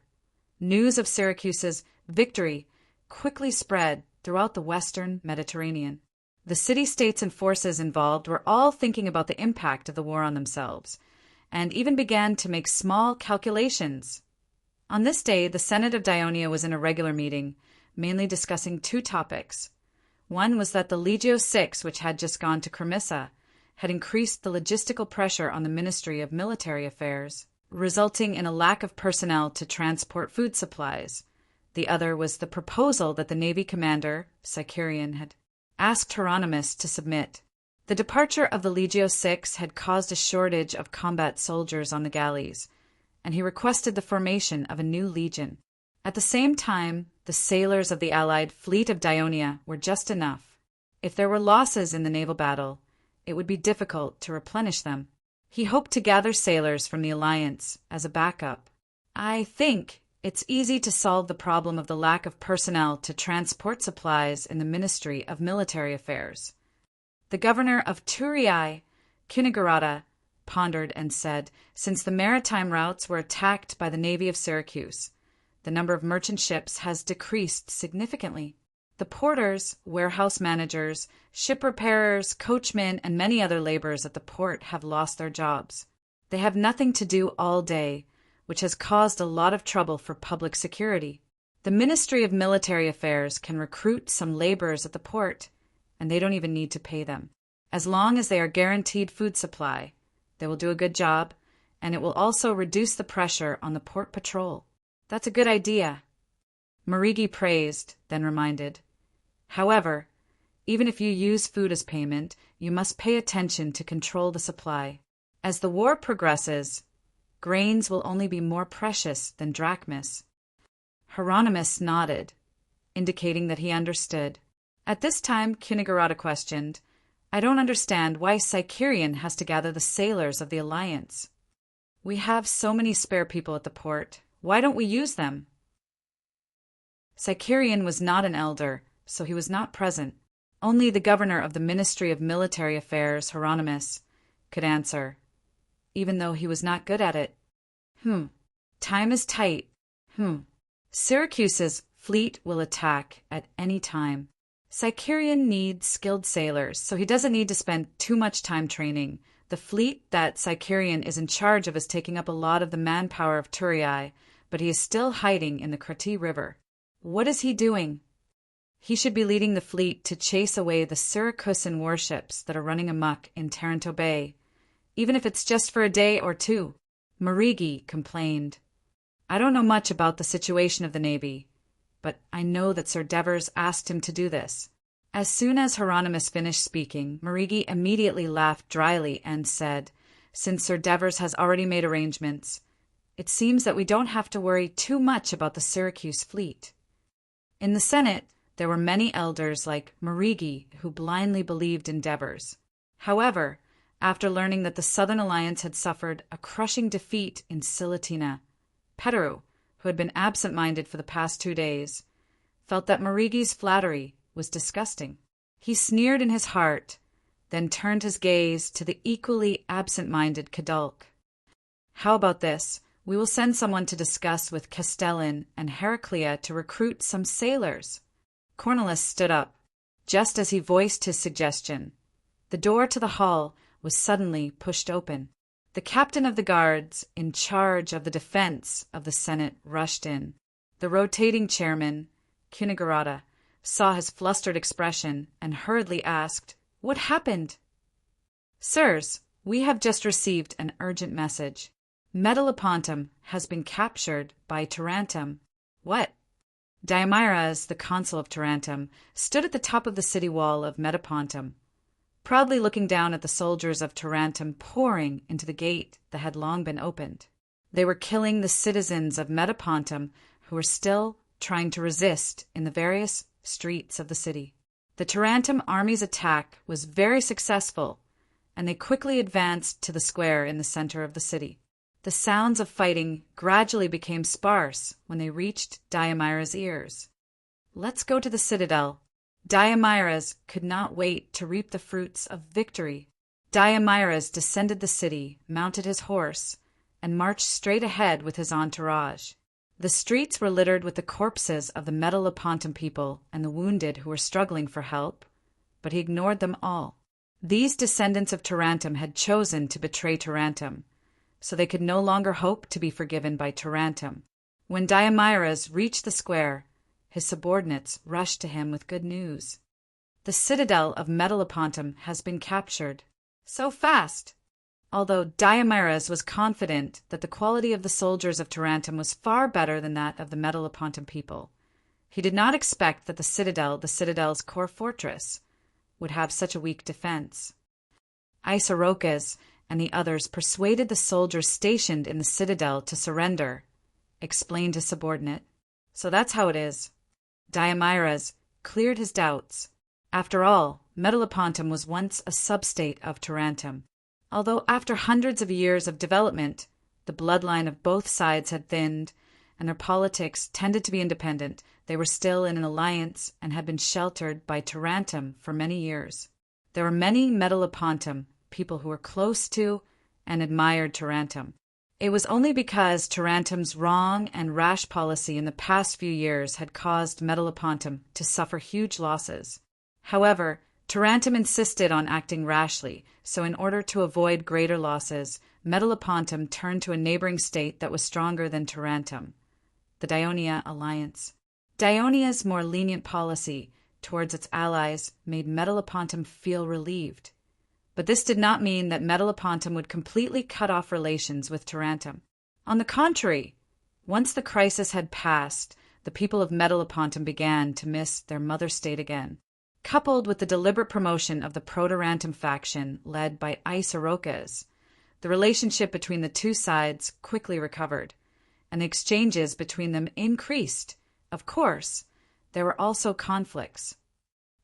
news of Syracuse's victory quickly spread throughout the western Mediterranean. The city-states and forces involved were all thinking about the impact of the war on themselves, and even began to make small calculations. On this day, the Senate of Dionia was in a regular meeting, mainly discussing two topics. One was that the Legio VI, which had just gone to Cremissa, had increased the logistical pressure on the Ministry of Military Affairs, resulting in a lack of personnel to transport food supplies. The other was the proposal that the Navy commander, Sicarion, had asked Hieronymus to submit. The departure of the Legio VI had caused a shortage of combat soldiers on the galleys, and he requested the formation of a new legion. At the same time, the sailors of the allied fleet of Dionia were just enough. If there were losses in the naval battle, it would be difficult to replenish them. He hoped to gather sailors from the alliance as a backup. I think it's easy to solve the problem of the lack of personnel to transport supplies in the Ministry of Military Affairs. The governor of Thurii, Kunigerata, pondered and said, since the maritime routes were attacked by the navy of Syracuse, the number of merchant ships has decreased significantly. The porters, warehouse managers, ship repairers, coachmen, and many other laborers at the port have lost their jobs. They have nothing to do all day, which has caused a lot of trouble for public security. The Ministry of Military Affairs can recruit some laborers at the port, and they don't even need to pay them. As long as they are guaranteed food supply, they will do a good job, and it will also reduce the pressure on the port patrol. That's a good idea. Marigi praised, then reminded. However, even if you use food as payment, you must pay attention to control the supply. As the war progresses, grains will only be more precious than drachmas. Hieronymus nodded, indicating that he understood. At this time, Kunigerata questioned, I don't understand why Sicarion has to gather the sailors of the Alliance. We have so many spare people at the port. Why don't we use them? Sicarion was not an elder, so he was not present. Only the governor of the Ministry of Military Affairs, Hieronymus, could answer, even though he was not good at it. Time is tight. Syracuse's fleet will attack at any time. Sicarion needs skilled sailors, so he doesn't need to spend too much time training. The fleet that Sicarion is in charge of is taking up a lot of the manpower of Thurii, but he is still hiding in the Crati River. What is he doing? He should be leading the fleet to chase away the Syracusan warships that are running amok in Taranto Bay, even if it's just for a day or two. Marigi complained. I don't know much about the situation of the Navy, but I know that Sir Devers asked him to do this. As soon as Hieronymus finished speaking, Marigi immediately laughed dryly and said, since Sir Devers has already made arrangements, it seems that we don't have to worry too much about the Syracuse fleet. In the Senate, there were many elders like Marigi who blindly believed in Devers. However, after learning that the Southern Alliance had suffered a crushing defeat in Silatina, Petteru, who had been absent-minded for the past 2 days, felt that Marigi's flattery was disgusting. He sneered in his heart, then turned his gaze to the equally absent-minded Kadulk. How about this? We will send someone to discuss with Castellan and Heraclea to recruit some sailors. Cornelius stood up, just as he voiced his suggestion. The door to the hall was suddenly pushed open. The captain of the guards, in charge of the defense of the Senate, rushed in. The rotating chairman, Cunigarata, saw his flustered expression and hurriedly asked, What happened? Sirs, we have just received an urgent message. Metalopontum has been captured by Tarentum. What? Diomedes, the consul of Tarentum, stood at the top of the city wall of Metapontum, proudly looking down at the soldiers of Tarentum pouring into the gate that had long been opened. They were killing the citizens of Metapontum who were still trying to resist in the various streets of the city. The Tarentum army's attack was very successful, and they quickly advanced to the square in the center of the city. The sounds of fighting gradually became sparse when they reached Diomedes' ears. Let's go to the citadel. Diomedes could not wait to reap the fruits of victory. Diomedes descended the city, mounted his horse, and marched straight ahead with his entourage. The streets were littered with the corpses of the Metalopontum people and the wounded who were struggling for help, but he ignored them all. These descendants of Tarentum had chosen to betray Tarentum, so they could no longer hope to be forgiven by Tarentum. When Diomedes reached the square, his subordinates rushed to him with good news. The citadel of Metalopontum has been captured. So fast! Although Diomedes was confident that the quality of the soldiers of Tarentum was far better than that of the Metalopontum people, he did not expect that the citadel's core fortress, would have such a weak defense. Isarocas and the others persuaded the soldiers stationed in the citadel to surrender, explained his subordinate. So that's how it is. Diomedes cleared his doubts. After all, Metalopontum was once a substate of Tarentum. Although after hundreds of years of development, the bloodline of both sides had thinned, and their politics tended to be independent, they were still in an alliance and had been sheltered by Tarentum for many years. There were many Metalopontum people who were close to and admired Tarentum. It was only because Tarentum's wrong and rash policy in the past few years had caused Metalopontum to suffer huge losses. However, Tarentum insisted on acting rashly, so in order to avoid greater losses, Metalopontum turned to a neighboring state that was stronger than Tarentum, the Dionia alliance. Dionia's more lenient policy towards its allies made Metalopontum feel relieved. But this did not mean that Metalopontum would completely cut off relations with Tarentum. On the contrary, once the crisis had passed, the people of Metalopontum began to miss their mother state again. Coupled with the deliberate promotion of the Protarentum faction led by Isarocas, the relationship between the two sides quickly recovered, and the exchanges between them increased. Of course, there were also conflicts.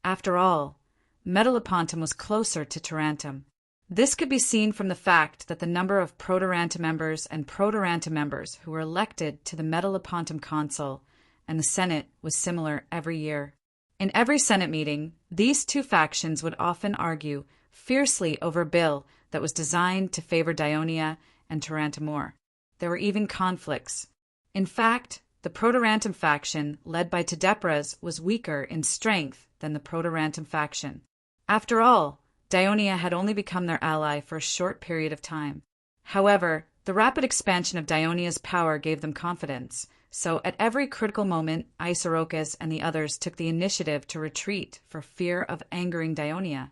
After all, Metalopontum was closer to Tarentum. This could be seen from the fact that the number of Protarentum members and Protarentum members who were elected to the Metalopontum Council and the Senate was similar every year. In every Senate meeting, these two factions would often argue fiercely over a bill that was designed to favor Dionia and Tarentum more. There were even conflicts. In fact, the Protarentum faction, led by Tadepras, was weaker in strength than the Protarentum faction. After all, Dionia had only become their ally for a short period of time. However, The rapid expansion of Dionia's power gave them confidence, so at every critical moment, Isarocus and the others took the initiative to retreat for fear of angering Dionia.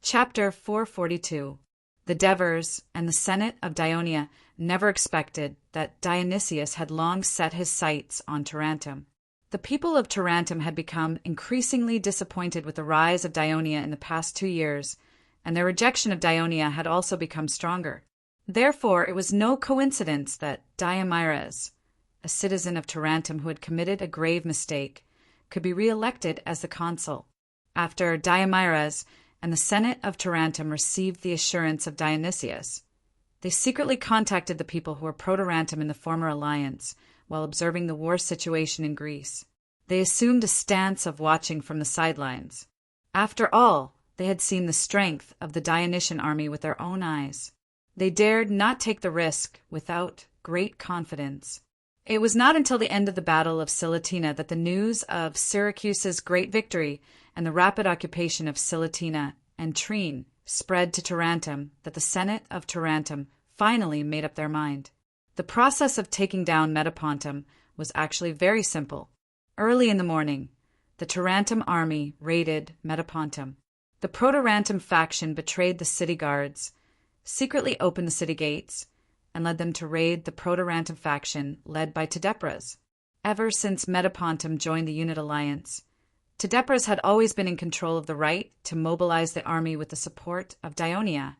Chapter 442. The Devers and the Senate of Dionia never expected that Dionysius had long set his sights on Tarentum. The people of Tarentum had become increasingly disappointed with the rise of Dionia in the past 2 years, and their rejection of Dionia had also become stronger. Therefore, it was no coincidence that Diomires, a citizen of Tarentum who had committed a grave mistake, could be re-elected as the consul. After Diomires and the Senate of Tarentum received the assurance of Dionysius, they secretly contacted the people who were pro-Tarentum in the former alliance while observing the war situation in Greece. They assumed a stance of watching from the sidelines. After all, they had seen the strength of the Dionysian army with their own eyes. They dared not take the risk without great confidence. It was not until the end of the Battle of Silatina that the news of Syracuse's great victory and the rapid occupation of Silatina and Trine spread to Tarentum that the Senate of Tarentum finally made up their mind. The process of taking down Metapontum was actually very simple. Early in the morning, the Tarentum army raided Metapontum. The Protarentum faction betrayed the city guards, secretly opened the city gates, and led them to raid the Protarentum faction led by Tedepras. Ever since Metapontum joined the Unit Alliance, Tedepras had always been in control of the right to mobilize the army with the support of Dionia.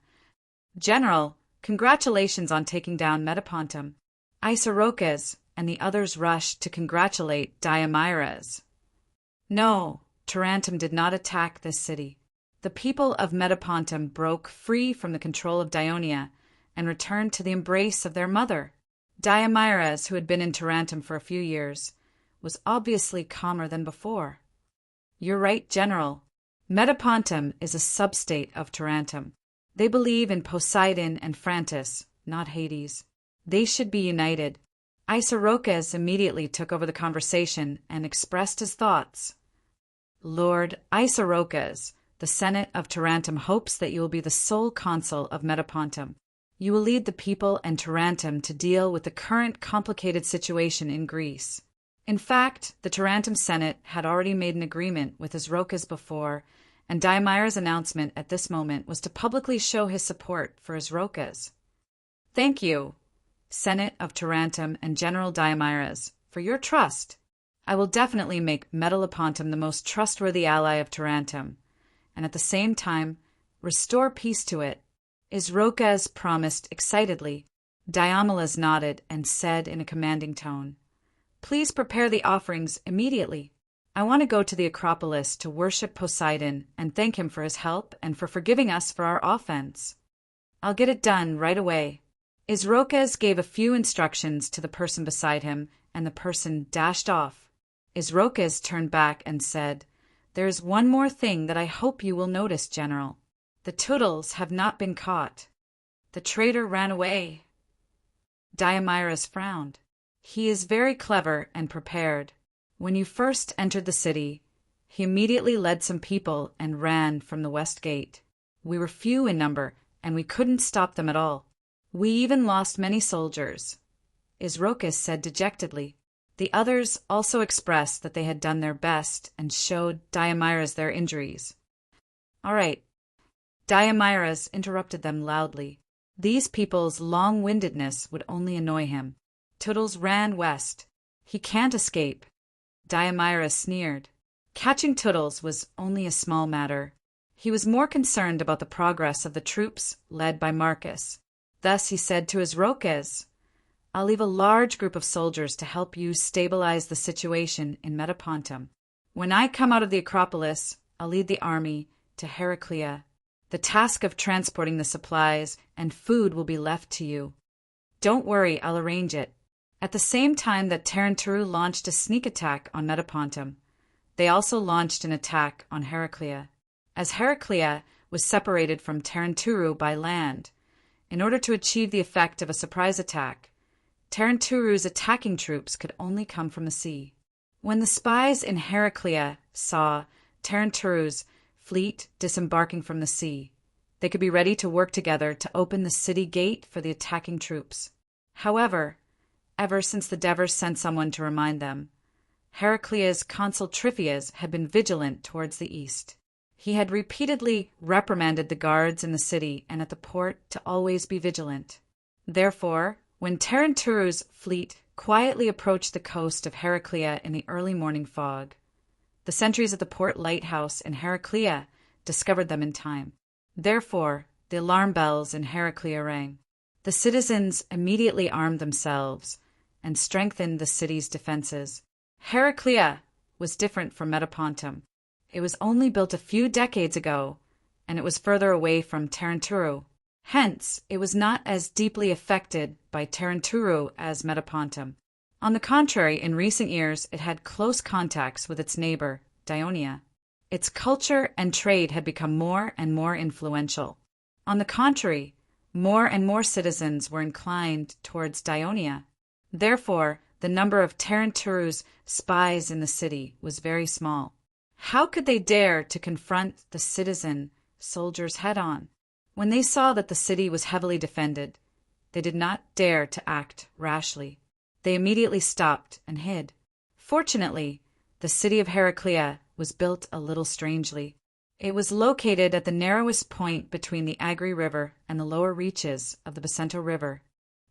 General, congratulations on taking down Metapontum. Isarocus and the others rushed to congratulate Diomires. No, Tarentum did not attack this city. The people of Metapontum broke free from the control of Dionia and returned to the embrace of their mother. Diomires, who had been in Tarentum for a few years, was obviously calmer than before. You're right, General. Metapontum is a substate of Tarentum. They believe in Poseidon and Phrantis, not Hades. They should be united. Isarocus immediately took over the conversation and expressed his thoughts. Lord Isarocus, the Senate of Tarentum hopes that you will be the sole consul of Metapontum. You will lead the people and Tarentum to deal with the current complicated situation in Greece. In fact, the Tarentum Senate had already made an agreement with Isarocus before, and Diomires' announcement at this moment was to publicly show his support for Isarocus. Thank you, Senate of Tarentum and General Diomires, for your trust. I will definitely make Metapontum the most trustworthy ally of Tarentum, and at the same time restore peace to it. Isarocus promised excitedly. Diomedes nodded and said in a commanding tone, Please prepare the offerings immediately. I want to go to the Acropolis to worship Poseidon and thank him for his help and for forgiving us for our offense. I'll get it done right away. Isarocus gave a few instructions to the person beside him, and the person dashed off. Isarocus turned back and said, There is one more thing that I hope you will notice, General. The Tootles have not been caught. The traitor ran away. Diomires frowned. He is very clever and prepared. When you first entered the city, he immediately led some people and ran from the west gate. We were few in number, and we couldn't stop them at all. We even lost many soldiers, Isarocus said dejectedly. The others also expressed that they had done their best and showed Diomires their injuries. All right. Diomires interrupted them loudly. These people's long-windedness would only annoy him. Tootles ran west. He can't escape. Diomires sneered. Catching Tootles was only a small matter. He was more concerned about the progress of the troops led by Marcus. Thus he said to Isarocus, I'll leave a large group of soldiers to help you stabilize the situation in Metapontum. When I come out of the Acropolis, I'll lead the army to Heraclea. The task of transporting the supplies and food will be left to you. Don't worry, I'll arrange it. At the same time that Tarentum launched a sneak attack on Metapontum, they also launched an attack on Heraclea. As Heraclea was separated from Tarentum by land, in order to achieve the effect of a surprise attack, Tarentum's attacking troops could only come from the sea. When the spies in Heraclea saw Tarentum's fleet disembarking from the sea, they could be ready to work together to open the city gate for the attacking troops. However, ever since the Devers sent someone to remind them, Heraclia's consul Tryphias had been vigilant towards the east. He had repeatedly reprimanded the guards in the city and at the port to always be vigilant. Therefore, when Tarenturu's fleet quietly approached the coast of Heraclea in the early morning fog, the sentries at the port lighthouse in Heraclea discovered them in time. Therefore, the alarm bells in Heraclea rang. The citizens immediately armed themselves and strengthened the city's defenses. Heraclea was different from Metapontum. It was only built a few decades ago, and it was further away from Taranturu. Hence, it was not as deeply affected by Taranturu as Metapontum. On the contrary, in recent years, it had close contacts with its neighbor, Dionia. Its culture and trade had become more and more influential. On the contrary, more and more citizens were inclined towards Dionia. Therefore, the number of Tarenturu's spies in the city was very small. How could they dare to confront the citizen soldiers head-on? When they saw that the city was heavily defended, they did not dare to act rashly. They immediately stopped and hid. Fortunately, the city of Heraclea was built a little strangely. It was located at the narrowest point between the Agri River and the lower reaches of the Bacento River.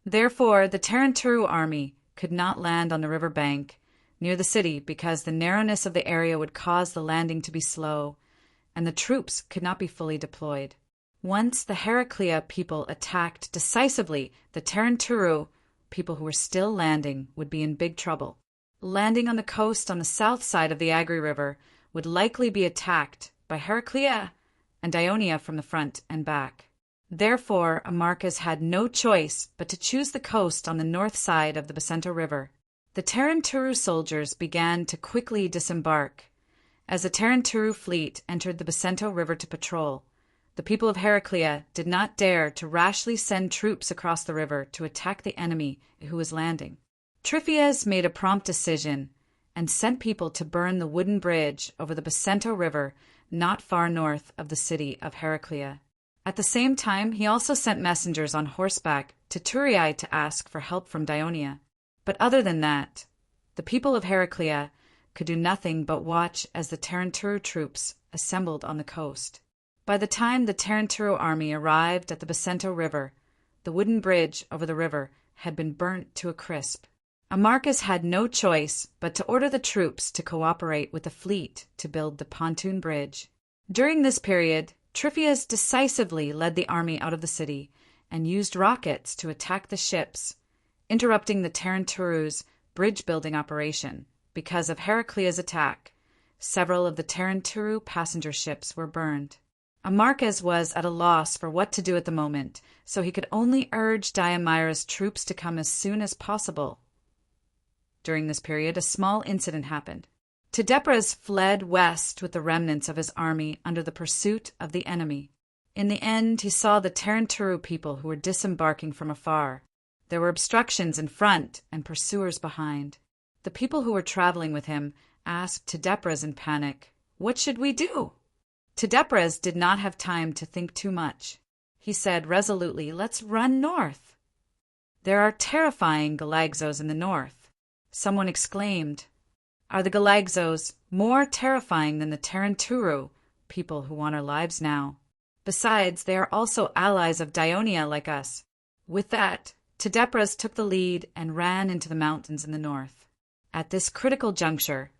Therefore, the Taranturu army could not land on the river bank near the city because the narrowness of the area would cause the landing to be slow, and the troops could not be fully deployed. Once the Heraclea people attacked decisively, the Taranturu people who were still landing would be in big trouble. Landing on the coast on the south side of the Agri River would likely be attacked by Heraclea and Dionia from the front and back. Therefore, Amarchus had no choice but to choose the coast on the north side of the Bacento River. The Taranturu soldiers began to quickly disembark. As the Taranturu fleet entered the Bacento River to patrol, the people of Heraclea did not dare to rashly send troops across the river to attack the enemy who was landing. Tryphias made a prompt decision and sent people to burn the wooden bridge over the Bacento River not far north of the city of Heraclea. At the same time, he also sent messengers on horseback to Thurii to ask for help from Dionia. But other than that, the people of Heraclea could do nothing but watch as the Taranturu troops assembled on the coast. By the time the Taranturu army arrived at the Bacento River, the wooden bridge over the river had been burnt to a crisp. Amarchus had no choice but to order the troops to cooperate with the fleet to build the pontoon bridge. During this period, Tryphias decisively led the army out of the city and used rockets to attack the ships, interrupting the Taranturu's bridge-building operation. Because of Heraclea's attack, several of the Taranturu passenger ships were burned. Amarchus was at a loss for what to do at the moment, so he could only urge Diomeira's troops to come as soon as possible. During this period, a small incident happened. Tydepras fled west with the remnants of his army under the pursuit of the enemy. In the end, he saw the Taranturu people who were disembarking from afar. There were obstructions in front and pursuers behind. The people who were traveling with him asked Tydepras in panic, "What should we do?" Tydepras did not have time to think too much. He said resolutely, "Let's run north. There are terrifying Galaxos in the north." Someone exclaimed, "Are the Galaxos more terrifying than the Taranturu people who want our lives now? Besides, they are also allies of Dionia like us." With that, Tydepras took the lead and ran into the mountains in the north. At this critical juncture,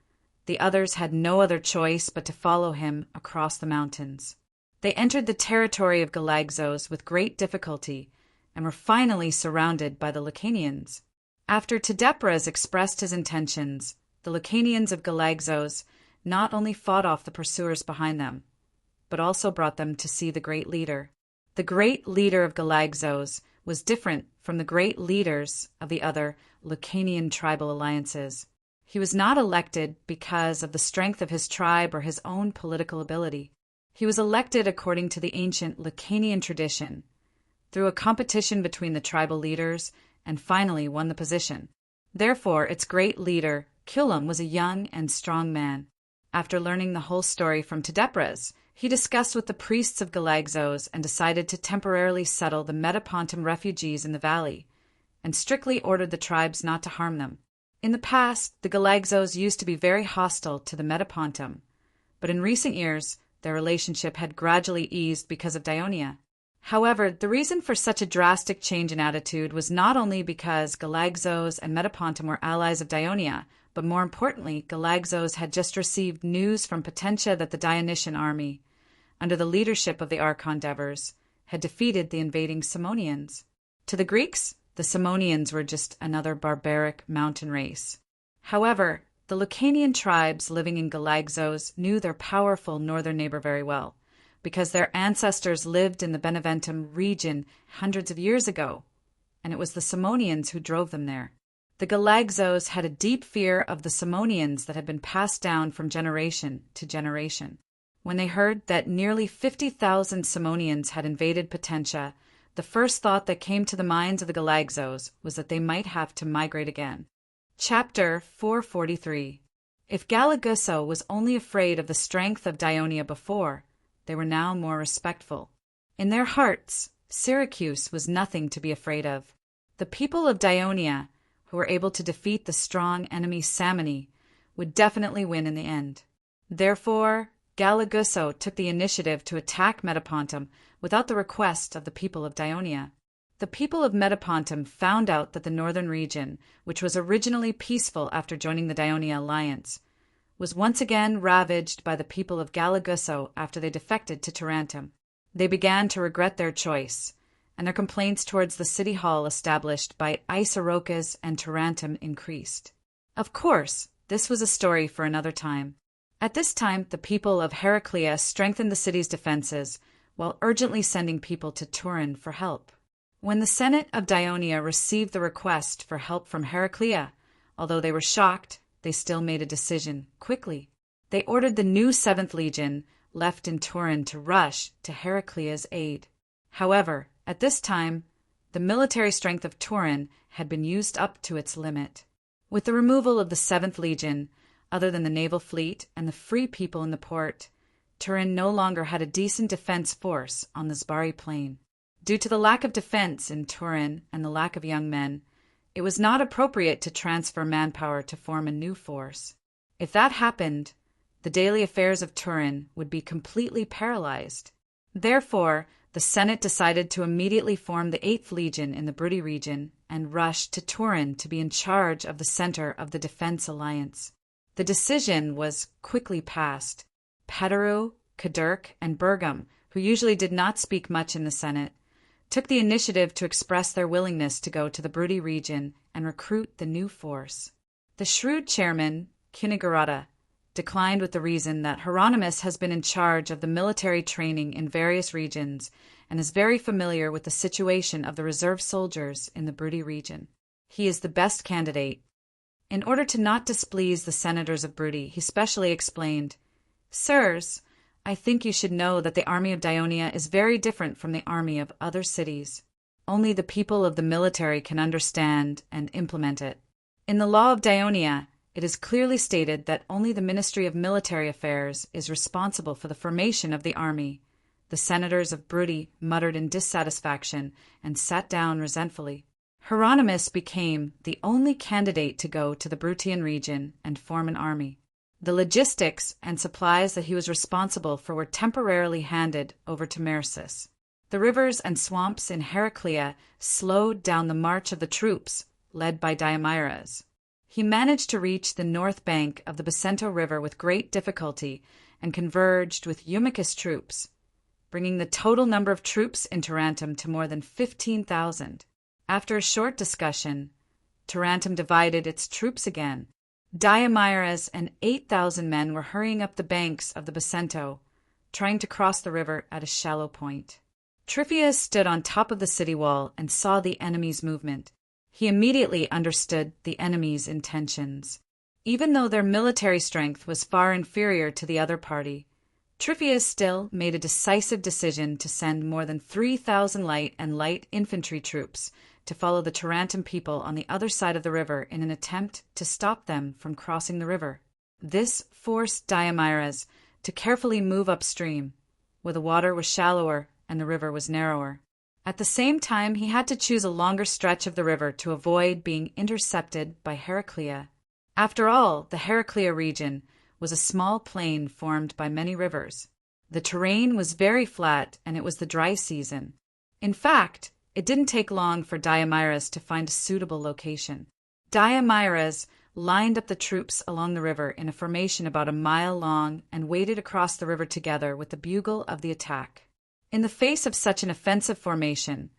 the others had no other choice but to follow him across the mountains. They entered the territory of Galaxos with great difficulty and were finally surrounded by the Lucanians. After Tydepras expressed his intentions, the Lucanians of Galaxos not only fought off the pursuers behind them, but also brought them to see the great leader. The great leader of Galaxos was different from the great leaders of the other Lucanian tribal alliances. He was not elected because of the strength of his tribe or his own political ability. He was elected according to the ancient Lucanian tradition, through a competition between the tribal leaders, and finally won the position. Therefore, its great leader, Cullum, was a young and strong man. After learning the whole story from Tydepras, he discussed with the priests of Galaxos and decided to temporarily settle the Metapontum refugees in the valley and strictly ordered the tribes not to harm them. In the past, the Galagzos used to be very hostile to the Metapontum, but in recent years, their relationship had gradually eased because of Dionia. However, the reason for such a drastic change in attitude was not only because Galagzos and Metapontum were allies of Dionia, but more importantly, Galagzos had just received news from Potentia that the Dionysian army, under the leadership of the Archon Devers, had defeated the invading Simonians. To the Greeks, the Simonians were just another barbaric mountain race. However, the Lucanian tribes living in Galagzos knew their powerful northern neighbor very well, because their ancestors lived in the Beneventum region hundreds of years ago, and it was the Simonians who drove them there. The Galagzos had a deep fear of the Simonians that had been passed down from generation to generation. When they heard that nearly 50,000 Simonians had invaded Potentia, the first thought that came to the minds of the Galagzos was that they might have to migrate again. Chapter 443. If Galagusso was only afraid of the strength of Dionia before, they were now more respectful. In their hearts, Syracuse was nothing to be afraid of. The people of Dionia, who were able to defeat the strong enemy Samni, would definitely win in the end. Therefore, Galagusso took the initiative to attack Metapontum without the request of the people of Dionia. The people of Metapontum found out that the northern region, which was originally peaceful after joining the Dionia alliance, was once again ravaged by the people of Galagusso after they defected to Tarentum. They began to regret their choice, and their complaints towards the city hall established by Isarocus and Tarentum increased. Of course, this was a story for another time. At this time, the people of Heraclea strengthened the city's defenses while urgently sending people to Turin for help. When the Senate of Dionia received the request for help from Heraclea, although they were shocked, they still made a decision quickly. They ordered the new 7th Legion left in Turin to rush to Heraclea's aid. However, at this time, the military strength of Turin had been used up to its limit. With the removal of the 7th Legion, other than the naval fleet and the free people in the port, Turin no longer had a decent defense force on the Zbari plain. Due to the lack of defense in Turin and the lack of young men, it was not appropriate to transfer manpower to form a new force. If that happened, the daily affairs of Turin would be completely paralyzed. Therefore, the Senate decided to immediately form the 8th Legion in the Bruttii region and rush to Turin to be in charge of the center of the defense alliance. The decision was quickly passed. Petaru, Kadurk, and Bergam, who usually did not speak much in the Senate, took the initiative to express their willingness to go to the Bruttii region and recruit the new force. The shrewd chairman, Cunigurata, declined with the reason that Hieronymus has been in charge of the military training in various regions and is very familiar with the situation of the reserve soldiers in the Bruttii region. He is the best candidate. In order to not displease the senators of Bruttii, he specially explained, "Sirs, I think you should know that the army of Dionia is very different from the army of other cities. Only the people of the military can understand and implement it. In the law of Dionia, it is clearly stated that only the Ministry of Military Affairs is responsible for the formation of the army." The senators of Bruttii muttered in dissatisfaction and sat down resentfully. Hieronymus became the only candidate to go to the Bruttian region and form an army. The logistics and supplies that he was responsible for were temporarily handed over to Mersus. The rivers and swamps in Heraclea slowed down the march of the troops, led by Diomyres. He managed to reach the north bank of the Bacento River with great difficulty and converged with Eumachus' troops, bringing the total number of troops in Tarentum to more than 15,000. After a short discussion, Tarentum divided its troops again. Diomyres and 8,000 men were hurrying up the banks of the Bacento, trying to cross the river at a shallow point. Tryphius stood on top of the city wall and saw the enemy's movement. He immediately understood the enemy's intentions. Even though their military strength was far inferior to the other party, Tryphius still made a decisive decision to send more than 3,000 light and light infantry troops to follow the Tarentum people on the other side of the river in an attempt to stop them from crossing the river. This forced Diomyres to carefully move upstream, where the water was shallower and the river was narrower. At the same time, he had to choose a longer stretch of the river to avoid being intercepted by Heraclea. After all, the Heraclea region was a small plain formed by many rivers. The terrain was very flat, and it was the dry season. In fact, it didn't take long for Diomedes to find a suitable location. Diomedes lined up the troops along the river in a formation about a mile long and waded across the river together with the bugle of the attack. In the face of such an offensive formation,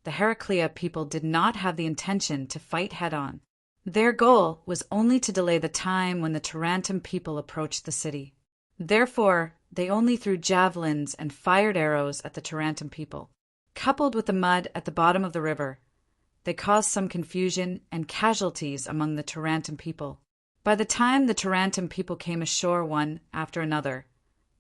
the Heraclea people did not have the intention to fight head-on. Their goal was only to delay the time when the Tarentum people approached the city. Therefore, they only threw javelins and fired arrows at the Tarentum people. Coupled with the mud at the bottom of the river, they caused some confusion and casualties among the Tarentum people. By the time the Tarentum people came ashore one after another,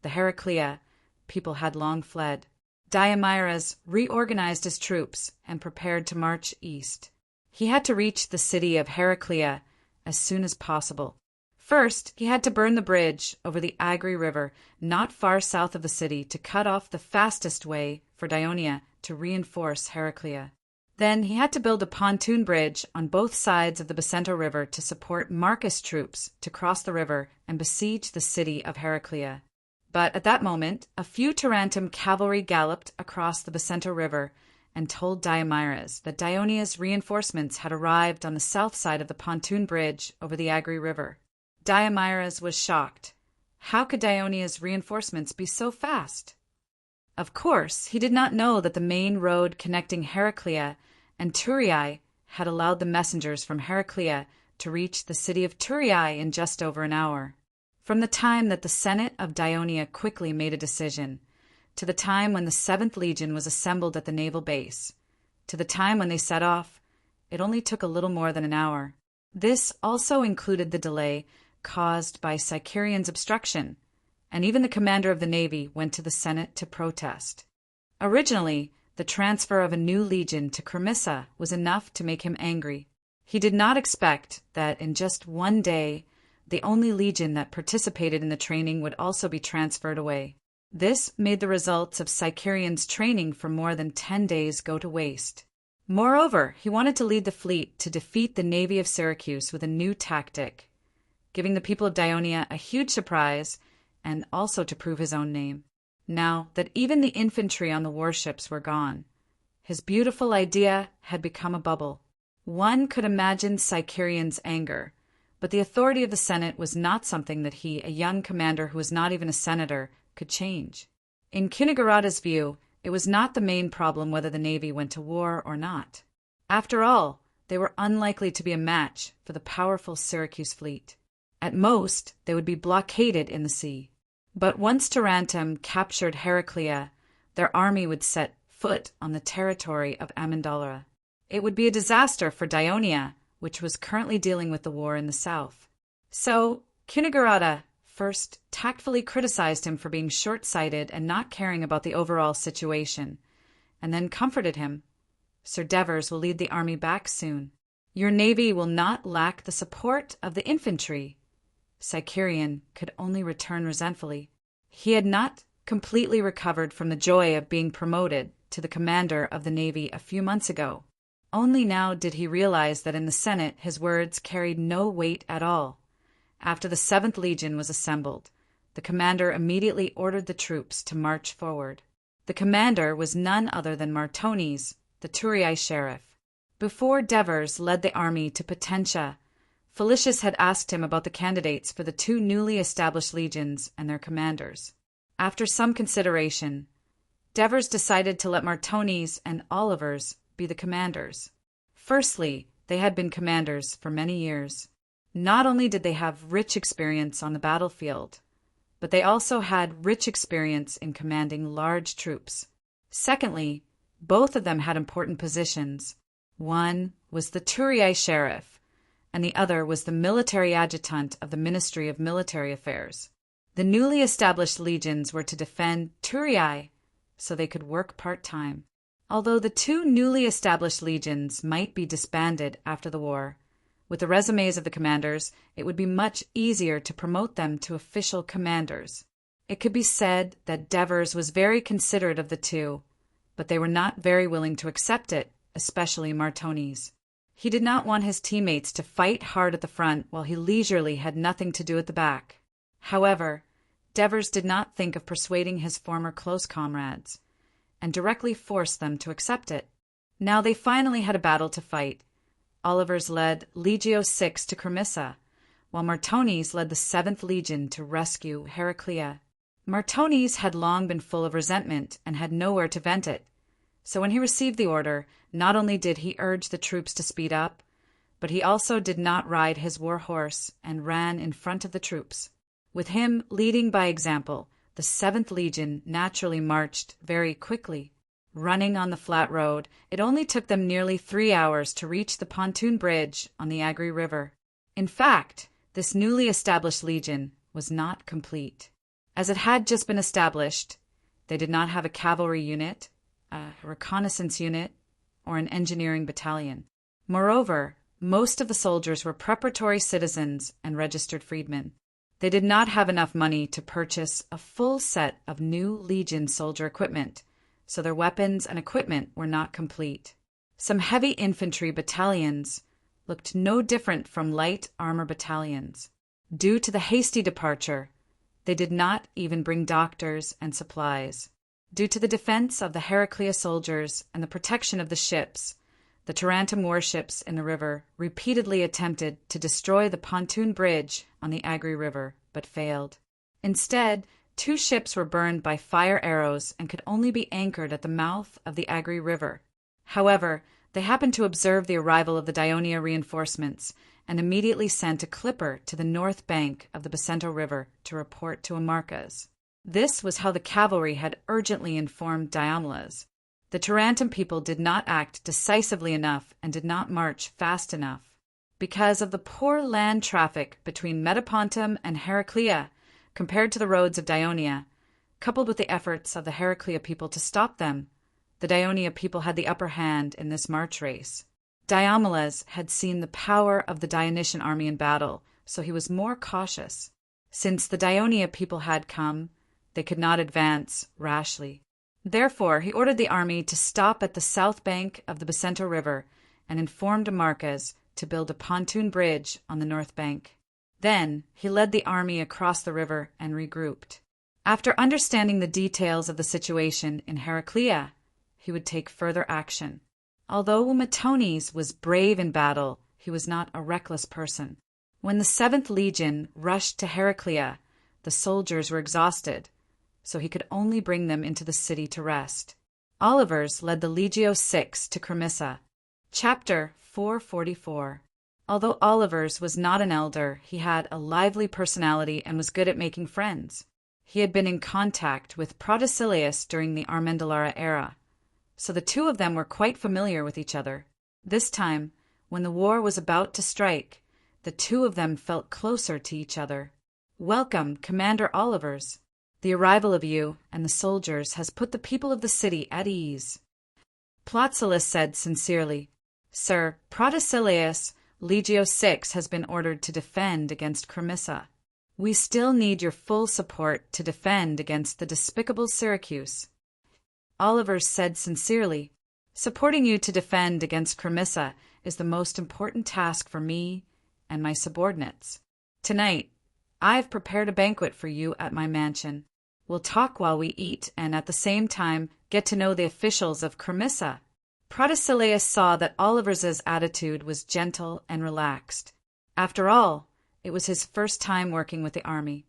the Heraclea people had long fled. Diomedes reorganized his troops and prepared to march east. He had to reach the city of Heraclea as soon as possible. First, he had to burn the bridge over the Agri River not far south of the city to cut off the fastest way for Dionia to reinforce Heraclea. Then he had to build a pontoon bridge on both sides of the Bacento River to support Marcus' troops to cross the river and besiege the city of Heraclea. But at that moment, a few Tarentum cavalry galloped across the Bacento River and told Diomedes that Dionia's reinforcements had arrived on the south side of the pontoon bridge over the Agri River. Diomedes was shocked. How could Dionia's reinforcements be so fast? Of course, he did not know that the main road connecting Heraclea and Turiae had allowed the messengers from Heraclea to reach the city of Turiae in just over an hour. From the time that the Senate of Dionia quickly made a decision, to the time when the 7th Legion was assembled at the naval base, to the time when they set off, it only took a little more than an hour. This also included the delay caused by Sicarian's obstruction, and even the commander of the navy went to the Senate to protest. Originally, the transfer of a new legion to Cremissa was enough to make him angry. He did not expect that in just one day, the only legion that participated in the training would also be transferred away. This made the results of Sicarian's training for more than 10 days go to waste. Moreover, he wanted to lead the fleet to defeat the navy of Syracuse with a new tactic, giving the people of Dionia a huge surprise and also to prove his own name. Now that even the infantry on the warships were gone, his beautiful idea had become a bubble. One could imagine Sicarian's anger, but the authority of the Senate was not something that he, a young commander who was not even a senator, could change. In Kunigarada's view, it was not the main problem whether the navy went to war or not. After all, they were unlikely to be a match for the powerful Syracuse fleet. At most, they would be blockaded in the sea. But once Tarentum captured Heraclea, their army would set foot on the territory of Amendalara. It would be a disaster for Dionia, which was currently dealing with the war in the south. So, Kunigarada first tactfully criticized him for being short-sighted and not caring about the overall situation, and then comforted him. Sir Devers will lead the army back soon. Your navy will not lack the support of the infantry. Sicarian could only return resentfully. He had not completely recovered from the joy of being promoted to the commander of the navy a few months ago. Only now did he realize that in the Senate his words carried no weight at all. After the 7th Legion was assembled, the commander immediately ordered the troops to march forward. The commander was none other than Martones, the Turiae sheriff. Before Devers led the army to Potentia, Felicius had asked him about the candidates for the 2 newly established legions and their commanders. After some consideration, Devers decided to let Martones and Olivers be the commanders. Firstly, they had been commanders for many years. Not only did they have rich experience on the battlefield, but they also had rich experience in commanding large troops. Secondly, both of them had important positions. One was the Turiae sheriff, and the other was the military adjutant of the Ministry of Military Affairs. The newly established legions were to defend Turiae, so they could work part-time. Although the 2 newly established legions might be disbanded after the war, with the resumes of the commanders, it would be much easier to promote them to official commanders. It could be said that Devers was very considerate of the 2, but they were not very willing to accept it, especially Martones. He did not want his teammates to fight hard at the front while he leisurely had nothing to do at the back. However, Devers did not think of persuading his former close comrades, and directly forced them to accept it. Now they finally had a battle to fight. Olivers led Legio VI to Cremissa, while Martones led the 7th Legion to rescue Heraclea. Martones had long been full of resentment and had nowhere to vent it, so when he received the order, not only did he urge the troops to speed up, but he also did not ride his war horse and ran in front of the troops. With him leading by example, the 7th Legion naturally marched very quickly. Running on the flat road, it only took them nearly 3 hours to reach the pontoon bridge on the Agri River. In fact, this newly established legion was not complete. As it had just been established, they did not have a cavalry unit, a reconnaissance unit, or an engineering battalion. Moreover, most of the soldiers were preparatory citizens and registered freedmen. They did not have enough money to purchase a full set of new Legion soldier equipment, so their weapons and equipment were not complete. Some heavy infantry battalions looked no different from light armor battalions. Due to the hasty departure, they did not even bring doctors and supplies. Due to the defense of the Heraclea soldiers and the protection of the ships, the Tarentum warships in the river repeatedly attempted to destroy the pontoon bridge on the Agri River, but failed. Instead, 2 ships were burned by fire arrows and could only be anchored at the mouth of the Agri River. However, they happened to observe the arrival of the Daionia reinforcements and immediately sent a clipper to the north bank of the Bacento River to report to Amarcas. This was how the cavalry had urgently informed Diomedes. The Tarentum people did not act decisively enough and did not march fast enough. Because of the poor land traffic between Metapontum and Heraclea compared to the roads of Daionia, coupled with the efforts of the Heraclea people to stop them, the Daionia people had the upper hand in this march race. Diomedes had seen the power of the Dionysian army in battle, so he was more cautious. Since the Daionia people had come, they could not advance rashly. Therefore, he ordered the army to stop at the south bank of the Bacento River and informed Amarcas to build a pontoon bridge on the north bank. Then he led the army across the river and regrouped. After understanding the details of the situation in Heraclea, he would take further action. Although Matones was brave in battle, he was not a reckless person. When the 7th Legion rushed to Heraclea, the soldiers were exhausted, so he could only bring them into the city to rest. Olivers led the Legio VI to Cremissa. Chapter 444. Although Olivers was not an elder, he had a lively personality and was good at making friends. He had been in contact with Protesilaus during the Armendalara era, so the two of them were quite familiar with each other. This time, when the war was about to strike, the two of them felt closer to each other. "Welcome, Commander Olivers. The arrival of you and the soldiers has put the people of the city at ease." Plotsilus said sincerely, "Sir, Protesilaus, Legio VI has been ordered to defend against Cremissa. We still need your full support to defend against the despicable Syracuse." Olivers said sincerely, "Supporting you to defend against Cremissa is the most important task for me and my subordinates. Tonight, I've prepared a banquet for you at my mansion. We'll talk while we eat and at the same time get to know the officials of Cremissa." Protesilaus saw that Olivers's attitude was gentle and relaxed. After all, it was his first time working with the army.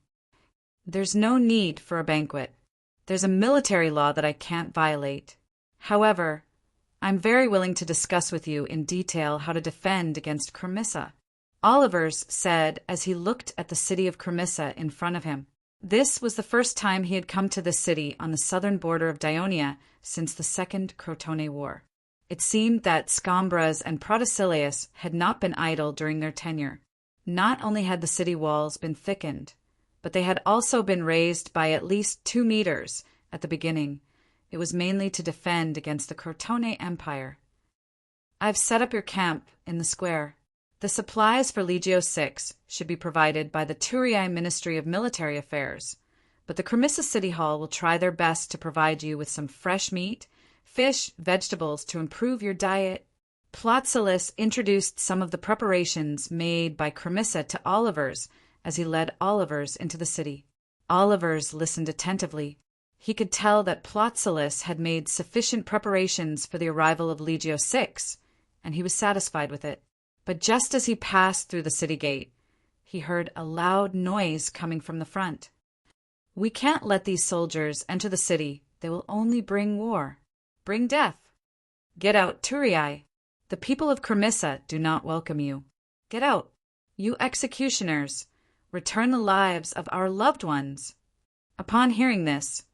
"There's no need for a banquet. There's a military law that I can't violate. However, I'm very willing to discuss with you in detail how to defend against Cremissa," Olivers said as he looked at the city of Cremissa in front of him. This was the first time he had come to this city on the southern border of Daionia since the Second Crotone War. It seemed that Scambras and Protesilaus had not been idle during their tenure. Not only had the city walls been thickened, but they had also been raised by at least 2 meters at the beginning. It was mainly to defend against the Crotone Empire. "I've set up your camp in the square. The supplies for Legio VI should be provided by the Turiae Ministry of Military Affairs, but the Cremissa City Hall will try their best to provide you with some fresh meat, fish, vegetables to improve your diet. Plotsilus introduced some of the preparations made by Cremissa to Olivers as he led Olivers into the city. Olivers listened attentively. He could tell that Plotsilus had made sufficient preparations for the arrival of Legio VI, and he was satisfied with it. But just as he passed through the city gate, he heard a loud noise coming from the front. "We can't let these soldiers enter the city. They will only bring war, bring death. Get out, Turii. The people of Cremissa do not welcome you. Get out, you executioners. Return the lives of our loved ones." Upon hearing this,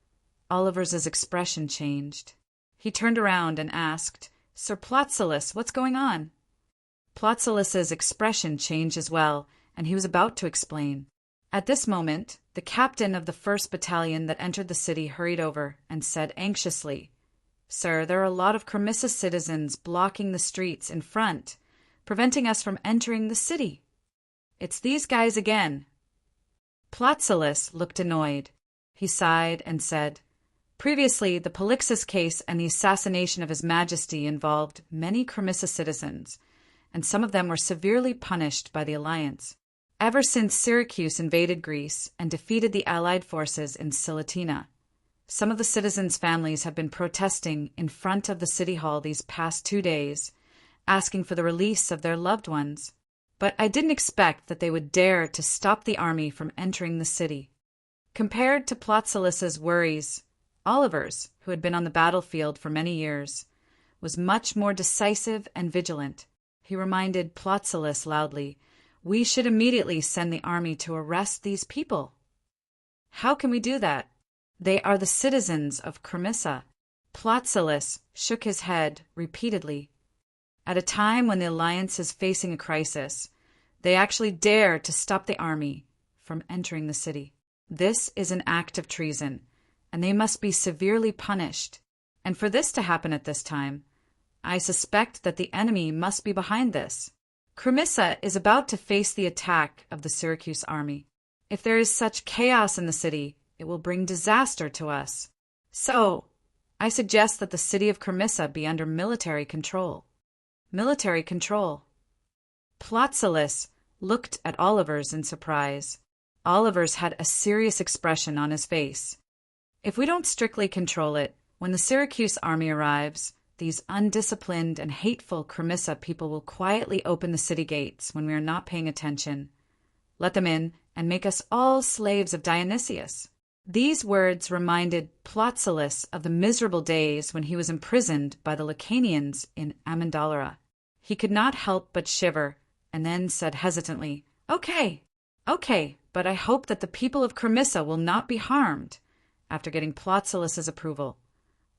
Oliver's expression changed. He turned around and asked, "Sir Plotsilus, what's going on?" Plotsilus's expression changed as well, and he was about to explain. At this moment, the captain of the 1st Battalion that entered the city hurried over and said anxiously, "Sir, there are a lot of Cremissa citizens blocking the streets in front, preventing us from entering the city. It's these guys again." Plotsilus looked annoyed. He sighed and said, "Previously, the Polixus case and the assassination of His Majesty involved many Cremissa citizens, and some of them were severely punished by the Alliance. Ever since Syracuse invaded Greece and defeated the Allied forces in Silatina, some of the citizens' families have been protesting in front of the city hall these past 2 days, asking for the release of their loved ones. But I didn't expect that they would dare to stop the army from entering the city." Compared to Plotsilus's worries, Oliver's, who had been on the battlefield for many years, was much more decisive and vigilant. He reminded Plotsilus loudly, "We should immediately send the army to arrest these people." "How can we do that? They are the citizens of Cremissa." Plotsilus shook his head repeatedly. At a time when the Alliance is facing a crisis, they actually dare to stop the army from entering the city. This is an act of treason, and they must be severely punished. And for this to happen at this time, I suspect that the enemy must be behind this. Cremissa is about to face the attack of the Syracuse army. If there is such chaos in the city, it will bring disaster to us. So, I suggest that the city of Cremissa be under military control. Military control. Plotsilus looked at Olivers in surprise. Olivers had a serious expression on his face. "If we don't strictly control it, when the Syracuse army arrives, these undisciplined and hateful Cremissa people will quietly open the city gates when we are not paying attention. Let them in and make us all slaves of Dionysius." These words reminded Plotsilus of the miserable days when he was imprisoned by the Lacanians in Amendolara. He could not help but shiver, and then said hesitantly, Okay, but I hope that the people of Cremissa will not be harmed." After getting Plotsilus's approval,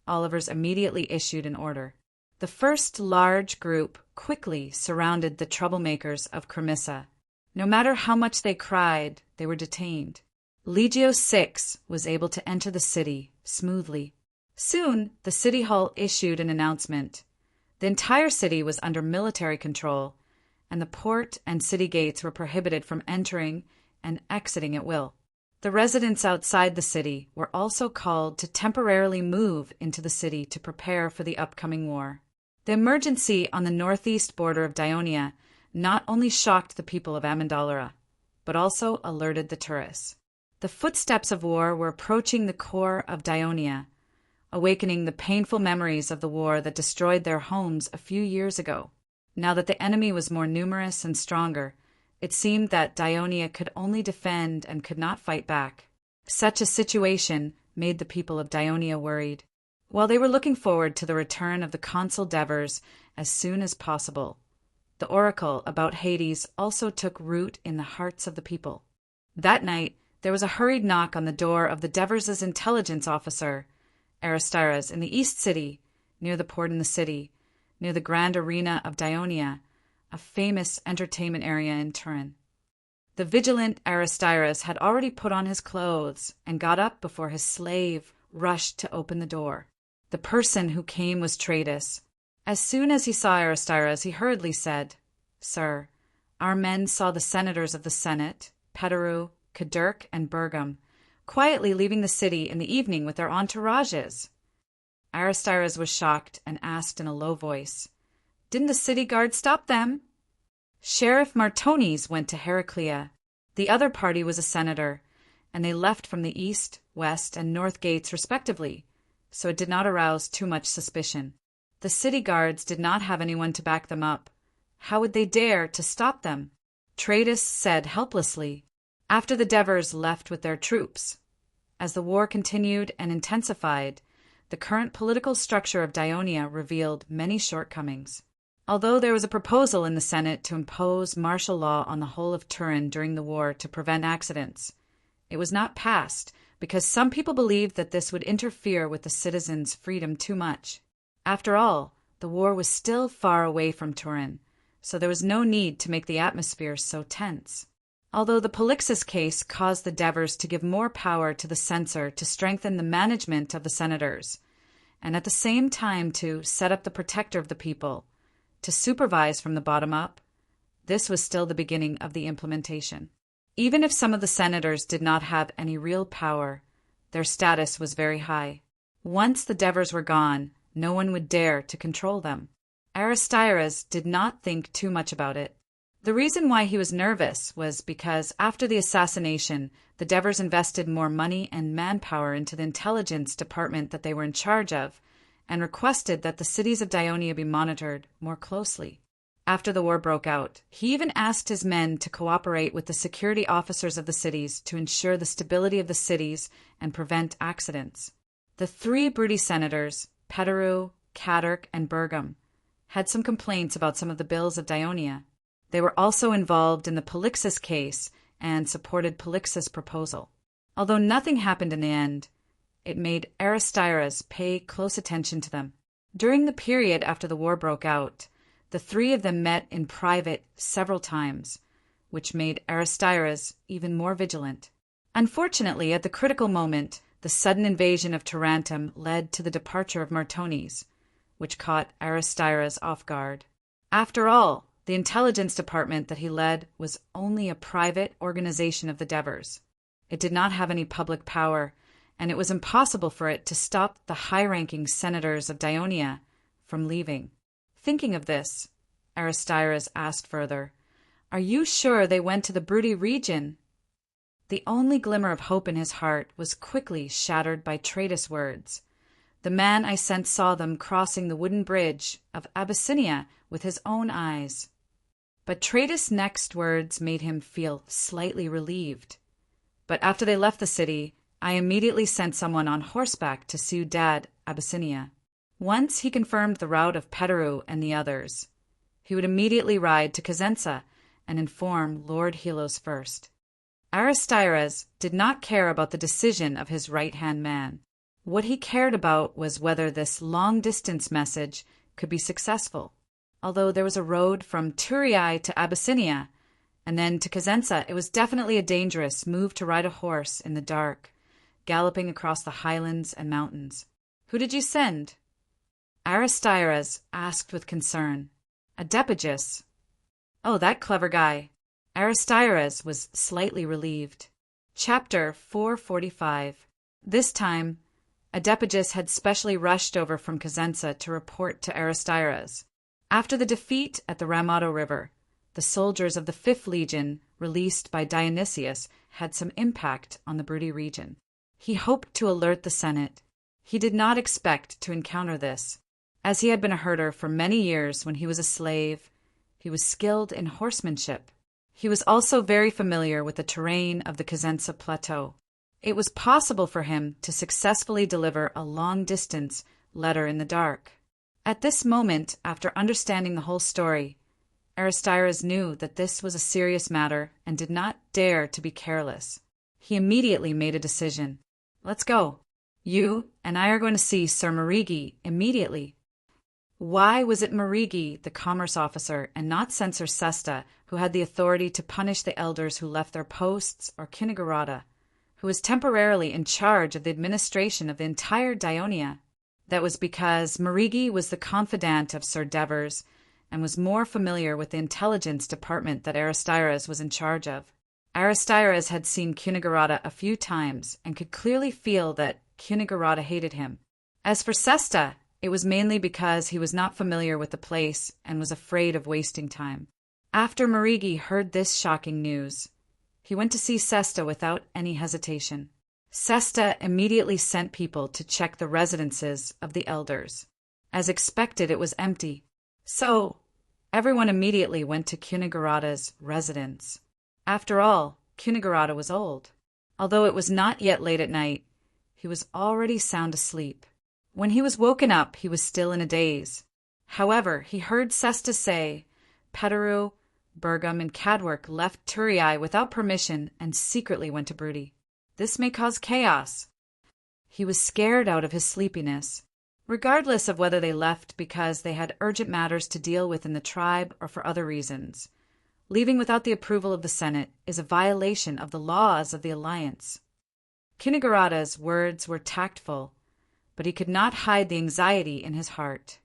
Olivers immediately issued an order. The first large group quickly surrounded the troublemakers of Cremissa. No matter how much they cried, they were detained. Legio VI was able to enter the city smoothly. Soon, the city hall issued an announcement. The entire city was under military control, and the port and city gates were prohibited from entering and exiting at will. The residents outside the city were also called to temporarily move into the city to prepare for the upcoming war. The emergency on the northeast border of Dionia not only shocked the people of Amendolara, but also alerted the tourists. The footsteps of war were approaching the core of Dionia, awakening the painful memories of the war that destroyed their homes a few years ago. Now that the enemy was more numerous and stronger, it seemed that Dionia could only defend and could not fight back. Such a situation made the people of Dionia worried. While they were looking forward to the return of the consul Devers as soon as possible, the oracle about Hades also took root in the hearts of the people. That night, there was a hurried knock on the door of the Devers' intelligence officer, Aristides, in the East City, near the port in the city, near the grand arena of Dionia, a famous entertainment area in Turin. The vigilant Aristides had already put on his clothes and got up before his slave rushed to open the door. The person who came was Tratus. As soon as he saw Aristides, he hurriedly said, "Sir, our men saw the senators of the Senate, Petaru, Cadurc, and Bergam, quietly leaving the city in the evening with their entourages." Aristides was shocked and asked in a low voice, "Didn't the city guard stop them?" Sheriff Martones went to Heraclea. The other party was a senator, and they left from the east, west, and north gates respectively, so it did not arouse too much suspicion. The city guards did not have anyone to back them up. How would they dare to stop them? Tratus said helplessly, after the Devers left with their troops. As the war continued and intensified, the current political structure of Daionia revealed many shortcomings. Although there was a proposal in the Senate to impose martial law on the whole of Turin during the war to prevent accidents, it was not passed because some people believed that this would interfere with the citizens' freedom too much. After all, the war was still far away from Turin, so there was no need to make the atmosphere so tense. Although the Polixus case caused the Devers to give more power to the censor to strengthen the management of the senators, and at the same time to set up the protector of the people, to supervise from the bottom up, this was still the beginning of the implementation. Even if some of the senators did not have any real power, their status was very high. Once the Devers were gone, no one would dare to control them. Aristides did not think too much about it. The reason why he was nervous was because after the assassination, the Devers invested more money and manpower into the intelligence department that they were in charge of, and requested that the cities of Daionia be monitored more closely. After the war broke out, he even asked his men to cooperate with the security officers of the cities to ensure the stability of the cities and prevent accidents. The three Brute senators, Petteru, Cadarc, and Bergam, had some complaints about some of the bills of Daionia. They were also involved in the Polixus case and supported Polixus' proposal. Although nothing happened in the end, it made Aristides pay close attention to them. During the period after the war broke out, the three of them met in private several times, which made Aristides even more vigilant. Unfortunately, at the critical moment, the sudden invasion of Tarentum led to the departure of Martones, which caught Aristides off guard. After all, the intelligence department that he led was only a private organization of the Devers. It did not have any public power, and it was impossible for it to stop the high-ranking senators of Daionia from leaving. Thinking of this, Aristides asked further, "Are you sure they went to the Brute region?" The only glimmer of hope in his heart was quickly shattered by Tratus' words. "The man I sent saw them crossing the wooden bridge of Abyssinia with his own eyes." But Tratus' next words made him feel slightly relieved. "But after they left the city, I immediately sent someone on horseback to Ciudad Abyssinia. Once he confirmed the route of Petteru and the others, he would immediately ride to Cosenza and inform Lord Helos first." Aristides did not care about the decision of his right-hand man. What he cared about was whether this long-distance message could be successful. Although there was a road from Turiae to Abyssinia, and then to Cosenza, it was definitely a dangerous move to ride a horse in the dark, galloping across the highlands and mountains. "Who did you send?" Aristides asked with concern. "Adepigus." "Oh, that clever guy." Aristides was slightly relieved. Chapter 445. This time, Adepigus had specially rushed over from Cosenza to report to Aristides. After the defeat at the Ramato River, the soldiers of the 5th Legion, released by Dionysius, had some impact on the Brute region. He hoped to alert the Senate. He did not expect to encounter this. As he had been a herder for many years when he was a slave, he was skilled in horsemanship. He was also very familiar with the terrain of the Cosenza Plateau. It was possible for him to successfully deliver a long-distance letter in the dark. At this moment, after understanding the whole story, Aristides knew that this was a serious matter and did not dare to be careless. He immediately made a decision. "Let's go. You and I are going to see Sir Marigi immediately." Why was it Marigi, the commerce officer, and not Censor Sesta, who had the authority to punish the elders who left their posts, or Kinigarada, who was temporarily in charge of the administration of the entire Daionia? That was because Marigi was the confidant of Sir Devers and was more familiar with the intelligence department that Aristides was in charge of. Aristides had seen Kunigarada a few times and could clearly feel that Kunigarada hated him. As for Sesta, it was mainly because he was not familiar with the place and was afraid of wasting time. After Marigi heard this shocking news, he went to see Sesta without any hesitation. Sesta immediately sent people to check the residences of the elders. As expected, it was empty. So, everyone immediately went to Kunigarada's residence. After all, Kunigarada was old. Although it was not yet late at night, he was already sound asleep. When he was woken up, he was still in a daze. However, he heard Sesta say, Petaru, Bergam, and Cadwork left Turii without permission and secretly went to Brudi. This may cause chaos. He was scared out of his sleepiness. Regardless of whether they left because they had urgent matters to deal with in the tribe or for other reasons, leaving without the approval of the Senate is a violation of the laws of the Alliance. Kunigarada's words were tactful, but he could not hide the anxiety in his heart.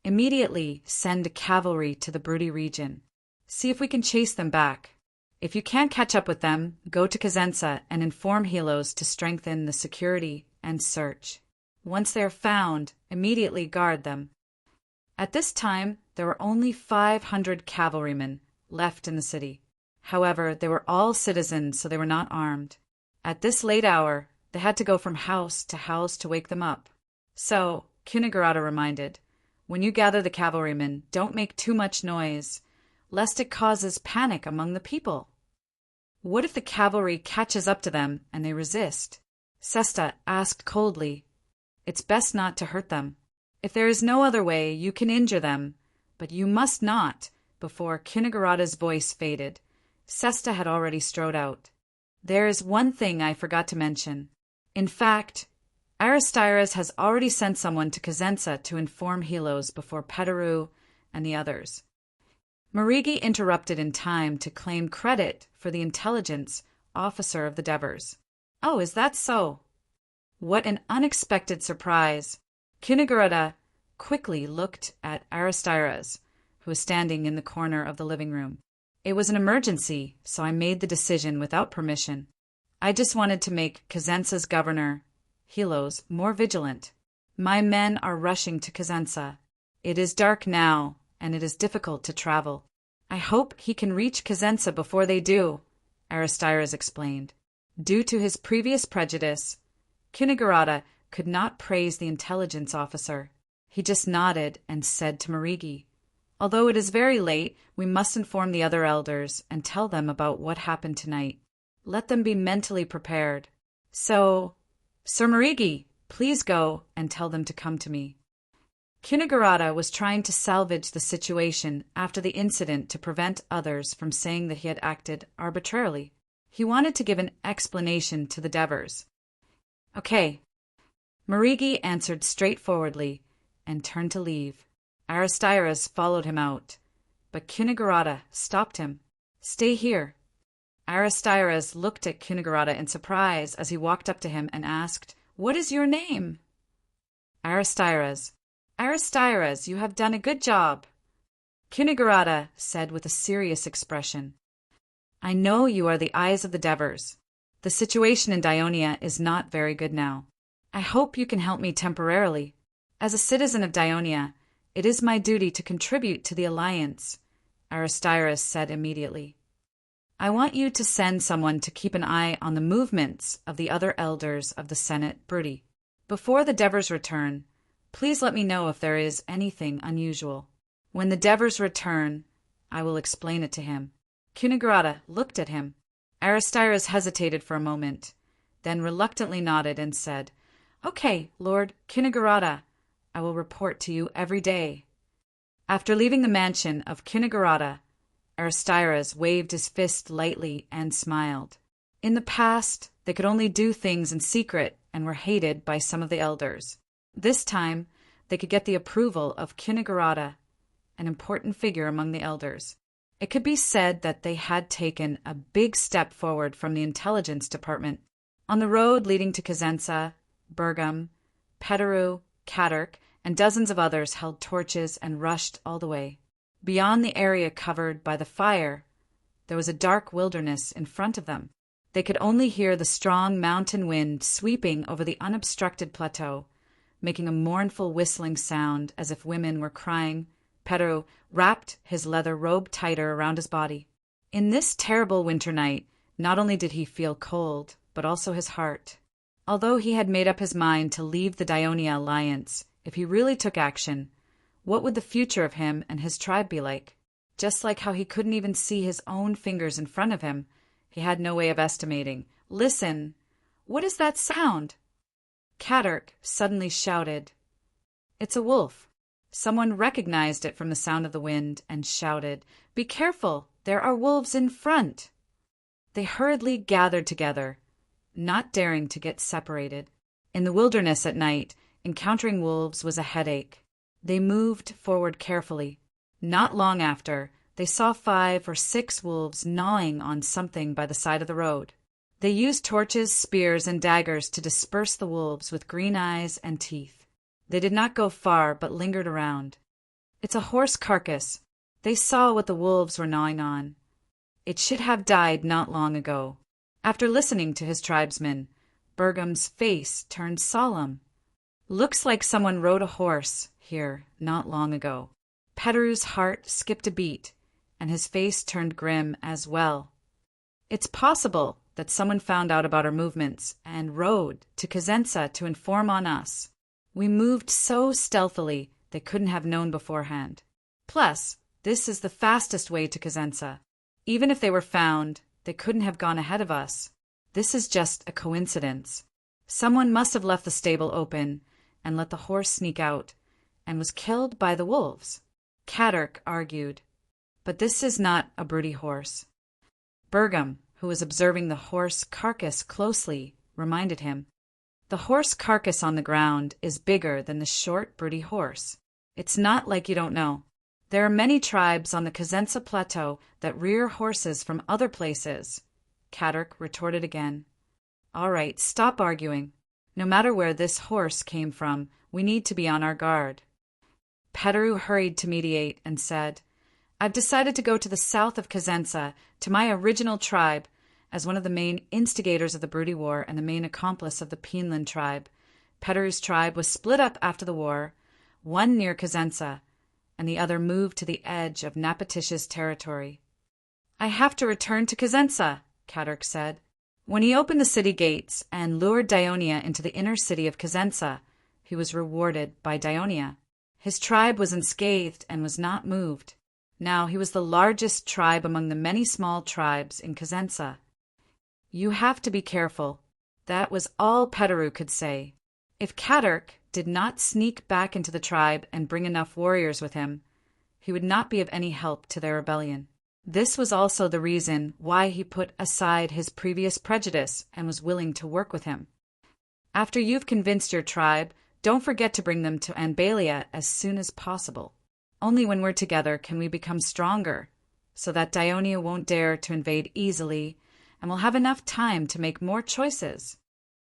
Immediately send cavalry to the Brudi region. See if we can chase them back. If you can't catch up with them, go to Cosenza and inform Helos to strengthen the security and search. Once they are found, immediately guard them. At this time, there were only 500 cavalrymen left in the city. However, they were all citizens, so they were not armed. At this late hour, they had to go from house to wake them up. So, Kunigarada reminded, when you gather the cavalrymen, don't make too much noise, lest it causes panic among the people. What if the cavalry catches up to them and they resist? Sesta asked coldly. It's best not to hurt them. If there is no other way, you can injure them, but you must not. Before Kunigarada's voice faded, Sesta had already strode out. There is one thing I forgot to mention. In fact, Aristides has already sent someone to Cosenza to inform Helos before Petaru and the others. Marigi interrupted in time to claim credit for the intelligence officer of the Devers. Oh, is that so? What an unexpected surprise! Kunigarada quickly looked at Aristides, who was standing in the corner of the living room. It was an emergency, so I made the decision without permission. I just wanted to make Cosenza's governor, Helos, more vigilant. My men are rushing to Cosenza. It is dark now, and it is difficult to travel. I hope he can reach Cosenza before they do, Aristides explained. Due to his previous prejudice, Kunigarada could not praise the intelligence officer. He just nodded and said to Marigi, although it is very late, we must inform the other elders and tell them about what happened tonight. Let them be mentally prepared. So, Sir Marigi, please go and tell them to come to me. Kunigarada was trying to salvage the situation after the incident to prevent others from saying that he had acted arbitrarily. He wanted to give an explanation to the Devers. Okay. Marigi answered straightforwardly and turned to leave. Aristides followed him out, but Kunigarada stopped him. Stay here. Aristides looked at Kunigarada in surprise as he walked up to him and asked, What is your name? Aristides, you have done a good job. Kunigarada said with a serious expression, I know you are the eyes of the Devers. The situation in Dionia is not very good now. I hope you can help me temporarily. As a citizen of Dionia, it is my duty to contribute to the alliance, Aristides said immediately. I want you to send someone to keep an eye on the movements of the other elders of the Senate Brudi. Before the Devers return, please let me know if there is anything unusual. When the Devers return, I will explain it to him. Kunigarada looked at him. Aristides hesitated for a moment, then reluctantly nodded and said, Okay, Lord Kunigarada, I will report to you every day. After leaving the mansion of Kunigarada, Aristides waved his fist lightly and smiled. In the past, they could only do things in secret and were hated by some of the elders. This time, they could get the approval of Kunigarada, an important figure among the elders. It could be said that they had taken a big step forward from the intelligence department. On the road leading to Cosenza, Bergam, Petaru, Cadwork, and dozens of others held torches and rushed all the way. Beyond the area covered by the fire, there was a dark wilderness in front of them. They could only hear the strong mountain wind sweeping over the unobstructed plateau, making a mournful whistling sound as if women were crying. Peru wrapped his leather robe tighter around his body. In this terrible winter night, not only did he feel cold, but also his heart. Although he had made up his mind to leave the Daionia alliance, if he really took action, what would the future of him and his tribe be like? Just like how he couldn't even see his own fingers in front of him, he had no way of estimating. Listen! What is that sound? Katurk suddenly shouted. It's a wolf. Someone recognized it from the sound of the wind and shouted, Be careful! There are wolves in front! They hurriedly gathered together, not daring to get separated. In the wilderness at night, encountering wolves was a headache. They moved forward carefully. Not long after, they saw 5 or 6 wolves gnawing on something by the side of the road. They used torches, spears, and daggers to disperse the wolves with green eyes and teeth. They did not go far, but lingered around. It's a horse carcass. They saw what the wolves were gnawing on. It should have died not long ago. After listening to his tribesmen, Bergham's face turned solemn. Looks like someone rode a horse here not long ago. Pederu's heart skipped a beat, and his face turned grim as well. It's possible that someone found out about our movements and rode to Cosenza to inform on us. We moved so stealthily they couldn't have known beforehand. Plus, this is the fastest way to Cosenza. Even if they were found, they couldn't have gone ahead of us. This is just a coincidence. Someone must have left the stable open and let the horse sneak out, and was killed by the wolves. Katurk argued, but this is not a broody horse. Bergham, who was observing the horse carcass closely, reminded him, the horse carcass on the ground is bigger than the short broody horse. It's not like you don't know. There are many tribes on the Cosenza Plateau that rear horses from other places. Katurk retorted again. All right, stop arguing. No matter where this horse came from, we need to be on our guard. Pederu hurried to mediate and said, I've decided to go to the south of Cosenza, to my original tribe, as one of the main instigators of the Broody War and the main accomplice of the Pienland tribe. Pederu's tribe was split up after the war, one near Cosenza, and the other moved to the edge of Napatish's territory. I have to return to Cosenza, Katurk said. When he opened the city gates and lured Daionia into the inner city of Cosenza, he was rewarded by Daionia. His tribe was unscathed and was not moved. Now he was the largest tribe among the many small tribes in Cosenza. You have to be careful. That was all Pederu could say. If Katurk did not sneak back into the tribe and bring enough warriors with him, he would not be of any help to their rebellion. This was also the reason why he put aside his previous prejudice and was willing to work with him. After you've convinced your tribe, don't forget to bring them to Anbalia as soon as possible. Only when we're together can we become stronger, so that Daionia won't dare to invade easily, and we'll have enough time to make more choices.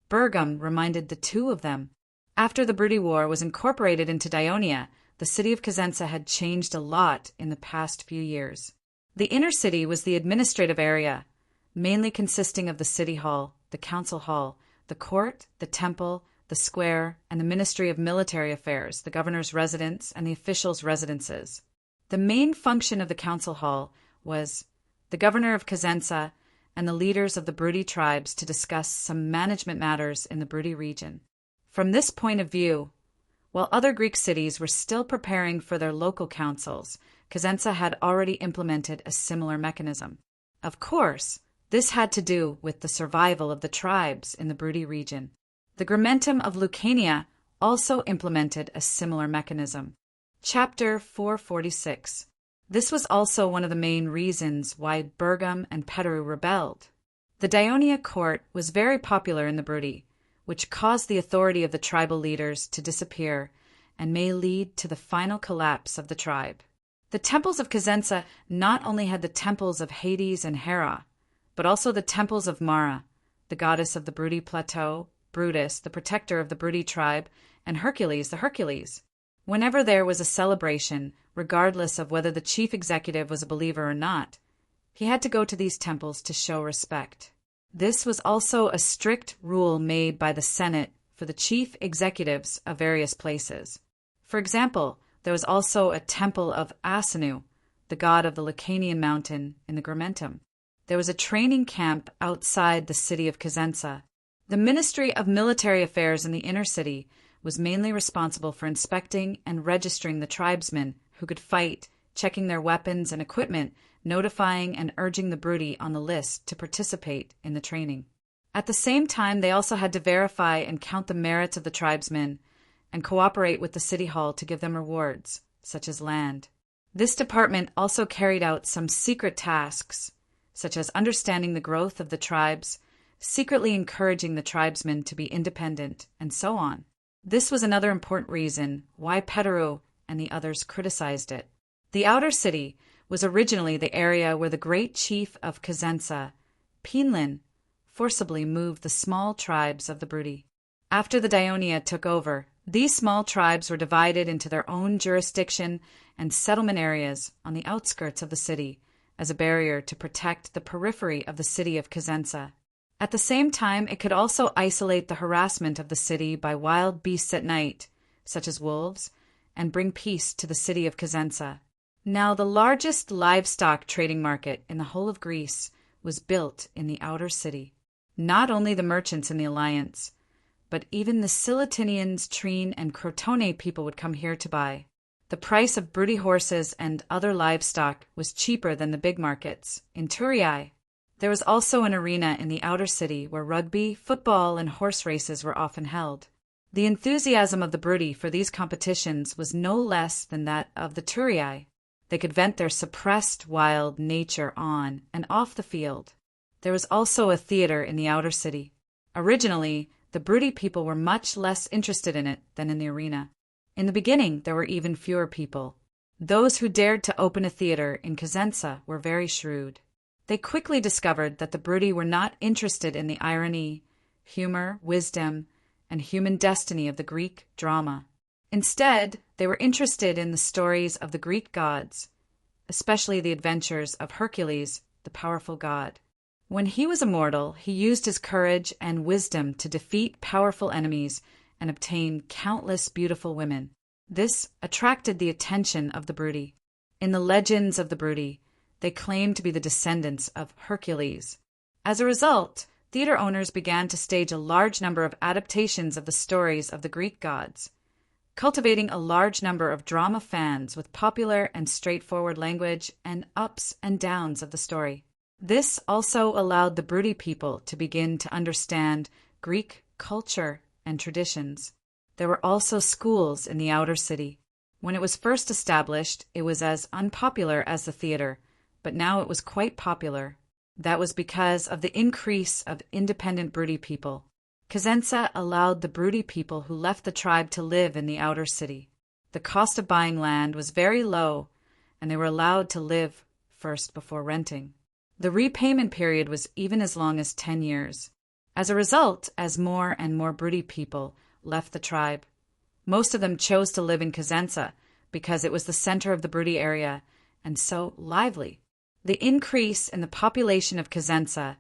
Bergham reminded the two of them. After the Broody War was incorporated into Daionia, the city of Cosenza had changed a lot in the past few years. The inner city was the administrative area, mainly consisting of the city hall, the council hall, the court, the temple, the square, and the Ministry of Military Affairs, the governor's residence, and the officials' residences. The main function of the council hall was the governor of Cosenza and the leaders of the Broody tribes to discuss some management matters in the Broody region. From this point of view, while other Greek cities were still preparing for their local councils, Cosenza had already implemented a similar mechanism. Of course, this had to do with the survival of the tribes in the Broody region. The Grimentum of Lucania also implemented a similar mechanism. Chapter 446. This was also one of the main reasons why Bergham and Pederu rebelled. The Daionia court was very popular in the Broody, which caused the authority of the tribal leaders to disappear and may lead to the final collapse of the tribe. The temples of Cosenza not only had the temples of Hades and Hera, but also the temples of Mara, the goddess of the Broody Plateau, Brutus, the protector of the Broody tribe, and Hercules, the Hercules. Whenever there was a celebration, regardless of whether the chief executive was a believer or not, he had to go to these temples to show respect. This was also a strict rule made by the Senate for the chief executives of various places. For example, there was also a temple of Asanu, the god of the Lacanian mountain in the Gramentum. There was a training camp outside the city of Cosenza. The Ministry of Military Affairs in the inner city was mainly responsible for inspecting and registering the tribesmen who could fight, checking their weapons and equipment, notifying and urging the Brudi on the list to participate in the training. At the same time, they also had to verify and count the merits of the tribesmen and cooperate with the city hall to give them rewards, such as land. This department also carried out some secret tasks, such as understanding the growth of the tribes, secretly encouraging the tribesmen to be independent, and so on. This was another important reason why Petaru and the others criticized it. The outer city was originally the area where the great chief of Cosenza, Pinlin, forcibly moved the small tribes of the Brudi. After the Daionia took over, these small tribes were divided into their own jurisdiction and settlement areas on the outskirts of the city as a barrier to protect the periphery of the city of Cosenza. At the same time, it could also isolate the harassment of the city by wild beasts at night, such as wolves, and bring peace to the city of Cosenza. Now, the largest livestock trading market in the whole of Greece was built in the outer city. Not only the merchants in the alliance, but even the Silitinians, Trine, and Crotone people would come here to buy. The price of Brudi horses and other livestock was cheaper than the big markets. In Turiae, there was also an arena in the outer city where rugby, football, and horse races were often held. The enthusiasm of the Brudi for these competitions was no less than that of the Turiae. They could vent their suppressed wild nature on and off the field. There was also a theater in the outer city. Originally, the Brudi people were much less interested in it than in the arena. In the beginning, there were even fewer people. Those who dared to open a theater in Cosenza were very shrewd. They quickly discovered that the Brudi were not interested in the irony, humor, wisdom, and human destiny of the Greek drama. Instead, they were interested in the stories of the Greek gods, especially the adventures of Hercules, the powerful god. When he was immortal, he used his courage and wisdom to defeat powerful enemies and obtain countless beautiful women. This attracted the attention of the Brudi. In the legends of the Brudi, they claimed to be the descendants of Hercules. As a result, theater owners began to stage a large number of adaptations of the stories of the Greek gods, cultivating a large number of drama fans with popular and straightforward language and ups and downs of the story. This also allowed the Brudi people to begin to understand Greek culture and traditions. There were also schools in the outer city. When it was first established, it was as unpopular as the theater, but now it was quite popular. That was because of the increase of independent Brudi people. Cosenza allowed the Brudi people who left the tribe to live in the outer city. The cost of buying land was very low, and they were allowed to live first before renting. The repayment period was even as long as 10 years. As a result, as more and more Brudi people left the tribe, most of them chose to live in Cosenza because it was the center of the Brudi area and so lively. The increase in the population of Cosenza,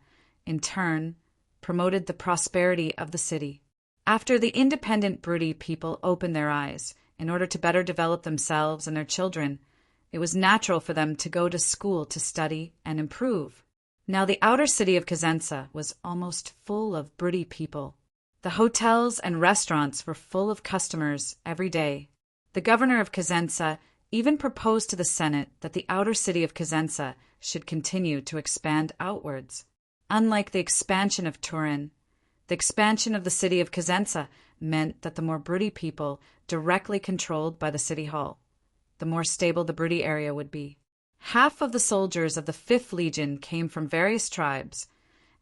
in turn, promoted the prosperity of the city. After the independent Brudi people opened their eyes in order to better develop themselves and their children, it was natural for them to go to school to study and improve. Now the outer city of Cosenza was almost full of Brudi people. The hotels and restaurants were full of customers every day. The governor of Cosenza even proposed to the Senate that the outer city of Cosenza should continue to expand outwards. Unlike the expansion of Turin, the expansion of the city of Cosenza meant that the more Brudi people directly controlled by the city hall, the more stable the Brudi area would be. Half of the soldiers of the 5th Legion came from various tribes,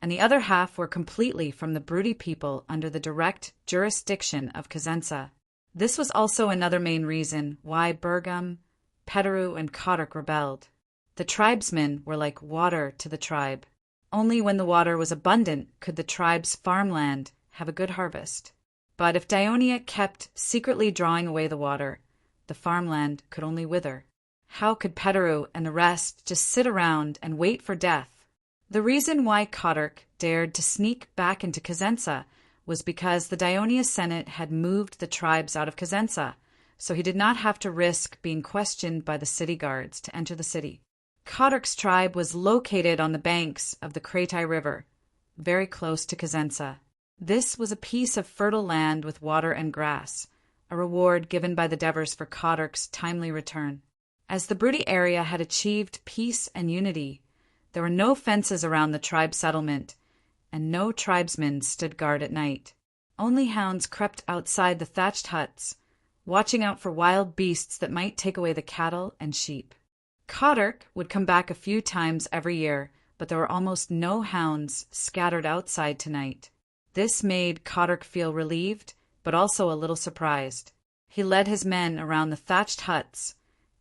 and the other half were completely from the Brudi people under the direct jurisdiction of Cosenza. This was also another main reason why Bergam, Petaru, and Kotok rebelled. The tribesmen were like water to the tribe. Only when the water was abundant could the tribe's farmland have a good harvest. But if Daionia kept secretly drawing away the water, the farmland could only wither. How could Petaru and the rest just sit around and wait for death? The reason why Kotok dared to sneak back into Cosenza was because the Daionia Senate had moved the tribes out of Cosenza, so he did not have to risk being questioned by the city guards to enter the city. Kodurk's tribe was located on the banks of the Kratai River, very close to Cosenza. This was a piece of fertile land with water and grass, a reward given by the Devers for Kodurk's timely return. As the Brudi area had achieved peace and unity, there were no fences around the tribe settlement, and no tribesmen stood guard at night. Only hounds crept outside the thatched huts, watching out for wild beasts that might take away the cattle and sheep. Kodurk would come back a few times every year, but there were almost no hounds scattered outside tonight. This made Kodurk feel relieved, but also a little surprised. He led his men around the thatched huts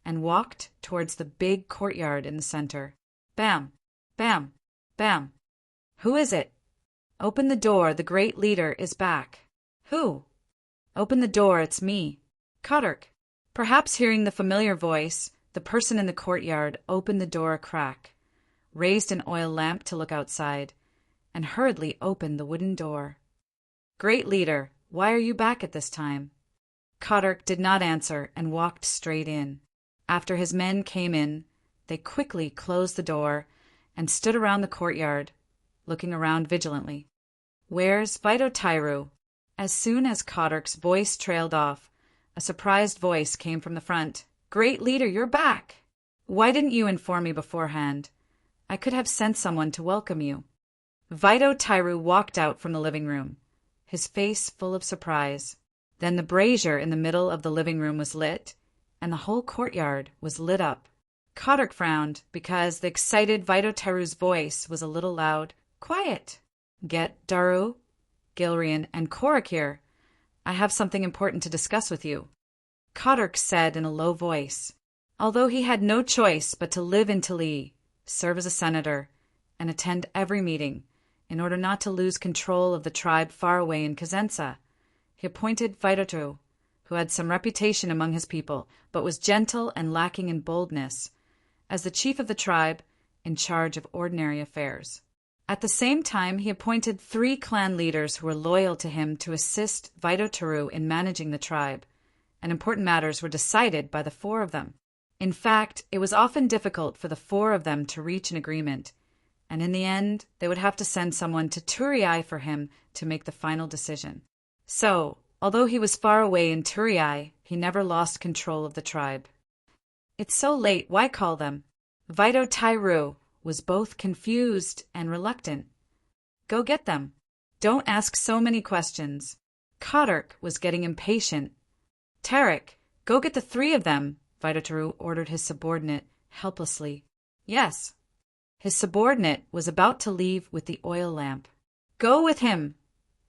and walked towards the big courtyard in the center. Bam! Bam! Bam! Who is it? Open the door, the great leader is back. Who? Open the door, it's me. Kodurk. Perhaps hearing the familiar voice, the person in the courtyard opened the door a crack, raised an oil lamp to look outside, and hurriedly opened the wooden door. Great leader, why are you back at this time? Kodurk did not answer and walked straight in. After his men came in, they quickly closed the door and stood around the courtyard, looking around vigilantly. Where's Vito? As soon as Kodurk's voice trailed off, a surprised voice came from the front. Great leader, you're back! Why didn't you inform me beforehand? I could have sent someone to welcome you. Vito walked out from the living room, his face full of surprise. Then the brazier in the middle of the living room was lit, and the whole courtyard was lit up. Kodurk frowned because the excited Vito voice was a little loud. Quiet! Get Daru, Gilrian, and Korik here. I have something important to discuss with you. Kodurk said in a low voice. Although he had no choice but to live in Tali, serve as a senator, and attend every meeting, in order not to lose control of the tribe far away in Cosenza, he appointed Vito, who had some reputation among his people, but was gentle and lacking in boldness, as the chief of the tribe in charge of ordinary affairs. At the same time, he appointed 3 clan leaders who were loyal to him to assist Vito in managing the tribe, and important matters were decided by the 4 of them. In fact, it was often difficult for the 4 of them to reach an agreement, and in the end, they would have to send someone to Turiai for him to make the final decision. So, although he was far away in Turiai, he never lost control of the tribe. It's so late, why call them? Vito was both confused and reluctant. Go get them. Don't ask so many questions. Kodurk was getting impatient. Tarek, go get the 3 of them, Vito ordered his subordinate helplessly. Yes. His subordinate was about to leave with the oil lamp. Go with him,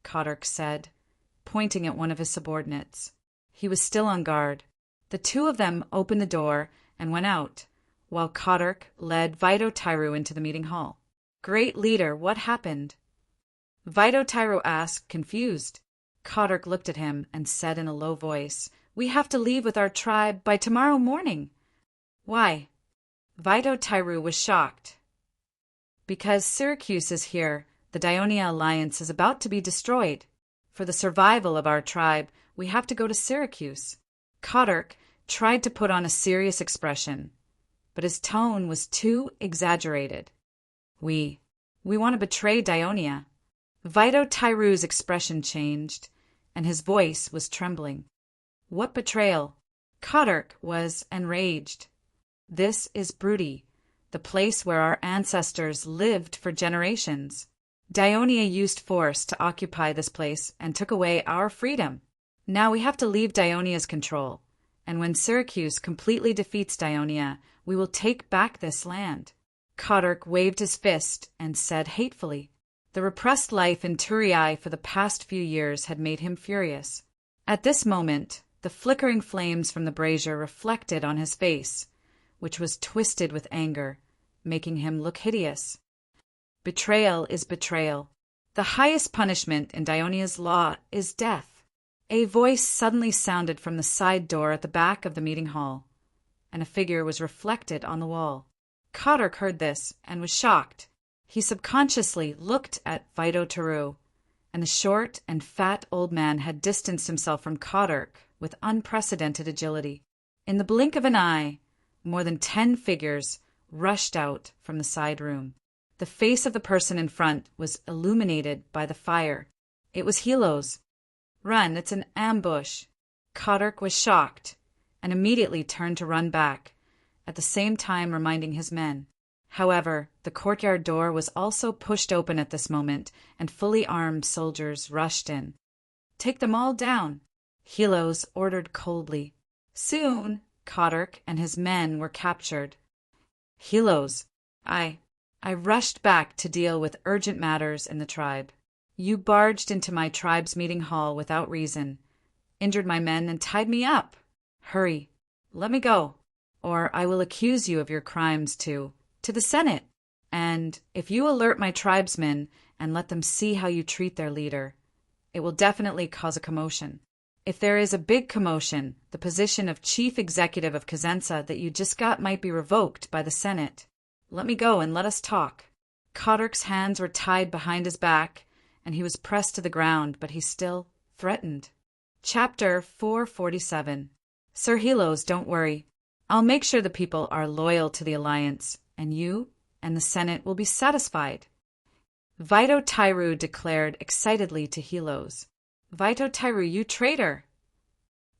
Kodurk said, pointing at one of his subordinates. He was still on guard. The 2 of them opened the door and went out, while Kodurk led Vito into the meeting hall. Great leader, what happened? Vito asked, confused. Kodurk looked at him and said in a low voice, We have to leave with our tribe by tomorrow morning. Why? Vito was shocked. Because Syracuse is here, the Daionia alliance is about to be destroyed. For the survival of our tribe, we have to go to Syracuse. Kodurk tried to put on a serious expression, but his tone was too exaggerated. We want to betray Daionia. Vito's expression changed, and his voice was trembling. What betrayal? Kodurk was enraged. This is Brudi, the place where our ancestors lived for generations. Daionia used force to occupy this place and took away our freedom. Now we have to leave Daonia's control, and when Syracuse completely defeats Daionia, we will take back this land. Kodurk waved his fist and said hatefully. The repressed life in Turiai for the past few years had made him furious. At this moment, the flickering flames from the brazier reflected on his face, which was twisted with anger, making him look hideous. Betrayal is betrayal. The highest punishment in Daonia's law is death. A voice suddenly sounded from the side door at the back of the meeting hall, and a figure was reflected on the wall. Kodurk heard this and was shocked. He subconsciously looked at Vito, and the short and fat old man had distanced himself from Kodurk with unprecedented agility. In the blink of an eye, more than 10 figures rushed out from the side room. The face of the person in front was illuminated by the fire. It was Helos. "Run, it's an ambush." Kodurk was shocked and immediately turned to run back, at the same time reminding his men. However, the courtyard door was also pushed open at this moment, and fully armed soldiers rushed in. "Take them all down," Helos ordered coldly. Soon, Kodurk and his men were captured. "Helos, I rushed back to deal with urgent matters in the tribe. You barged into my tribe's meeting hall without reason, injured my men, and tied me up. Hurry, let me go, or I will accuse you of your crimes to the Senate. And if you alert my tribesmen and let them see how you treat their leader, it will definitely cause a commotion. If there is a big commotion, the position of chief executive of Cosenza that you just got might be revoked by the Senate. Let me go and let us talk." Kodurk's hands were tied behind his back, and he was pressed to the ground, but he still threatened. Chapter 447. "Sir Helos, don't worry. I'll make sure the people are loyal to the alliance, and you and the Senate will be satisfied," Vito Tyru declared excitedly to Helos. "Vito Tyru, you traitor!"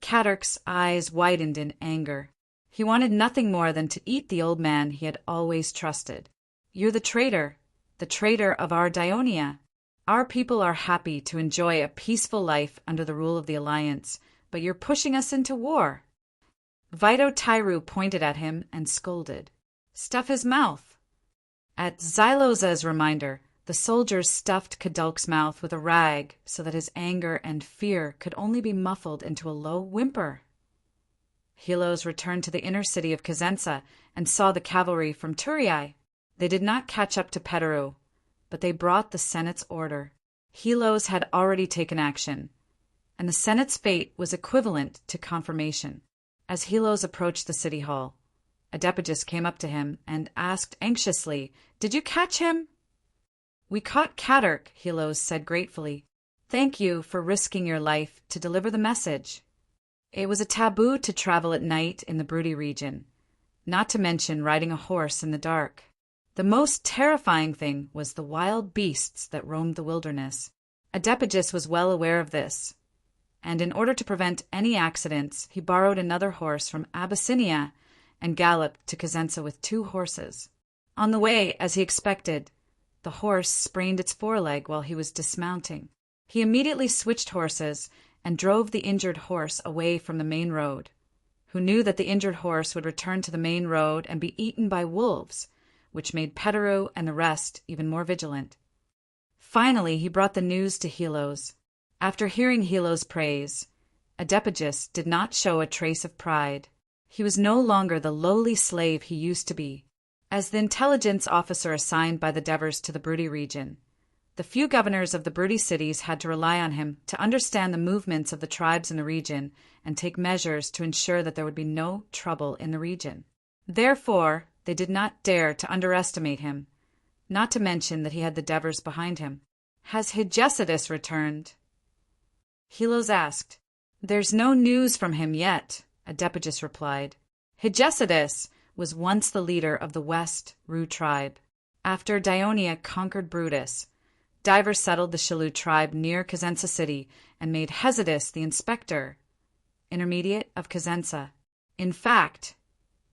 Kodurk's eyes widened in anger. He wanted nothing more than to eat the old man he had always trusted. "You're the traitor of our Dionia. Our people are happy to enjoy a peaceful life under the rule of the Alliance, but you're pushing us into war." Vito Tyru pointed at him and scolded. "Stuff his mouth." At Xyloza's reminder, the soldiers stuffed Kodurk's mouth with a rag so that his anger and fear could only be muffled into a low whimper. Helos returned to the inner city of Cosenza and saw the cavalry from Turiai. They did not catch up to Petaru, but they brought the Senate's order. Helos had already taken action, and the Senate's fate was equivalent to confirmation. As Helos approached the city hall, Adepagus came up to him and asked anxiously, "Did you catch him?" "We caught Kodurk," Helos said gratefully. "Thank you for risking your life to deliver the message." It was a taboo to travel at night in the Brudi region, not to mention riding a horse in the dark. The most terrifying thing was the wild beasts that roamed the wilderness. Adepagus was well aware of this, and in order to prevent any accidents, he borrowed another horse from Abyssinia and galloped to Cosenza with 2 horses. On the way, as he expected, the horse sprained its foreleg while he was dismounting. He immediately switched horses and drove the injured horse away from the main road. Who knew that the injured horse would return to the main road and be eaten by wolves, which made Petaru and the rest even more vigilant. Finally, he brought the news to Helos. After hearing Helos' praise, Adepagus did not show a trace of pride. He was no longer the lowly slave he used to be. As the intelligence officer assigned by the Devers to the Brudi region, the few governors of the Brudi cities had to rely on him to understand the movements of the tribes in the region and take measures to ensure that there would be no trouble in the region. Therefore, they did not dare to underestimate him, not to mention that he had the Devers behind him. "Has Hegesidus returned?" Helos asked. "There's no news from him yet," Adepagus replied. Hegesidus was once the leader of the West Ru tribe. After Dionia conquered Brutus, Divers settled the Shalu tribe near Cosenza city and made Hesidus the inspector, intermediate of Cosenza. In fact,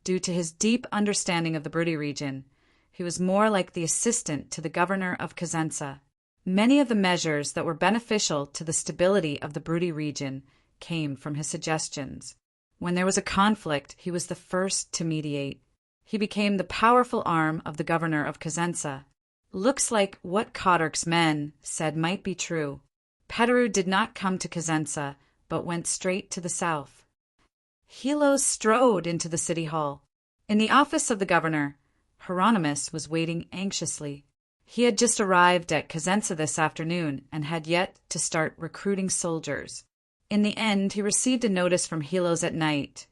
due to his deep understanding of the Brudi region, he was more like the assistant to the governor of Cosenza. Many of the measures that were beneficial to the stability of the Brudi region came from his suggestions. When there was a conflict, he was the first to mediate. He became the powerful arm of the governor of Cosenza. Looks like what Kodurk's men said might be true. Petaru did not come to Cosenza, but went straight to the south. Helos strode into the city hall. In the office of the governor, Hieronymus was waiting anxiously. He had just arrived at Cosenza this afternoon and had yet to start recruiting soldiers. In the end, he received a notice from Helos at night.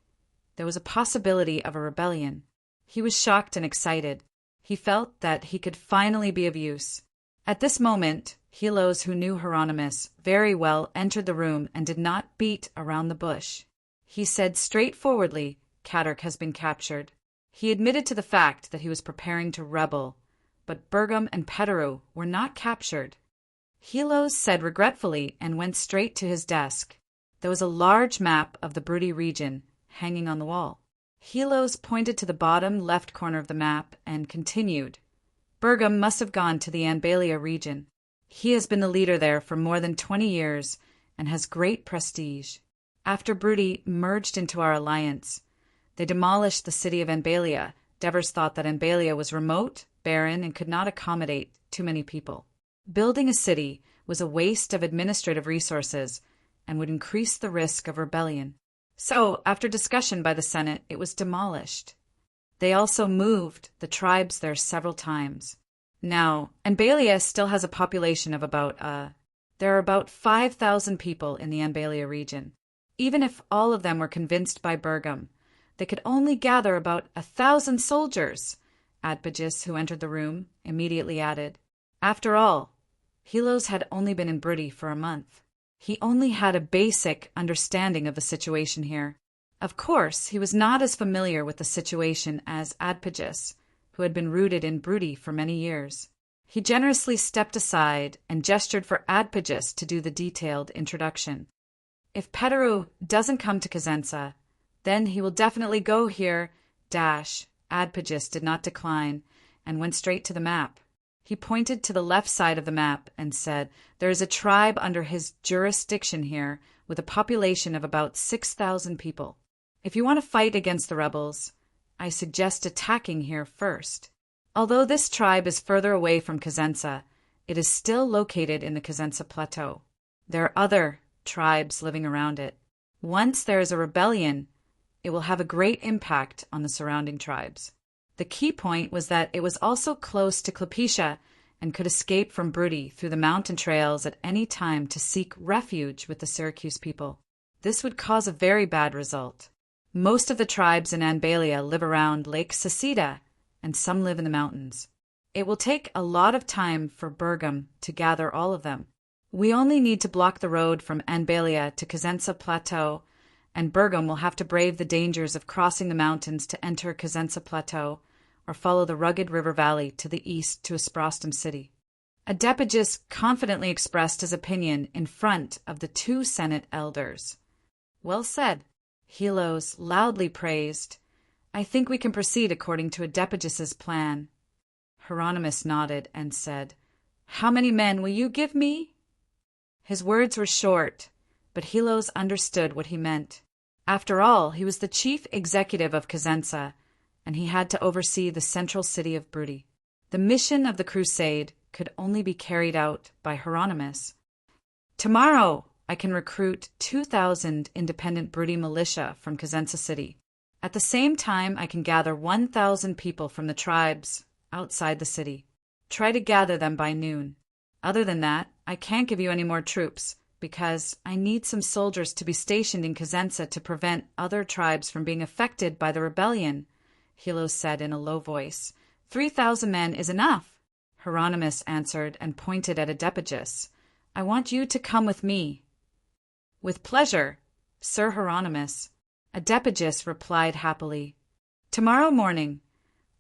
There was a possibility of a rebellion. He was shocked and excited. He felt that he could finally be of use. At this moment, Helos, who knew Hieronymus very well, entered the room and did not beat around the bush. He said straightforwardly, Katark has been captured. He admitted to the fact that he was preparing to rebel, but Bergam and Peteru were not captured. Helos said regretfully and went straight to his desk. There was a large map of the Brudi region hanging on the wall. Helos pointed to the bottom left corner of the map and continued. Bergam must have gone to the Anbalia region. He has been the leader there for more than 20 years and has great prestige. After Brudi merged into our alliance, they demolished the city of Anbalia. Devers thought that Anbalia was remote, barren, and could not accommodate too many people. Building a city was a waste of administrative resources and would increase the risk of rebellion. So, after discussion by the Senate, it was demolished. They also moved the tribes there several times. Now, Anbalia still has a population of there are about 5,000 people in the Anbalia region. Even if all of them were convinced by Bergam, they could only gather about 1,000 soldiers. Adpagis, who entered the room, immediately added. After all, Helos had only been in Brudi for a month. He only had a basic understanding of the situation here. Of course, he was not as familiar with the situation as Adpagis, who had been rooted in Brudi for many years. He generously stepped aside and gestured for Adpagis to do the detailed introduction. If Peteru doesn't come to Cosenza, then he will definitely go here. Adpagis did not decline and went straight to the map. He pointed to the left side of the map and said, there is a tribe under his jurisdiction here with a population of about 6,000 people. If you want to fight against the rebels, I suggest attacking here first. Although this tribe is further away from Cosenza, it is still located in the Cosenza Plateau. There are other tribes living around it. Once there is a rebellion, it will have a great impact on the surrounding tribes. The key point was that it was also close to Clypecia and could escape from Brudi through the mountain trails at any time to seek refuge with the Syracuse people. This would cause a very bad result. Most of the tribes in Anbalia live around Lake Sacida, and some live in the mountains. It will take a lot of time for Bergam to gather all of them. We only need to block the road from Anbalia to Cosenza Plateau, and Bergam will have to brave the dangers of crossing the mountains to enter Cosenza Plateau, or follow the rugged river valley to the east to Asprostum city. Adepagis confidently expressed his opinion in front of the 2 Senate elders. Well said. Helos loudly praised. I think we can proceed according to Adepagis's plan. Hieronymus nodded and said, How many men will you give me? His words were short, but Helos understood what he meant. After all, he was the chief executive of Cosenza, and he had to oversee the central city of Brudi. The mission of the crusade could only be carried out by Hieronymus. Tomorrow I can recruit 2,000 independent Brudi militia from Cosenza city. At the same time, I can gather 1,000 people from the tribes outside the city. Try to gather them by noon. Other than that, I can't give you any more troops, because I need some soldiers to be stationed in Cosenza to prevent other tribes from being affected by the rebellion, Helos said in a low voice. 3,000 men is enough, Hieronymus answered and pointed at Adepagis. I want you to come with me. With pleasure, Sir Hieronymus, Adepagis replied happily. Tomorrow morning,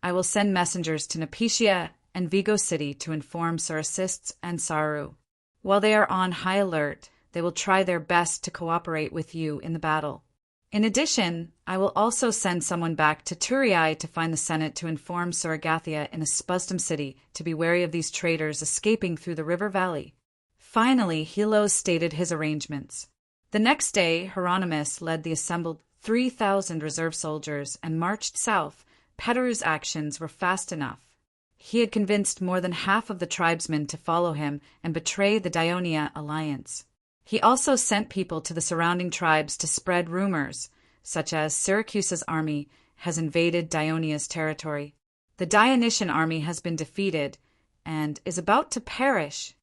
I will send messengers to Nepetia and Vigo City to inform Suracists and Saru. While they are on high alert, they will try their best to cooperate with you in the battle. In addition, I will also send someone back to Turiae to find the Senate to inform Suragathia in Asprostum city to be wary of these traitors escaping through the river valley. Finally, Helos stated his arrangements. The next day, Hieronymus led the assembled 3,000 reserve soldiers and marched south. Peteru's actions were fast enough. He had convinced more than half of the tribesmen to follow him and betray the Daionia alliance. He also sent people to the surrounding tribes to spread rumors, such as Syracuse's army has invaded Dionia's territory. The Dionysian army has been defeated and is about to perish.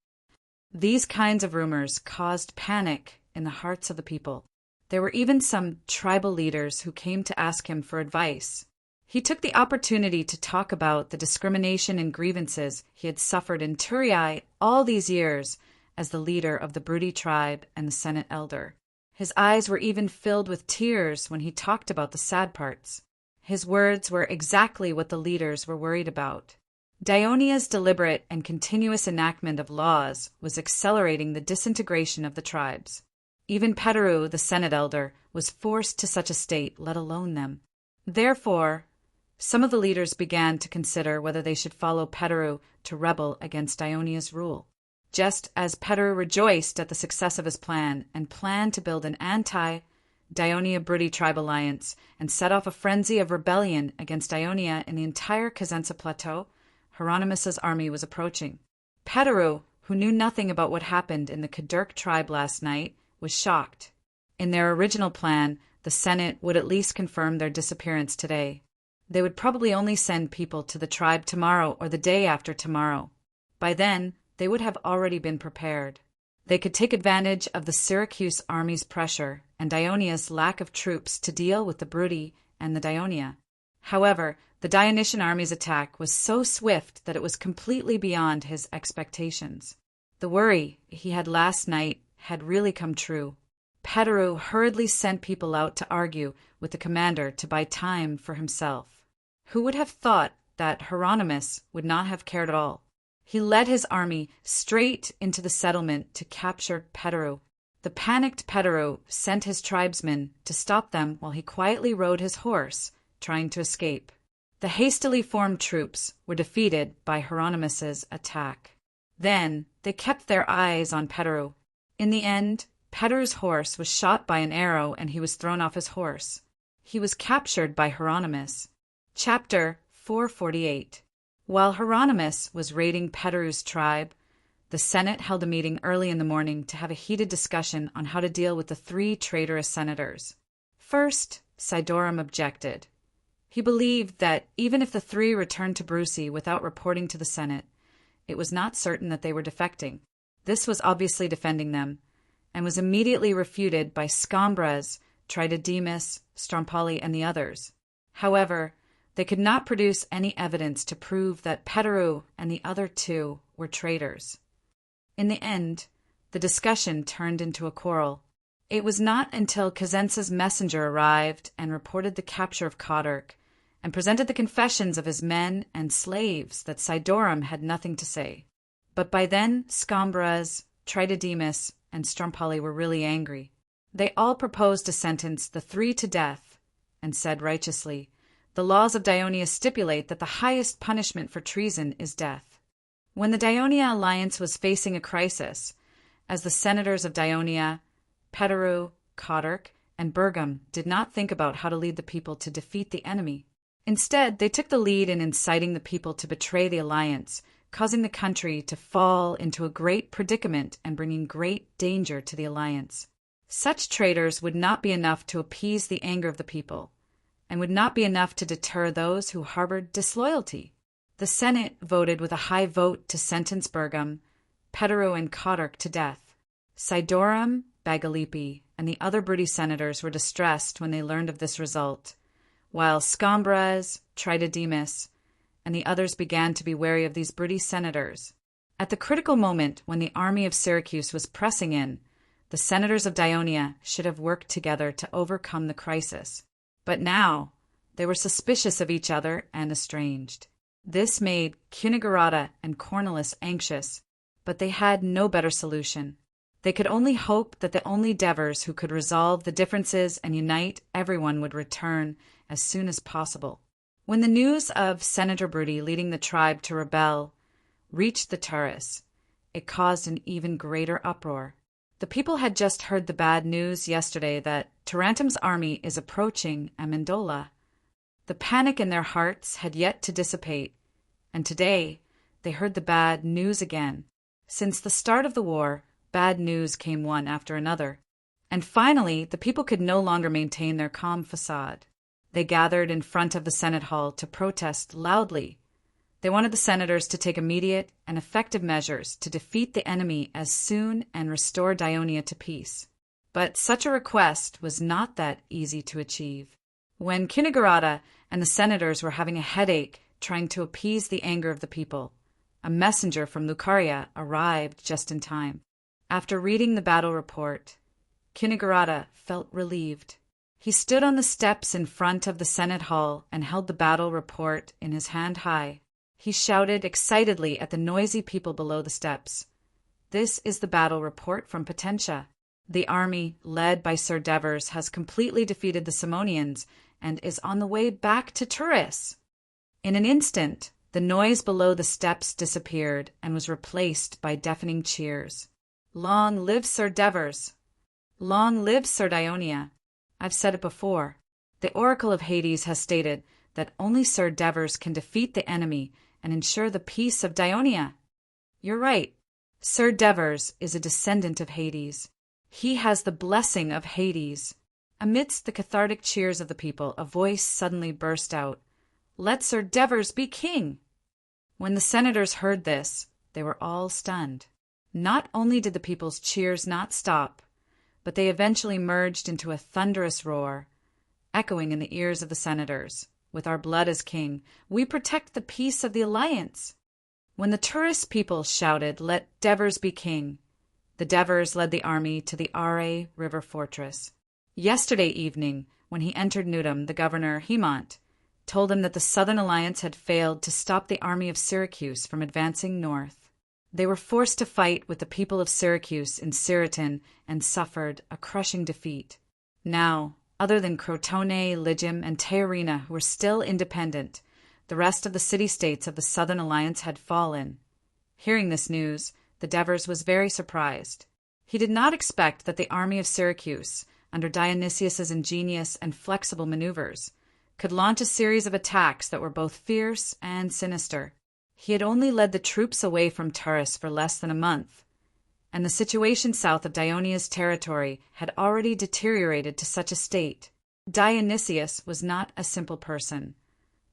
These kinds of rumors caused panic in the hearts of the people. There were even some tribal leaders who came to ask him for advice. He took the opportunity to talk about the discrimination and grievances he had suffered in Turiai all these years as the leader of the Brudi tribe and the Senate elder. His eyes were even filled with tears when he talked about the sad parts. His words were exactly what the leaders were worried about. Dionia's deliberate and continuous enactment of laws was accelerating the disintegration of the tribes. Even Peteru, the Senate elder, was forced to such a state, let alone them. Therefore, some of the leaders began to consider whether they should follow Peteru to rebel against Dionia's rule. Just as Peteru rejoiced at the success of his plan and planned to build an anti-Daionia-Brudi tribe alliance and set off a frenzy of rebellion against Daionia in the entire Cosenza Plateau, Hieronymus's army was approaching. Peteru, who knew nothing about what happened in the Kadurk tribe last night, was shocked. In their original plan, the Senate would at least confirm their disappearance today. They would probably only send people to the tribe tomorrow or the day after tomorrow. By then, they would have already been prepared. They could take advantage of the Syracuse army's pressure and Dionia's lack of troops to deal with the Brudi and the Daionia. However, the Dionysian army's attack was so swift that it was completely beyond his expectations. The worry he had last night had really come true. Peteru hurriedly sent people out to argue with the commander to buy time for himself. Who would have thought that Hieronymus would not have cared at all? He led his army straight into the settlement to capture Peteru. The panicked Peteru sent his tribesmen to stop them while he quietly rode his horse, trying to escape. The hastily formed troops were defeated by Hieronymus's attack. Then they kept their eyes on Peteru. In the end, Peteru's horse was shot by an arrow and he was thrown off his horse. He was captured by Hieronymus. Chapter 448. While Hieronymus was raiding Peteru's tribe, the Senate held a meeting early in the morning to have a heated discussion on how to deal with the 3 traitorous senators. First, Sidorum objected. He believed that even if the 3 returned to Brucii without reporting to the Senate, it was not certain that they were defecting. This was obviously defending them, and was immediately refuted by Scombres, Tridademus, Strompoli, and the others. However, they could not produce any evidence to prove that Peteru and the other 2 were traitors. In the end, the discussion turned into a quarrel. It was not until Cosenza's messenger arrived and reported the capture of Kadurk and presented the confessions of his men and slaves that Sidorum had nothing to say. But by then, Scombres, Tridademus, and Strompoli were really angry. They all proposed to sentence the 3 to death and said righteously, "The laws of Daionia stipulate that the highest punishment for treason is death." When the Daionia alliance was facing a crisis, as the senators of Daionia, Peteru, Kadurk, and Bergum did not think about how to lead the people to defeat the enemy. Instead, they took the lead in inciting the people to betray the alliance, causing the country to fall into a great predicament and bringing great danger to the alliance. Such traitors would not be enough to appease the anger of the people, and would not be enough to deter those who harbored disloyalty. The Senate voted with a high vote to sentence Bergum, Peteru, and Kadurk to death. Sidorum, Bagalipi, and the other Brudi senators were distressed when they learned of this result, while Scombres, Tridademus, and the others began to be wary of these Brudi senators. At the critical moment when the army of Syracuse was pressing in, the senators of Daionia should have worked together to overcome the crisis. But now, they were suspicious of each other and estranged. This made Cunigarata and Cornelis anxious, but they had no better solution. They could only hope that the only Devers who could resolve the differences and unite everyone would return as soon as possible. When the news of Senator Brudi leading the tribe to rebel reached the Taurus, it caused an even greater uproar. The people had just heard the bad news yesterday that Tarentum's army is approaching Amendola. The panic in their hearts had yet to dissipate, and today they heard the bad news again. Since the start of the war, bad news came one after another, and finally the people could no longer maintain their calm facade. They gathered in front of the Senate Hall to protest loudly. They wanted the senators to take immediate and effective measures to defeat the enemy as soon and restore Daionia to peace. But such a request was not that easy to achieve. when Kinigarada and the senators were having a headache trying to appease the anger of the people, a messenger from Lucaria arrived just in time. After reading the battle report, Kinigarada felt relieved. He stood on the steps in front of the Senate hall and held the battle report in his hand high. He shouted excitedly at the noisy people below the steps. "This is the battle report from Potentia. The army, led by Sir Devers, has completely defeated the Simonians and is on the way back to Turis." In an instant, the noise below the steps disappeared and was replaced by deafening cheers. "Long live Sir Devers! Long live Sir Dionia! I've said it before. The Oracle of Hades has stated that only Sir Devers can defeat the enemy and ensure the peace of Dionia. You're right. Sir Devers is a descendant of Hades. He has the blessing of Hades." Amidst the cathartic cheers of the people, a voice suddenly burst out, "Let Sir Devers be king!" When the senators heard this, they were all stunned. Not only did the people's cheers not stop, but they eventually merged into a thunderous roar, echoing in the ears of the senators, "With our blood as king, we protect the peace of the alliance." When the tourist people shouted, "Let Devers be king," the Devers led the army to the Are River fortress. Yesterday evening, when he entered Nudum, the governor, Hegemon, told him that the Southern Alliance had failed to stop the army of Syracuse from advancing north. They were forced to fight with the people of Syracuse in Siriton and suffered a crushing defeat. Now, other than Crotone, Lygum, and Tearina, who were still independent, the rest of the city-states of the Southern Alliance had fallen. Hearing this news, the Devers was very surprised. He did not expect that the army of Syracuse, under Dionysius's ingenious and flexible maneuvers, could launch a series of attacks that were both fierce and sinister. He had only led the troops away from Turis for less than a month, and the situation south of Dionia's territory had already deteriorated to such a state. Dionysius was not a simple person,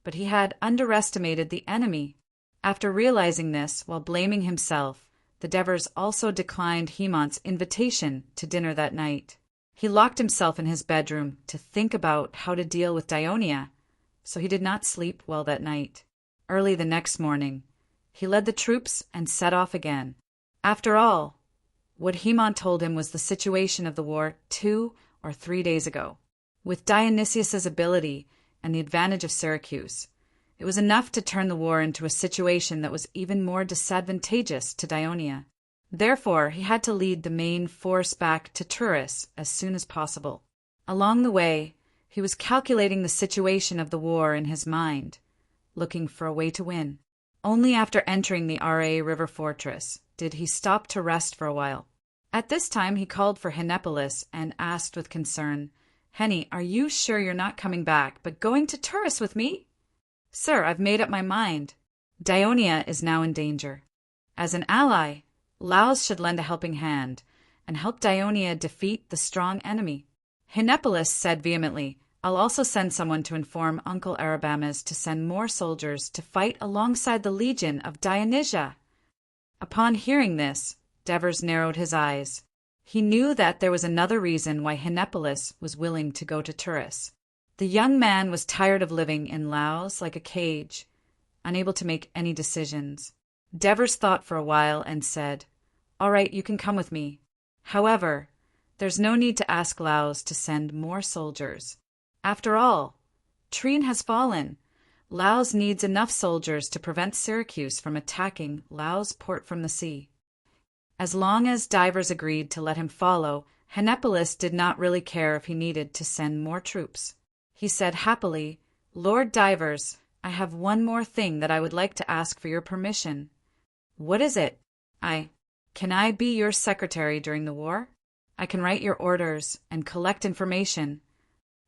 but he had underestimated the enemy. After realizing this, while blaming himself, the Devers also declined Hegemon's invitation to dinner that night. He locked himself in his bedroom to think about how to deal with Dionia, so he did not sleep well that night. Early the next morning, he led the troops and set off again. After all, what Hegemon told him was the situation of the war 2 or 3 days ago. With Dionysius's ability and the advantage of Syracuse, it was enough to turn the war into a situation that was even more disadvantageous to Dionia. Therefore, he had to lead the main force back to Turis as soon as possible. Along the way, he was calculating the situation of the war in his mind, looking for a way to win. Only after entering the Are River fortress did he stop to rest for a while. At this time he called for Henepolis and asked with concern, "Henny, are you sure you're not coming back, but going to Turis with me?" "Sir, I've made up my mind. Dionia is now in danger. As an ally, Laos should lend a helping hand and help Dionia defeat the strong enemy." Henepolis said vehemently, "I'll also send someone to inform Uncle Arabamas to send more soldiers to fight alongside the legion of Dionysia." Upon hearing this, Devers narrowed his eyes. He knew that there was another reason why Henepolis was willing to go to Turis. The young man was tired of living in Laos like a cage, unable to make any decisions. Devers thought for a while and said, "All right, you can come with me. However, there's no need to ask Laos to send more soldiers. After all, Trine has fallen. Laos needs enough soldiers to prevent Syracuse from attacking Laos' port from the sea." As long as Divers agreed to let him follow, Henepolis did not really care if he needed to send more troops. He said happily, "Lord Divers, I have one more thing that I would like to ask for your permission." "What is it?" Can I be your secretary during the war? I can write your orders and collect information."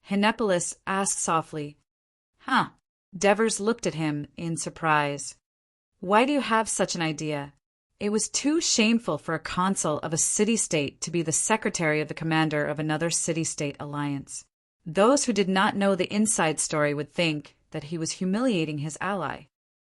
Henepolis asked softly. "Huh." Devers looked at him in surprise. "Why do you have such an idea?" It was too shameful for a consul of a city-state to be the secretary of the commander of another city-state alliance. Those who did not know the inside story would think that he was humiliating his ally.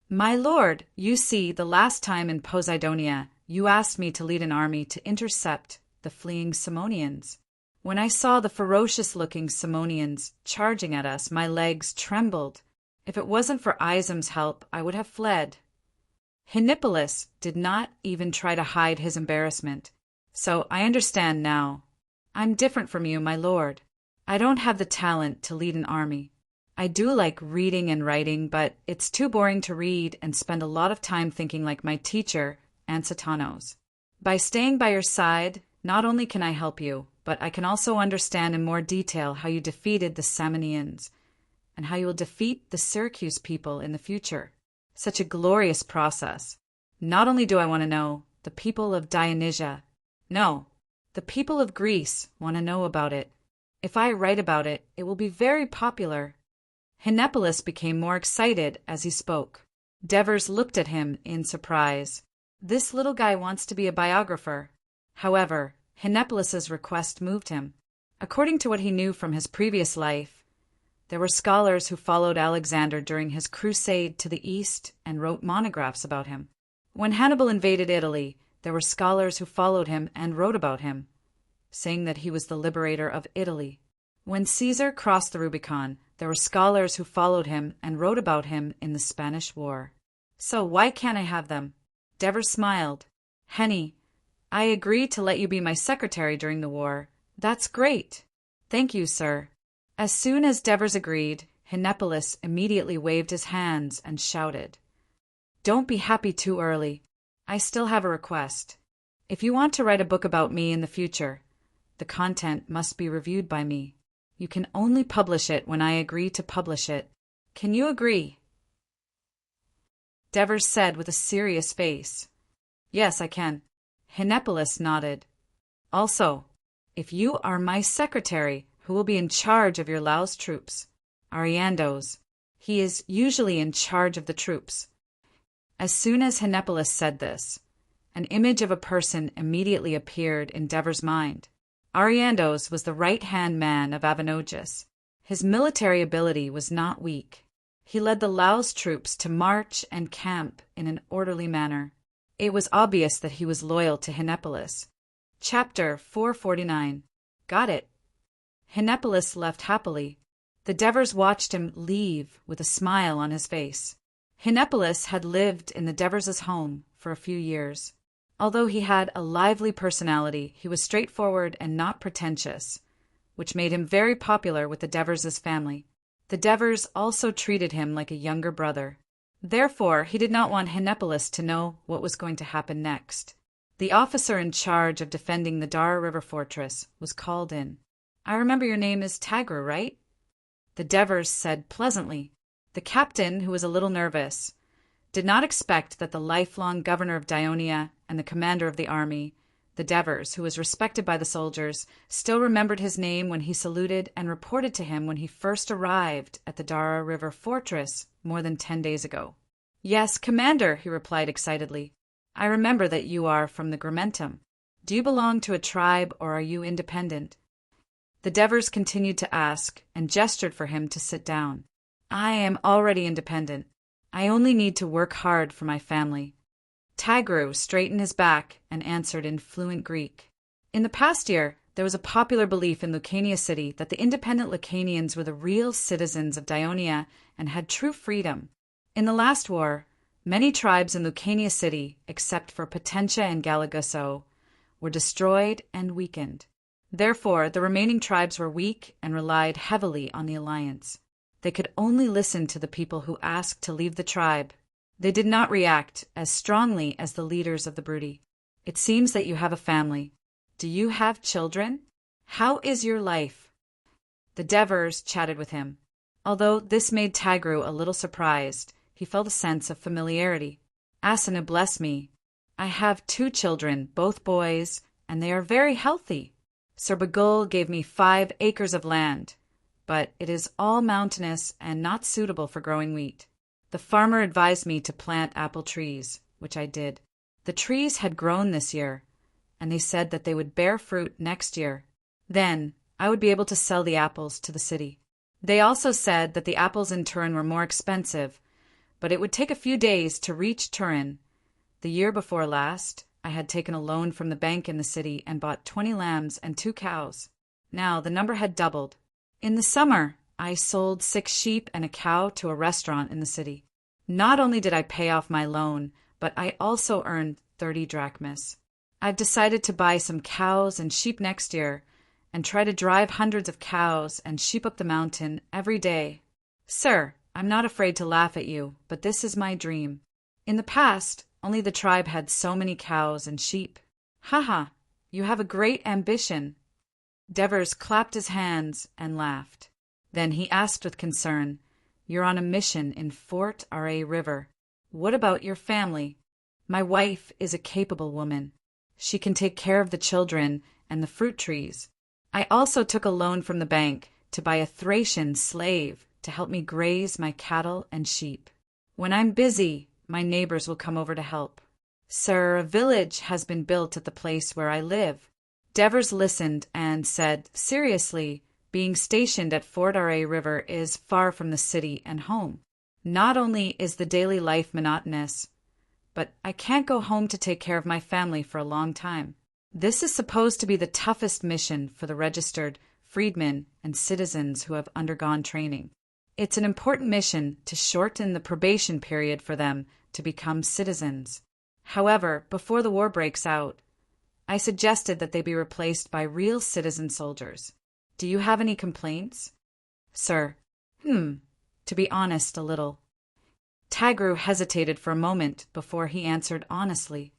"My lord, you see, the last time in Poseidonia, you asked me to lead an army to intercept the fleeing Simonians. When I saw the ferocious-looking Simonians charging at us, my legs trembled. If it wasn't for Isom's help, I would have fled. Henipolis did not even try to hide his embarrassment. So I understand now. I'm different from you, my lord. I don't have the talent to lead an army. I do like reading and writing, but it's too boring to read and spend a lot of time thinking like my teacher, Ansatanos. By staying by your side, not only can I help you, but I can also understand in more detail how you defeated the Samnians, and how you will defeat the Syracuse people in the future. Such a glorious process. Not only do I want to know, the people of Dionysia. No, the people of Greece want to know about it. If I write about it, it will be very popular. Henipolis became more excited as he spoke. Devers looked at him in surprise. This little guy wants to be a biographer. However, Henipolis's request moved him. According to what he knew from his previous life, there were scholars who followed Alexander during his crusade to the east and wrote monographs about him. When Hannibal invaded Italy, there were scholars who followed him and wrote about him, saying that he was the liberator of Italy. When Caesar crossed the Rubicon, there were scholars who followed him and wrote about him in the Spanish War. So why can't I have them? Devers smiled. Henny, I agree to let you be my secretary during the war. That's great. Thank you, sir. As soon as Devers agreed, Henipolis immediately waved his hands and shouted, Don't be happy too early. I still have a request. If you want to write a book about me in the future, the content must be reviewed by me. You can only publish it when I agree to publish it. Can you agree? Devers said with a serious face. Yes, I can. Henipolis nodded. Also, if you are my secretary, who will be in charge of your Laos troops? Ariandos. He is usually in charge of the troops. As soon as Henipolis said this, an image of a person immediately appeared in Devers' mind. Ariandos was the right-hand man of Avenogis. His military ability was not weak. He led the Laos troops to march and camp in an orderly manner. It was obvious that he was loyal to Henipolis. Chapter 449. Got it. Henipolis left happily. The Devers watched him leave with a smile on his face. Henipolis had lived in the Devers' home for a few years. Although he had a lively personality, he was straightforward and not pretentious, which made him very popular with the Devers' family. The Devers also treated him like a younger brother. Therefore, he did not want Henipolis to know what was going to happen next. The officer in charge of defending the Dara River fortress was called in. I remember your name is Tagru, right? The Devers said pleasantly. The captain, who was a little nervous, did not expect that the lifelong governor of Dionia and the commander of the army, the Devers, who was respected by the soldiers, still remembered his name when he saluted and reported to him when he first arrived at the Dara River fortress more than 10 days ago. Yes, commander, he replied excitedly. I remember that you are from the Gramentum. Do you belong to a tribe or are you independent? The Devers continued to ask and gestured for him to sit down. I am already independent. I only need to work hard for my family. Tagru straightened his back and answered in fluent Greek. In the past year, there was a popular belief in Lucania City that the independent Lucanians were the real citizens of Dionia and had true freedom. In the last war, many tribes in Lucania City, except for Potentia and Galagusso, were destroyed and weakened. Therefore, the remaining tribes were weak and relied heavily on the alliance. They could only listen to the people who asked to leave the tribe. They did not react as strongly as the leaders of the Brudi. It seems that you have a family. Do you have children? How is your life? The Devers chatted with him. Although this made Tagru a little surprised, he felt a sense of familiarity. Asana bless me. I have 2 children, both boys, and they are very healthy. Sir Bagul gave me 5 acres of land, but it is all mountainous and not suitable for growing wheat. The farmer advised me to plant apple trees, which I did. The trees had grown this year, and they said that they would bear fruit next year. Then I would be able to sell the apples to the city. They also said that the apples in Turin were more expensive, but it would take a few days to reach Turin. The year before last, I had taken a loan from the bank in the city and bought 20 lambs and 2 cows. Now the number had doubled. In the summer, I sold 6 sheep and a cow to a restaurant in the city. Not only did I pay off my loan, but I also earned 30 drachmas. I've decided to buy some cows and sheep next year and try to drive hundreds of cows and sheep up the mountain every day. Sir, I'm not afraid to laugh at you, but this is my dream. In the past, only the tribe had so many cows and sheep. Haha, you have a great ambition. Devers clapped his hands and laughed. Then he asked with concern, You're on a mission in Fort Ra River. What about your family? My wife is a capable woman. She can take care of the children and the fruit trees. I also took a loan from the bank to buy a Thracian slave to help me graze my cattle and sheep. When I'm busy, my neighbors will come over to help. Sir, a village has been built at the place where I live. Devers listened and said, Seriously, being stationed at Fort Ra River is far from the city and home. Not only is the daily life monotonous, but I can't go home to take care of my family for a long time. This is supposed to be the toughest mission for the registered freedmen and citizens who have undergone training. It's an important mission to shorten the probation period for them to become citizens. However, before the war breaks out, I suggested that they be replaced by real citizen soldiers. Do you have any complaints? Sir, to be honest, a little. Tagru hesitated for a moment before he answered honestly.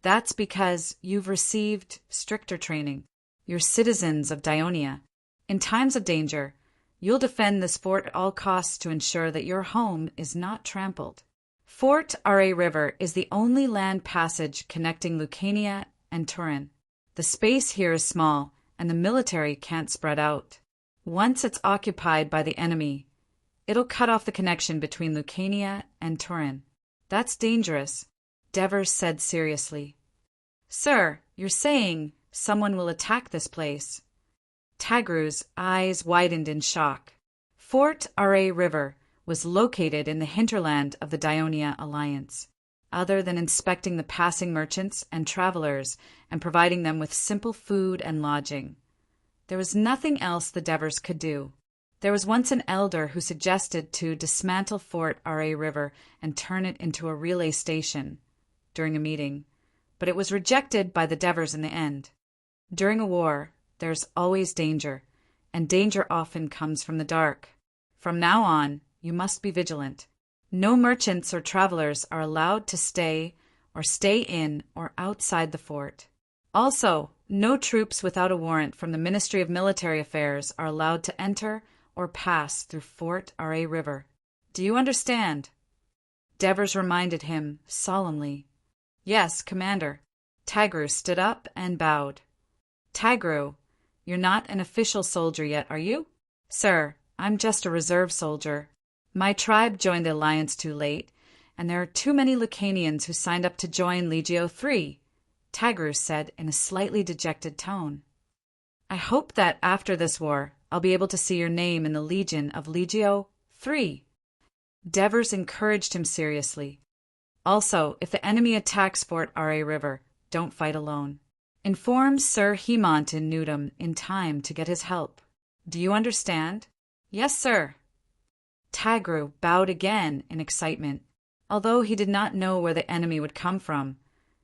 That's because you've received stricter training. You're citizens of Dionia. In times of danger, you'll defend this fort at all costs to ensure that your home is not trampled. Fort Ra River is the only land passage connecting Lucania and Turin. The space here is small, and the military can't spread out. Once it's occupied by the enemy, it'll cut off the connection between Lucania and Turin. That's dangerous, Devers said seriously. Sir, you're saying someone will attack this place. Tagru's eyes widened in shock. Fort Ra River was located in the hinterland of the Dionia Alliance. Other than inspecting the passing merchants and travelers and providing them with simple food and lodging, there was nothing else the Devers could do. There was once an elder who suggested to dismantle Fort Ra River and turn it into a relay station during a meeting, but it was rejected by the Devers in the end. During a war, there's always danger, and danger often comes from the dark. From now on, you must be vigilant. No merchants or travelers are allowed to stay in or outside the fort. Also, no troops without a warrant from the Ministry of Military Affairs are allowed to enter or pass through Fort Ra River. Do you understand? Devers reminded him solemnly. Yes, Commander. Tagru stood up and bowed. Tagru, you're not an official soldier yet, are you? Sir, I'm just a reserve soldier. My tribe joined the alliance too late, and there are too many Lucanians who signed up to join Legio III, Tagru said in a slightly dejected tone. I hope that after this war, I'll be able to see your name in the Legion of Legio III. Devers encouraged him seriously. Also, if the enemy attacks Fort Ra River, don't fight alone. Inform Sir Hegemon in Newdom in time to get his help. Do you understand? Yes, sir. Tagru bowed again in excitement. Although he did not know where the enemy would come from,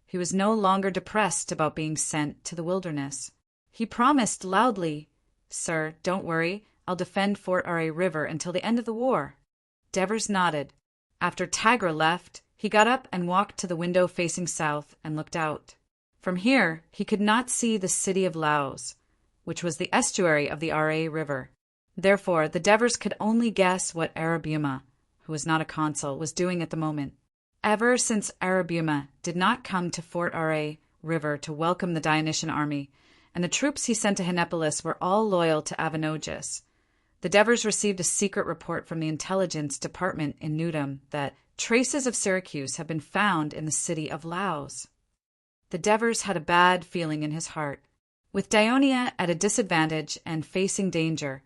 he was no longer depressed about being sent to the wilderness. He promised loudly, Sir, don't worry, I'll defend Fort Ra River until the end of the war. Devers nodded. After Tagru left, he got up and walked to the window facing south and looked out. From here, he could not see the city of Laos, which was the estuary of the Ra River. Therefore, the Devers could only guess what Arabuma, who was not a consul, was doing at the moment. Ever since Arabuma did not come to Fort Ra River to welcome the Dionysian army, and the troops he sent to Henopolis were all loyal to Avanogus, the Devers received a secret report from the intelligence department in Newdom that traces of Syracuse had been found in the city of Laos. The Devers had a bad feeling in his heart. With Dionia at a disadvantage and facing danger,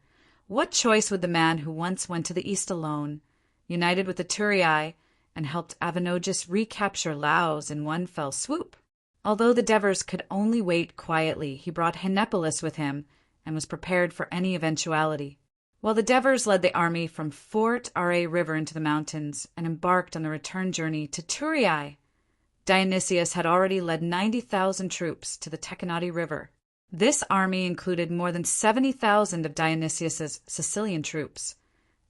what choice would the man who once went to the east alone, united with the Turii, and helped Avanogus recapture Laos in one fell swoop? Although the Devers could only wait quietly, he brought Henopolis with him and was prepared for any eventuality. While the Devers led the army from Fort Ra River into the mountains and embarked on the return journey to Turiai, Dionysius had already led 90,000 troops to the Teconati River. This army included more than 70,000 of Dionysius's Sicilian troops,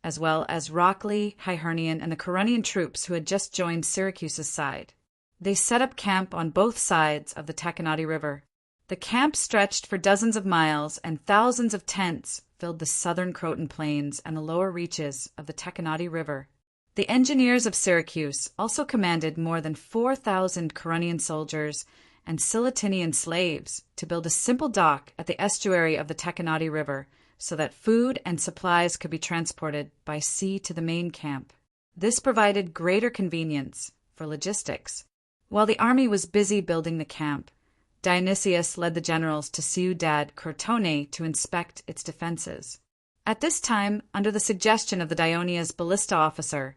as well as Rockley, Hyhernian, and the Corunnian troops who had just joined Syracuse's side. They set up camp on both sides of the Teconati River. The camp stretched for dozens of miles, and thousands of tents filled the southern Croton plains and the lower reaches of the Teconati River. The engineers of Syracuse also commanded more than 4,000 Corunnian soldiers and Silitinian slaves to build a simple dock at the estuary of the Teconati River so that food and supplies could be transported by sea to the main camp. This provided greater convenience for logistics. While the army was busy building the camp, Dionysius led the generals to Ciudad Crotone to inspect its defenses. At this time, under the suggestion of the Dionia's ballista officer,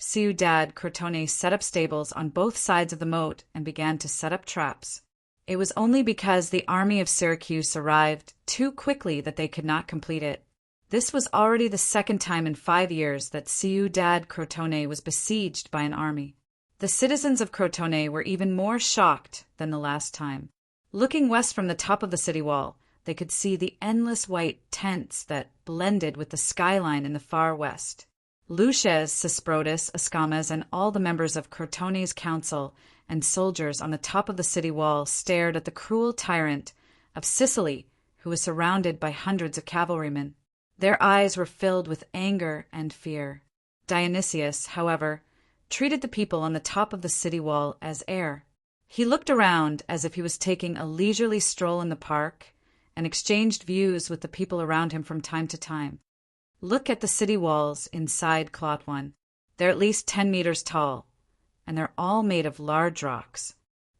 Ciudad Crotone set up stables on both sides of the moat and began to set up traps. It was only because the army of Syracuse arrived too quickly that they could not complete it. This was already the second time in 5 years that Ciudad Crotone was besieged by an army. The citizens of Crotone were even more shocked than the last time. Looking west from the top of the city wall, they could see the endless white tents that blended with the skyline in the far west. Lucius, Sesprotus, Escamas, and all the members of Crotone's council and soldiers on the top of the city wall stared at the cruel tyrant of Sicily, who was surrounded by hundreds of cavalrymen. Their eyes were filled with anger and fear. Dionysius, however, treated the people on the top of the city wall as air. He looked around as if he was taking a leisurely stroll in the park and exchanged views with the people around him from time to time. Look at the city walls inside Clotwan. They're at least 10 meters tall, and they're all made of large rocks.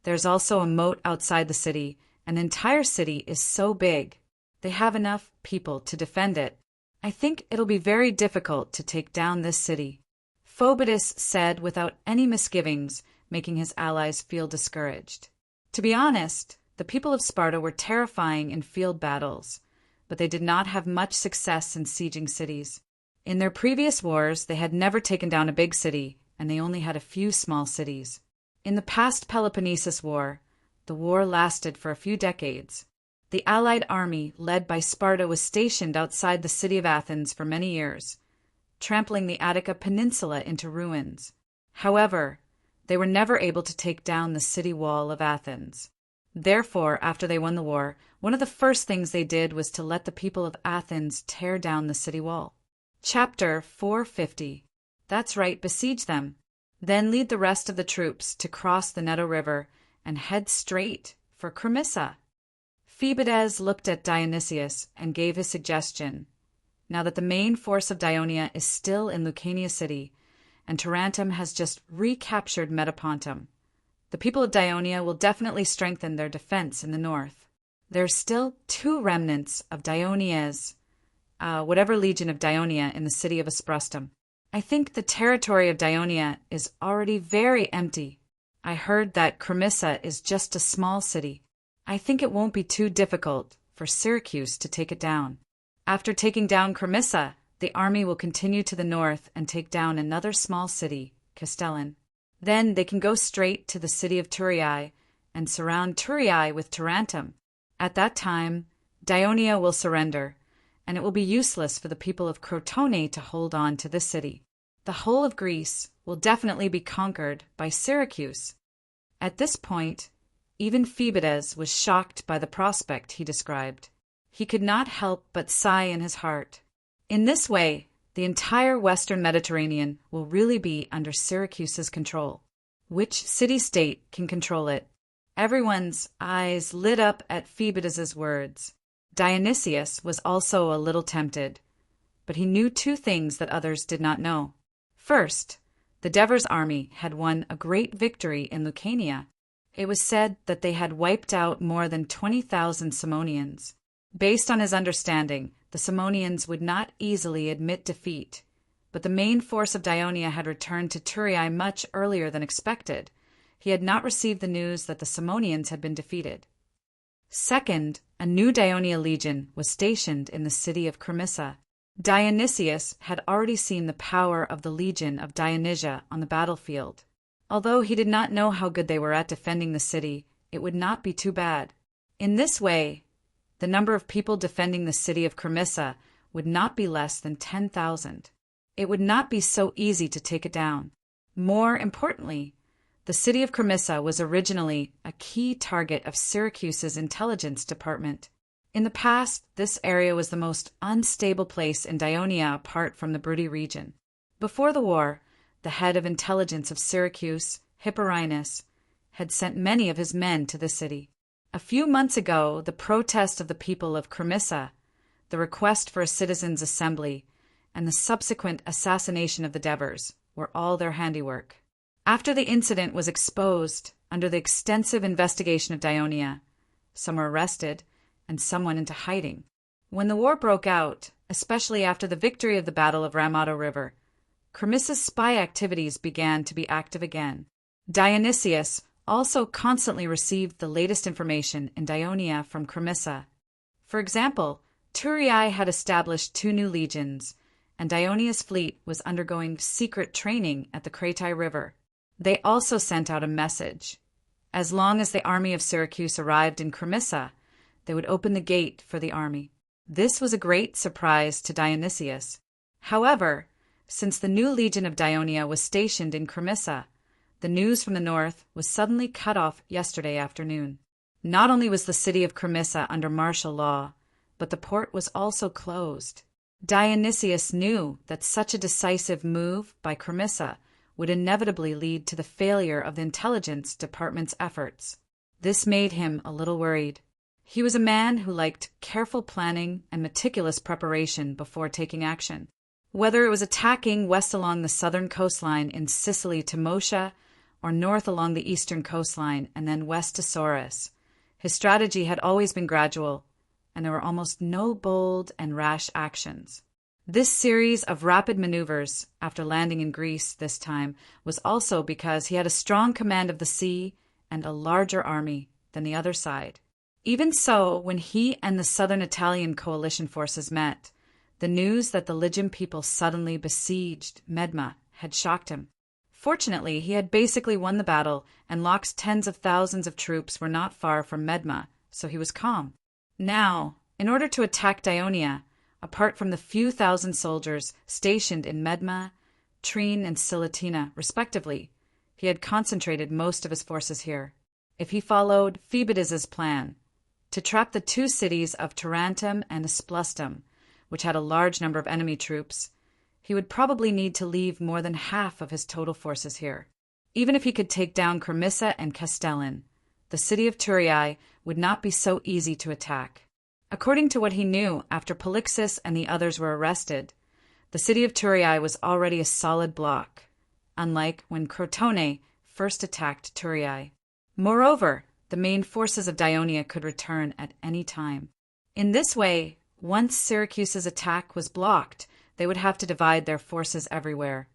There's also a moat outside the city, and the entire city is so big. They have enough people to defend it. I think it'll be very difficult to take down this city. Phoebus said without any misgivings, making his allies feel discouraged. To be honest, the people of Sparta were terrifying in field battles, but they did not have much success in sieging cities. In their previous wars, they had never taken down a big city, and they only had a few small cities. In the past Peloponnesus War, the war lasted for a few decades. The allied army, led by Sparta, was stationed outside the city of Athens for many years, trampling the Attica Peninsula into ruins. However, they were never able to take down the city wall of Athens. Therefore, after they won the war, one of the first things they did was to let the people of Athens tear down the city wall. Chapter 450. That's right, besiege them. Then lead the rest of the troops to cross the Neto River and head straight for Cremissa. Phoebides looked at Dionysius and gave his suggestion. Now that the main force of Dionia is still in Lucania city, and Tarentum has just recaptured Metapontum, the people of Dionia will definitely strengthen their defense in the north. There are still 2 remnants of Dionia's, whatever legion of Dionia in the city of Asprustum. I think the territory of Dionia is already very empty. I heard that Cremissa is just a small city. I think it won't be too difficult for Syracuse to take it down. After taking down Cremissa, the army will continue to the north and take down another small city, Castellan. Then they can go straight to the city of Turiai and surround Turiai with Tarentum. At that time, Dionia will surrender, and it will be useless for the people of Crotone to hold on to this city. The whole of Greece will definitely be conquered by Syracuse. At this point, even Phoebides was shocked by the prospect he described. He could not help but sigh in his heart. In this way, the entire western Mediterranean will really be under Syracuse's control. Which city-state can control it? Everyone's eyes lit up at Phoebides's words. Dionysius was also a little tempted, but he knew 2 things that others did not know. First, the Devers' army had won a great victory in Lucania. It was said that they had wiped out more than 20,000 Simonians. Based on his understanding, the Simonians would not easily admit defeat, but the main force of Dionia had returned to Turiai much earlier than expected. He had not received the news that the Simonians had been defeated. Second, a new Daionia legion was stationed in the city of Cremissa. Dionysius had already seen the power of the legion of Dionysia on the battlefield. Although he did not know how good they were at defending the city, it would not be too bad. In this way, the number of people defending the city of Cremissa would not be less than 10,000. It would not be so easy to take it down. More importantly, the city of Cremissa was originally a key target of Syracuse's intelligence department. In the past, this area was the most unstable place in Daionia apart from the Bruttii region. Before the war, the head of intelligence of Syracuse, Hipporinus, had sent many of his men to the city. A few months ago, the protest of the people of Cremissa, the request for a citizens' assembly, and the subsequent assassination of the Devers were all their handiwork. After the incident was exposed under the extensive investigation of Daionia, some were arrested and some went into hiding. When the war broke out, especially after the victory of the Battle of Ramato River, Cremissa's spy activities began to be active again. Dionysius also constantly received the latest information in Daionia from Cremissa. For example, Thurii had established 2 new legions, and Dionia's fleet was undergoing secret training at the Kratai River. They also sent out a message. As long as the army of Syracuse arrived in Cremissa, they would open the gate for the army. This was a great surprise to Dionysius. However, since the new legion of Daionia was stationed in Cremissa, the news from the north was suddenly cut off yesterday afternoon. Not only was the city of Cremissa under martial law, but the port was also closed. Dionysius knew that such a decisive move by Cremissa would inevitably lead to the failure of the intelligence department's efforts. This made him a little worried. He was a man who liked careful planning and meticulous preparation before taking action. Whether it was attacking west along the southern coastline in Sicily to Moscha, or north along the eastern coastline and then west to Sauris, his strategy had always been gradual, and there were almost no bold and rash actions. This series of rapid maneuvers, after landing in Greece this time, was also because he had a strong command of the sea and a larger army than the other side. Even so, when he and the southern Italian coalition forces met, the news that the Lygian people suddenly besieged Medma had shocked him. Fortunately, he had basically won the battle, and Locke's tens of thousands of troops were not far from Medma, so he was calm. Now, in order to attack Daionia, apart from the few thousand soldiers stationed in Medma, Trine, and Silatina, respectively, he had concentrated most of his forces here. If he followed Phoebides's plan to trap the 2 cities of Tarentum and Esplustum, which had a large number of enemy troops, he would probably need to leave more than half of his total forces here. Even if he could take down Cremissa and Castellin, the city of Thurii would not be so easy to attack. According to what he knew after Polixus and the others were arrested, the city of Thurii was already a solid block, unlike when Crotone first attacked Thurii. Moreover, the main forces of Daionia could return at any time. In this way, once Syracuse's attack was blocked, they would have to divide their forces everywhere,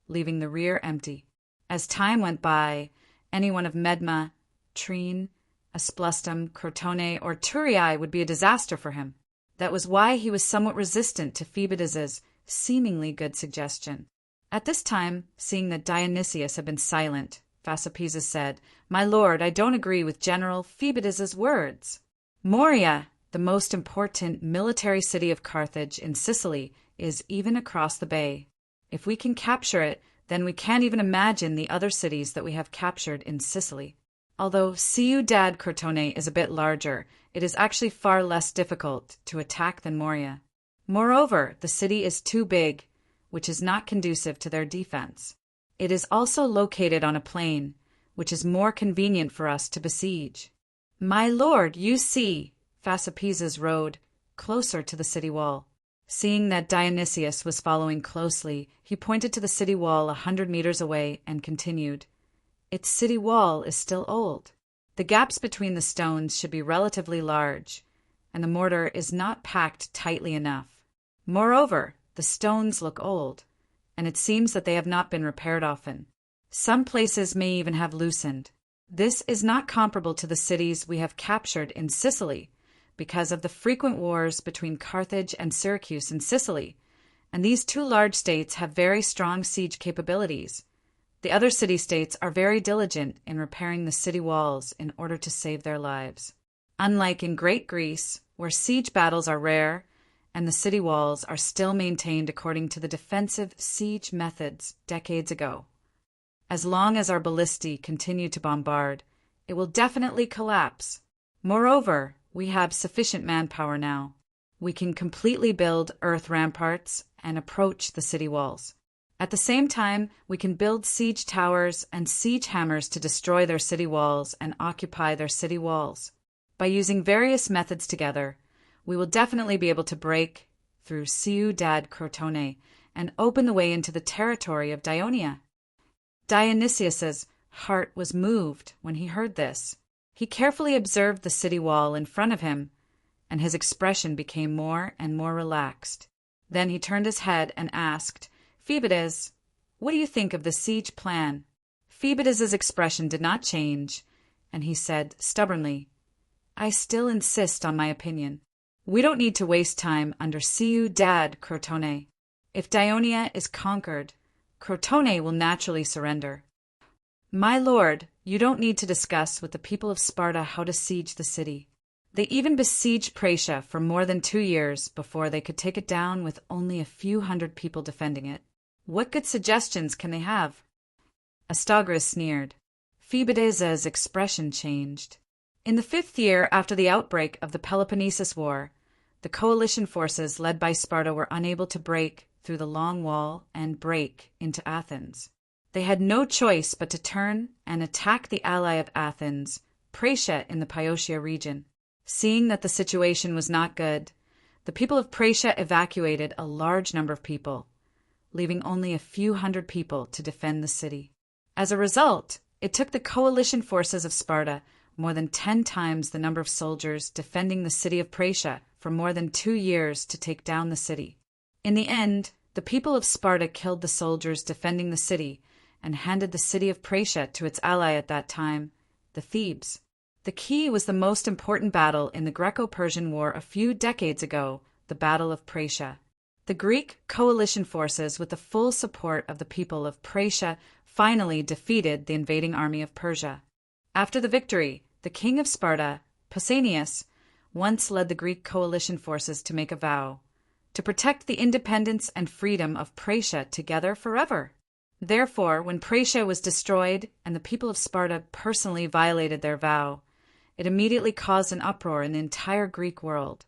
leaving the rear empty. As time went by, anyone of Medma, Trine, Esplustum, Crotone, or Thurii would be a disaster for him. That was why he was somewhat resistant to Phoebides's seemingly good suggestion. At this time, seeing that Dionysius had been silent, Phasapeses said, "My lord, I don't agree with General Phoebides's words. Moria, the most important military city of Carthage in Sicily, is even across the bay. If we can capture it, then we can't even imagine the other cities that we have captured in Sicily. Although Ciudad Crotone is a bit larger, it is actually far less difficult to attack than Moria. Moreover, the city is too big, which is not conducive to their defense. It is also located on a plain, which is more convenient for us to besiege. My lord, you see," Phasapeses rode closer to the city wall. Seeing that Dionysius was following closely, he pointed to the city wall 100 meters away and continued, "Its city wall is still old. The gaps between the stones should be relatively large, and the mortar is not packed tightly enough. Moreover, the stones look old, and it seems that they have not been repaired often. Some places may even have loosened. This is not comparable to the cities we have captured in Sicily, because of the frequent wars between Carthage and Syracuse in Sicily, and these two large states have very strong siege capabilities. The other city-states are very diligent in repairing the city walls in order to save their lives. Unlike in Great Greece, where siege battles are rare and the city walls are still maintained according to the defensive siege methods decades ago. As long as our ballistae continue to bombard, it will definitely collapse. Moreover, we have sufficient manpower now. We can completely build earth ramparts and approach the city walls. At the same time, we can build siege towers and siege hammers to destroy their city walls and occupy their city walls. By using various methods together, we will definitely be able to break through Ciudad Crotone and open the way into the territory of Daionia. Dionysius's heart was moved when he heard this. He carefully observed the city wall in front of him, and his expression became more and more relaxed. Then he turned his head and asked, "Phoebidas, what do you think of the siege plan?" Phoebidas's expression did not change, and he said stubbornly, "I still insist on my opinion. We don't need to waste time under Ciudad Crotone. If Daionia is conquered, Crotone will naturally surrender. My lord, you don't need to discuss with the people of Sparta how to siege the city. They even besieged Praetia for more than 2 years before they could take it down with only a few hundred people defending it. What good suggestions can they have?" Astagras sneered. Phoebidas's expression changed. In the 5th year after the outbreak of the Peloponnesus War, the coalition forces led by Sparta were unable to break through the long wall and break into Athens. They had no choice but to turn and attack the ally of Athens, Praetia in the Boeotia region. Seeing that the situation was not good, the people of Praetia evacuated a large number of people, leaving only a few hundred people to defend the city. As a result, it took the coalition forces of Sparta more than 10 times the number of soldiers defending the city of Praetia for more than 2 years to take down the city. In the end, the people of Sparta killed the soldiers defending the city and handed the city of Praetia to its ally at that time, the Thebes. The key was the most important battle in the Greco-Persian War a few decades ago, the Battle of Praetia. The Greek coalition forces, with the full support of the people of Praetia, finally defeated the invading army of Persia. After the victory, the king of Sparta, Pausanias, once led the Greek coalition forces to make a vow to protect the independence and freedom of Praetia together forever. Therefore, when Praetia was destroyed and the people of Sparta personally violated their vow, it immediately caused an uproar in the entire Greek world,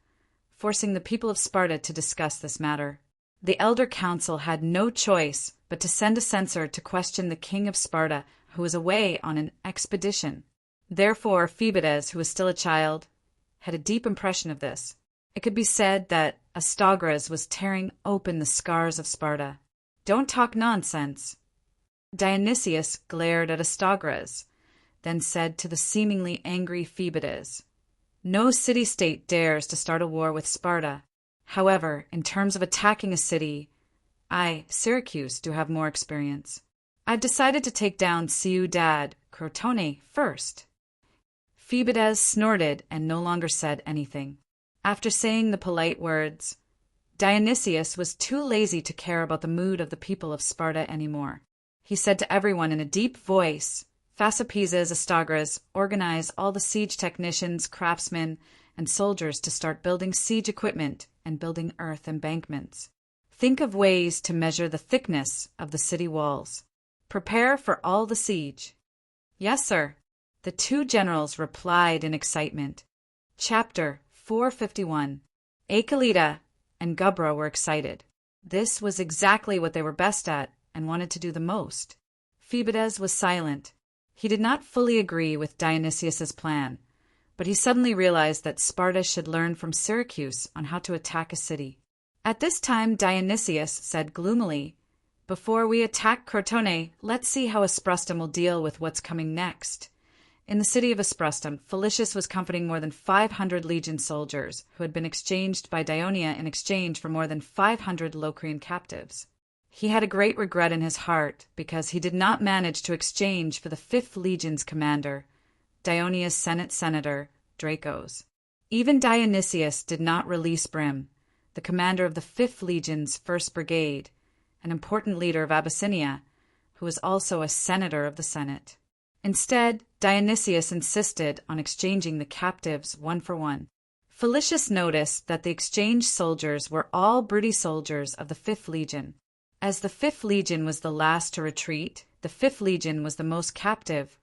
forcing the people of Sparta to discuss this matter. The elder council had no choice but to send a censor to question the king of Sparta, who was away on an expedition. Therefore, Phoebidas, who was still a child, had a deep impression of this. It could be said that Astagras was tearing open the scars of Sparta. "Don't talk nonsense." Dionysius glared at Astagras, then said to the seemingly angry Phoebidas, "No city-state dares to start a war with Sparta. However, in terms of attacking a city, I, Syracuse, do have more experience. I've decided to take down Ciudad Crotone first." Phoebidas snorted and no longer said anything. After saying the polite words, Dionysius was too lazy to care about the mood of the people of Sparta anymore. He said to everyone in a deep voice, "Phasapeses, Astagras, organize all the siege technicians, craftsmen, and soldiers to start building siege equipment and building earth embankments. Think of ways to measure the thickness of the city walls. Prepare for all the siege." "Yes, sir." The 2 generals replied in excitement. Chapter 451. Achelida and Gubra were excited. This was exactly what they were best at and wanted to do the most. Phoebidas was silent. He did not fully agree with Dionysius's plan, but he suddenly realized that Sparta should learn from Syracuse on how to attack a city. At this time Dionysius said gloomily, "Before we attack Crotone, let's see how Asprustum will deal with what's coming next." In the city of Asprustum, Felicius was comforting more than 500 legion soldiers who had been exchanged by Daionia in exchange for more than 500 Locrian captives. He had a great regret in his heart because he did not manage to exchange for the 5th Legion's commander, Dionysius' Senate Senator, Dracos. Even Dionysius did not release Brim, the commander of the 5th Legion's 1st Brigade, an important leader of Abyssinia, who was also a senator of the Senate. Instead, Dionysius insisted on exchanging the captives one for one. Felicius noticed that the exchanged soldiers were all broody soldiers of the 5th Legion. As the 5th Legion was the last to retreat, the 5th Legion was the most captive,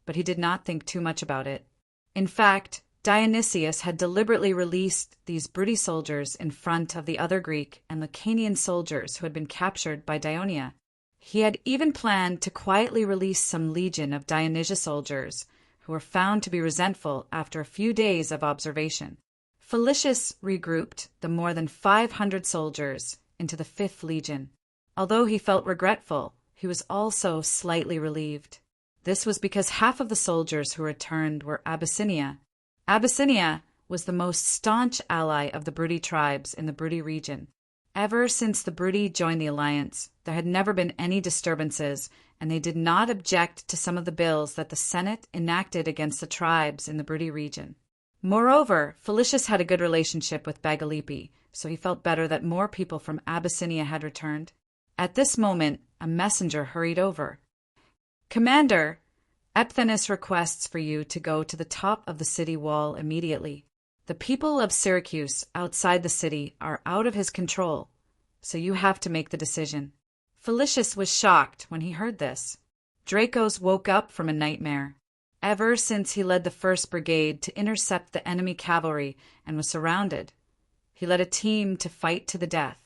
but he did not think too much about it. In fact, Dionysius had deliberately released these broody soldiers in front of the other Greek and Lacanian soldiers who had been captured by Dionia. He had even planned to quietly release some legion of Dionysia soldiers who were found to be resentful after a few days of observation. Felicius regrouped the more than 500 soldiers into the 5th Legion. Although he felt regretful, he was also slightly relieved. This was because half of the soldiers who returned were Abyssinia. Abyssinia was the most staunch ally of the broody tribes in the broody region. Ever since the broody joined the alliance, there had never been any disturbances, and they did not object to some of the bills that the Senate enacted against the tribes in the broody region. Moreover, Felicius had a good relationship with Bagalippe, so he felt better that more people from Abyssinia had returned. At this moment, a messenger hurried over. "Commander, Epiphanes requests for you to go to the top of the city wall immediately. The people of Syracuse outside the city are out of his control, so you have to make the decision." Felicius was shocked when he heard this. Dracos woke up from a nightmare. Ever since he led the 1st Brigade to intercept the enemy cavalry and was surrounded, he led a team to fight to the death.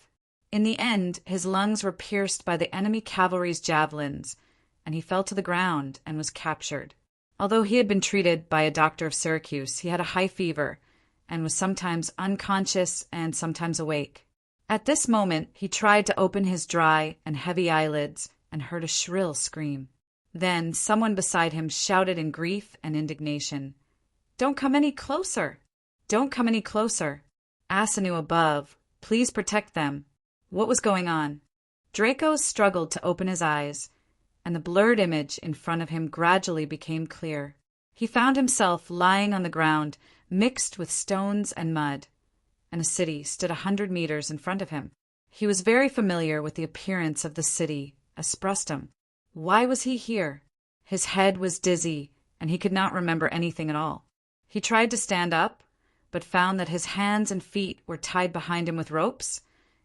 In the end, his lungs were pierced by the enemy cavalry's javelins, and he fell to the ground and was captured. Although he had been treated by a doctor of Syracuse, he had a high fever and was sometimes unconscious and sometimes awake. At this moment, he tried to open his dry and heavy eyelids and heard a shrill scream. Then someone beside him shouted in grief and indignation, "Don't come any closer! Don't come any closer! Asinu above, please protect them." What was going on? Dracos struggled to open his eyes, and the blurred image in front of him gradually became clear. He found himself lying on the ground, mixed with stones and mud, and a city stood 100 meters in front of him. He was very familiar with the appearance of the city, Asprustum. Why was he here? His head was dizzy, and he could not remember anything at all. He tried to stand up, but found that his hands and feet were tied behind him with ropes,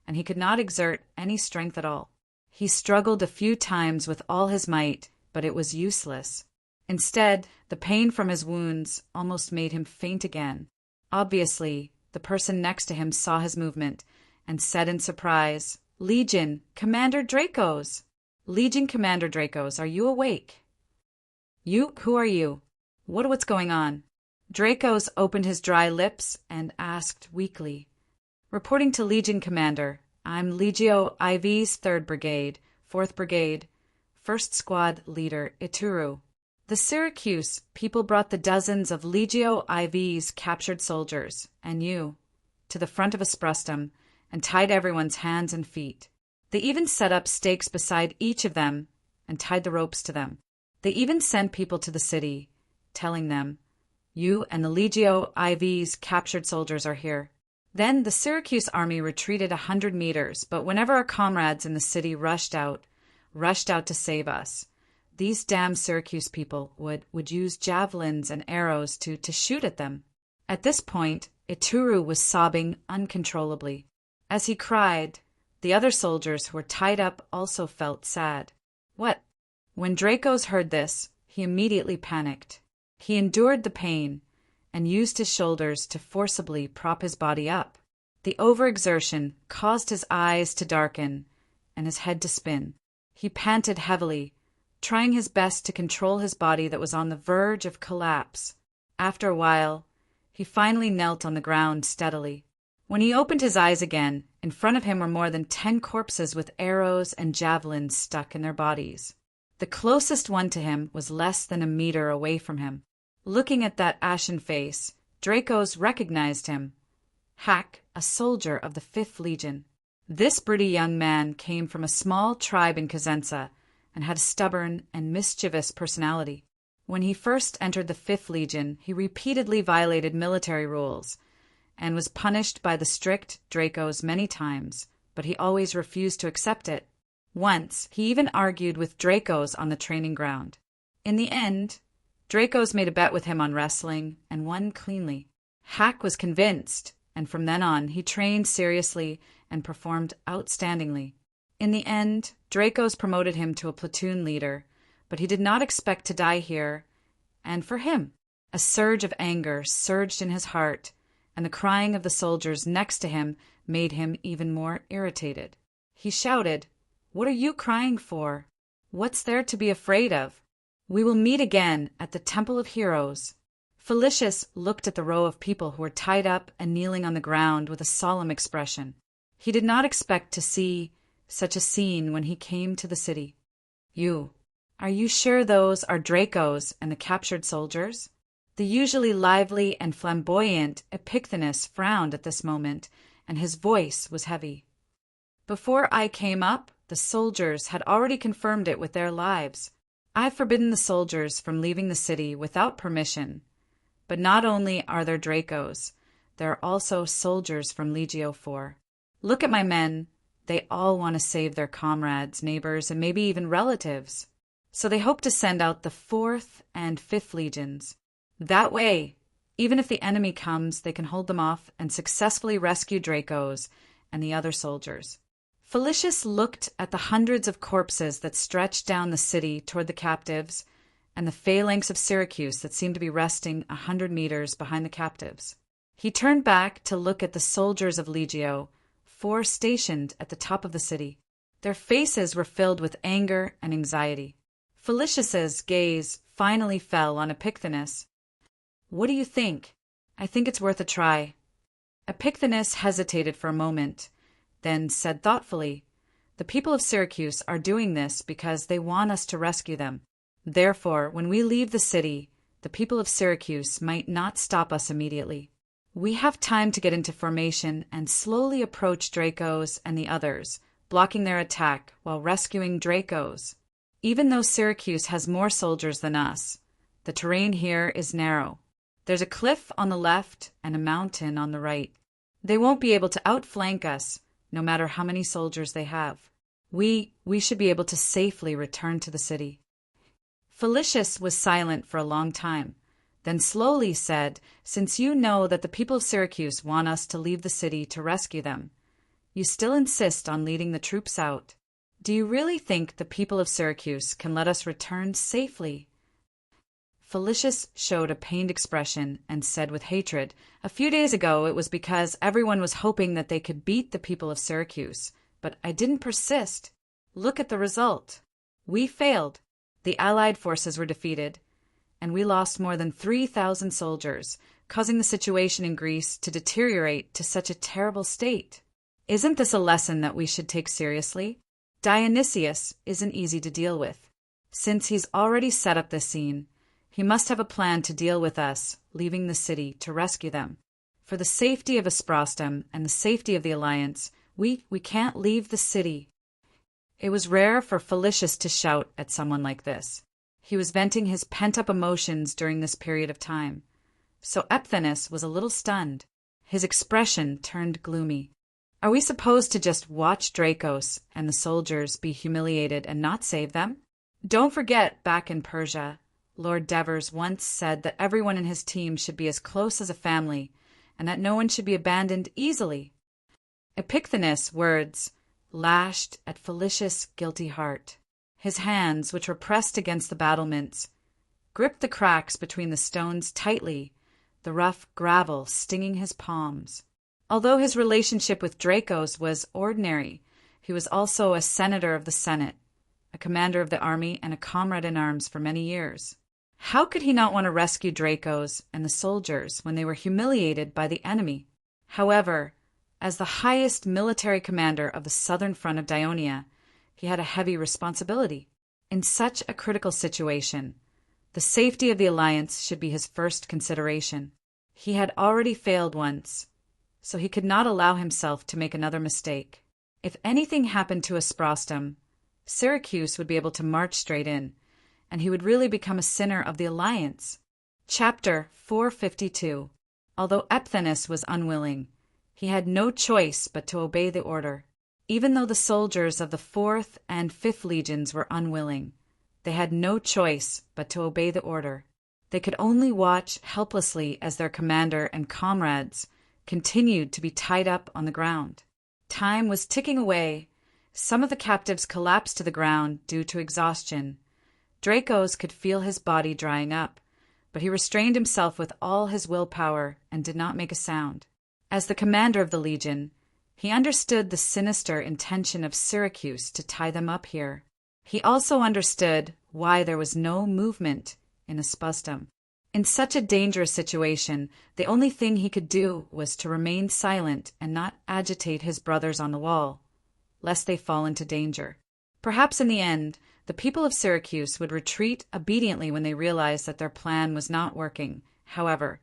and he could not exert any strength at all. He struggled a few times with all his might, but it was useless. Instead, the pain from his wounds almost made him faint again. Obviously, the person next to him saw his movement and said in surprise, "Legion, Commander Dracos! Legion Commander Dracos, are you awake?" Who are you? What's going on?" Dracos opened his dry lips and asked weakly. "Reporting to Legion Commander, I'm Legio IV's 3rd Brigade, 4th Brigade, 1st Squad Leader Ituru. The Syracuse people brought the dozens of Legio IV's captured soldiers, and you, to the front of Asprustum and tied everyone's hands and feet. They even set up stakes beside each of them and tied the ropes to them. They even sent people to the city, telling them, 'You and the Legio IV's captured soldiers are here.' Then the Syracuse army retreated 100 meters, but whenever our comrades in the city rushed out to save us, these damn Syracuse people would use javelins and arrows to shoot at them." At this point, Ituru was sobbing uncontrollably. As he cried, the other soldiers who were tied up also felt sad. "What?" When Dracos heard this, he immediately panicked. He endured the pain and used his shoulders to forcibly prop his body up. The overexertion caused his eyes to darken and his head to spin. He panted heavily, trying his best to control his body that was on the verge of collapse. After a while, he finally knelt on the ground steadily. When he opened his eyes again, in front of him were more than 10 corpses with arrows and javelins stuck in their bodies. The closest one to him was less than a meter away from him. Looking at that ashen face, Dracos recognized him. Hack, a soldier of the 5th Legion. This broody young man came from a small tribe in Cosenza and had a stubborn and mischievous personality. When he first entered the 5th Legion, he repeatedly violated military rules and was punished by the strict Dracos many times, but he always refused to accept it. Once, he even argued with Dracos on the training ground. In the end, Dracos made a bet with him on wrestling and won cleanly. Hack was convinced, and from then on, he trained seriously and performed outstandingly. In the end, Dracos promoted him to a platoon leader, but he did not expect to die here, and for him. A surge of anger surged in his heart, and the crying of the soldiers next to him made him even more irritated. He shouted, "What are you crying for? What's there to be afraid of? We will meet again at the Temple of Heroes." Felicius looked at the row of people who were tied up and kneeling on the ground with a solemn expression. He did not expect to see such a scene when he came to the city. Are you sure those are Dracos and the captured soldiers?" The usually lively and flamboyant Epicthenes frowned at this moment, and his voice was heavy. "Before I came up, the soldiers had already confirmed it with their lives. I've forbidden the soldiers from leaving the city without permission. But not only are there Dracos, there are also soldiers from Legio IV. Look at my men. They all want to save their comrades, neighbors, and maybe even relatives. So they hope to send out the 4th and 5th Legions. That way, even if the enemy comes, they can hold them off and successfully rescue Dracos and the other soldiers." Felicius looked at the hundreds of corpses that stretched down the city toward the captives and the phalanx of Syracuse that seemed to be resting 100 meters behind the captives. He turned back to look at the soldiers of Legio, 4 stationed at the top of the city. Their faces were filled with anger and anxiety. Felicius's gaze finally fell on Epicthenes. "What do you think?" "I think it's worth a try." Epicthenes hesitated for a moment, then said thoughtfully, "The people of Syracuse are doing this because they want us to rescue them. Therefore, when we leave the city, the people of Syracuse might not stop us immediately. We have time to get into formation and slowly approach Dracos and the others, blocking their attack while rescuing Dracos. Even though Syracuse has more soldiers than us, the terrain here is narrow. There's a cliff on the left and a mountain on the right. They won't be able to outflank us, no matter how many soldiers they have. We should be able to safely return to the city." Felicius was silent for a long time, then slowly said, "Since you know that the people of Syracuse want us to leave the city to rescue them, you still insist on leading the troops out. Do you really think the people of Syracuse can let us return safely?" Felicius showed a pained expression and said with hatred, "A few days ago it was because everyone was hoping that they could beat the people of Syracuse, but I didn't persist. Look at the result. We failed. The Allied forces were defeated, and we lost more than 3,000 soldiers, causing the situation in Greece to deteriorate to such a terrible state. Isn't this a lesson that we should take seriously? Dionysius isn't easy to deal with. Since he's already set up this scene, he must have a plan to deal with us leaving the city to rescue them. For the safety of Asprostem and the safety of the Alliance, we can't leave the city." It was rare for Felicius to shout at someone like this. He was venting his pent-up emotions during this period of time. So Epicthenes was a little stunned. His expression turned gloomy. "Are we supposed to just watch Dracos and the soldiers be humiliated and not save them? Don't forget, back in Persia, Lord Devers once said that everyone in his team should be as close as a family, and that no one should be abandoned easily." Epicthenes' words lashed at Felicius' guilty heart. His hands, which were pressed against the battlements, gripped the cracks between the stones tightly, the rough gravel stinging his palms. Although his relationship with Dracos was ordinary, he was also a senator of the Senate, a commander of the army, and a comrade in arms for many years. How could he not want to rescue Dracos and the soldiers when they were humiliated by the enemy? However, as the highest military commander of the southern front of Dionia, he had a heavy responsibility. In such a critical situation, the safety of the Alliance should be his first consideration. He had already failed once, so he could not allow himself to make another mistake. If anything happened to Asprostum, Syracuse would be able to march straight in, and he would really become a sinner of the alliance. Chapter 452. Although Epthenus was unwilling, he had no choice but to obey the order. Even though the soldiers of the 4th and 5th legions were unwilling, they had no choice but to obey the order. They could only watch helplessly as their commander and comrades continued to be tied up on the ground. Time was ticking away. Some of the captives collapsed to the ground due to exhaustion. Dracos could feel his body drying up, but he restrained himself with all his willpower and did not make a sound. As the commander of the legion, he understood the sinister intention of Syracuse to tie them up here. He also understood why there was no movement in Asprostum. In such a dangerous situation, the only thing he could do was to remain silent and not agitate his brothers on the wall, lest they fall into danger. Perhaps in the end, the people of Syracuse would retreat obediently when they realized that their plan was not working. However,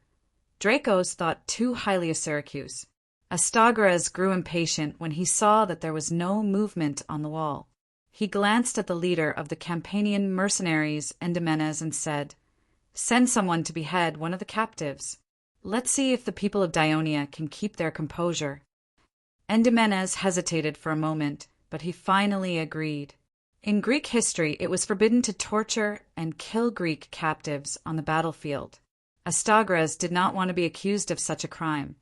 Dracos thought too highly of Syracuse. Astagoras grew impatient when he saw that there was no movement on the wall. He glanced at the leader of the Campanian mercenaries, Endymenes, and said, "Send someone to behead one of the captives. Let's see if the people of Dionia can keep their composure." Endymenes hesitated for a moment, but he finally agreed. In Greek history, it was forbidden to torture and kill Greek captives on the battlefield. Astagoras did not want to be accused of such a crime,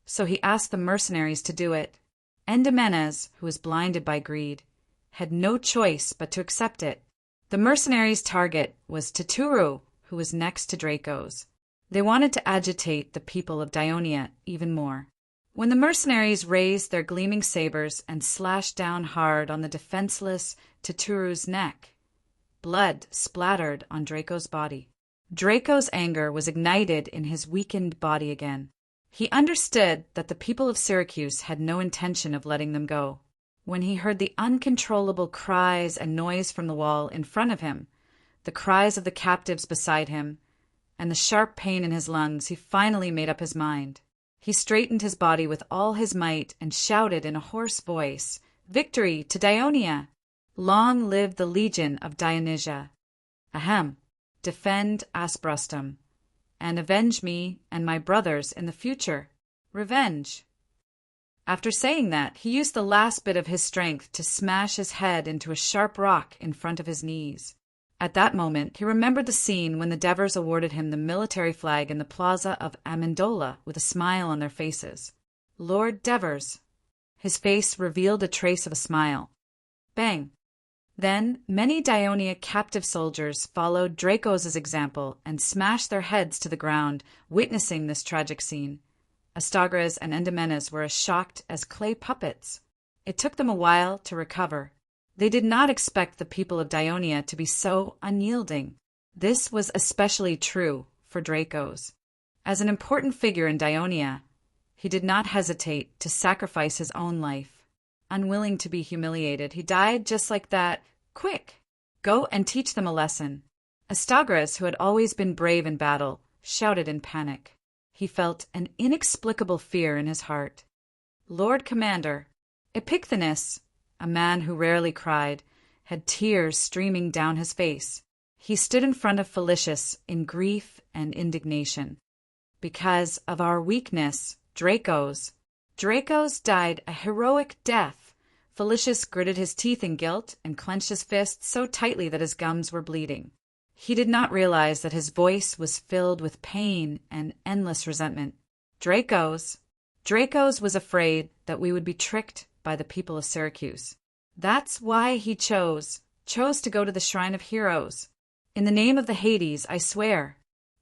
so he asked the mercenaries to do it. Endymenes, who was blinded by greed, had no choice but to accept it. The mercenaries' target was Tituru, who was next to Dracos. They wanted to agitate the people of Dionia even more. When the mercenaries raised their gleaming sabers and slashed down hard on the defenseless Tituru's neck, blood splattered on Draco's body. Draco's anger was ignited in his weakened body again. He understood that the people of Syracuse had no intention of letting them go. When he heard the uncontrollable cries and noise from the wall in front of him, the cries of the captives beside him, and the sharp pain in his lungs, he finally made up his mind. He straightened his body with all his might and shouted in a hoarse voice, "Victory to Dionia! Long live the Legion of Dionysia! Ahem! Defend Asprostum, and avenge me and my brothers in the future. Revenge!" After saying that, he used the last bit of his strength to smash his head into a sharp rock in front of his knees. At that moment, he remembered the scene when the Devers awarded him the military flag in the plaza of Amendola with a smile on their faces. Lord Devers. His face revealed a trace of a smile. Bang. Then many Dionia captive soldiers followed Dracos' example and smashed their heads to the ground, witnessing this tragic scene. Astagoras and Endymenes were as shocked as clay puppets. It took them a while to recover. They did not expect the people of Dionia to be so unyielding. This was especially true for Dracos. As an important figure in Dionia, he did not hesitate to sacrifice his own life. Unwilling to be humiliated, he died just like that. Quick! Go and teach them a lesson. Astagoras, who had always been brave in battle, shouted in panic. He felt an inexplicable fear in his heart. Lord Commander, Epicthenes, a man who rarely cried, had tears streaming down his face. He stood in front of Felicius in grief and indignation. Because of our weakness, Dracos died a heroic death. Felicius gritted his teeth in guilt and clenched his fists so tightly that his gums were bleeding. He did not realize that his voice was filled with pain and endless resentment. Dracos was afraid that we would be tricked by the people of Syracuse. That's why he chose to go to the Shrine of Heroes. In the name of the Hades, I swear.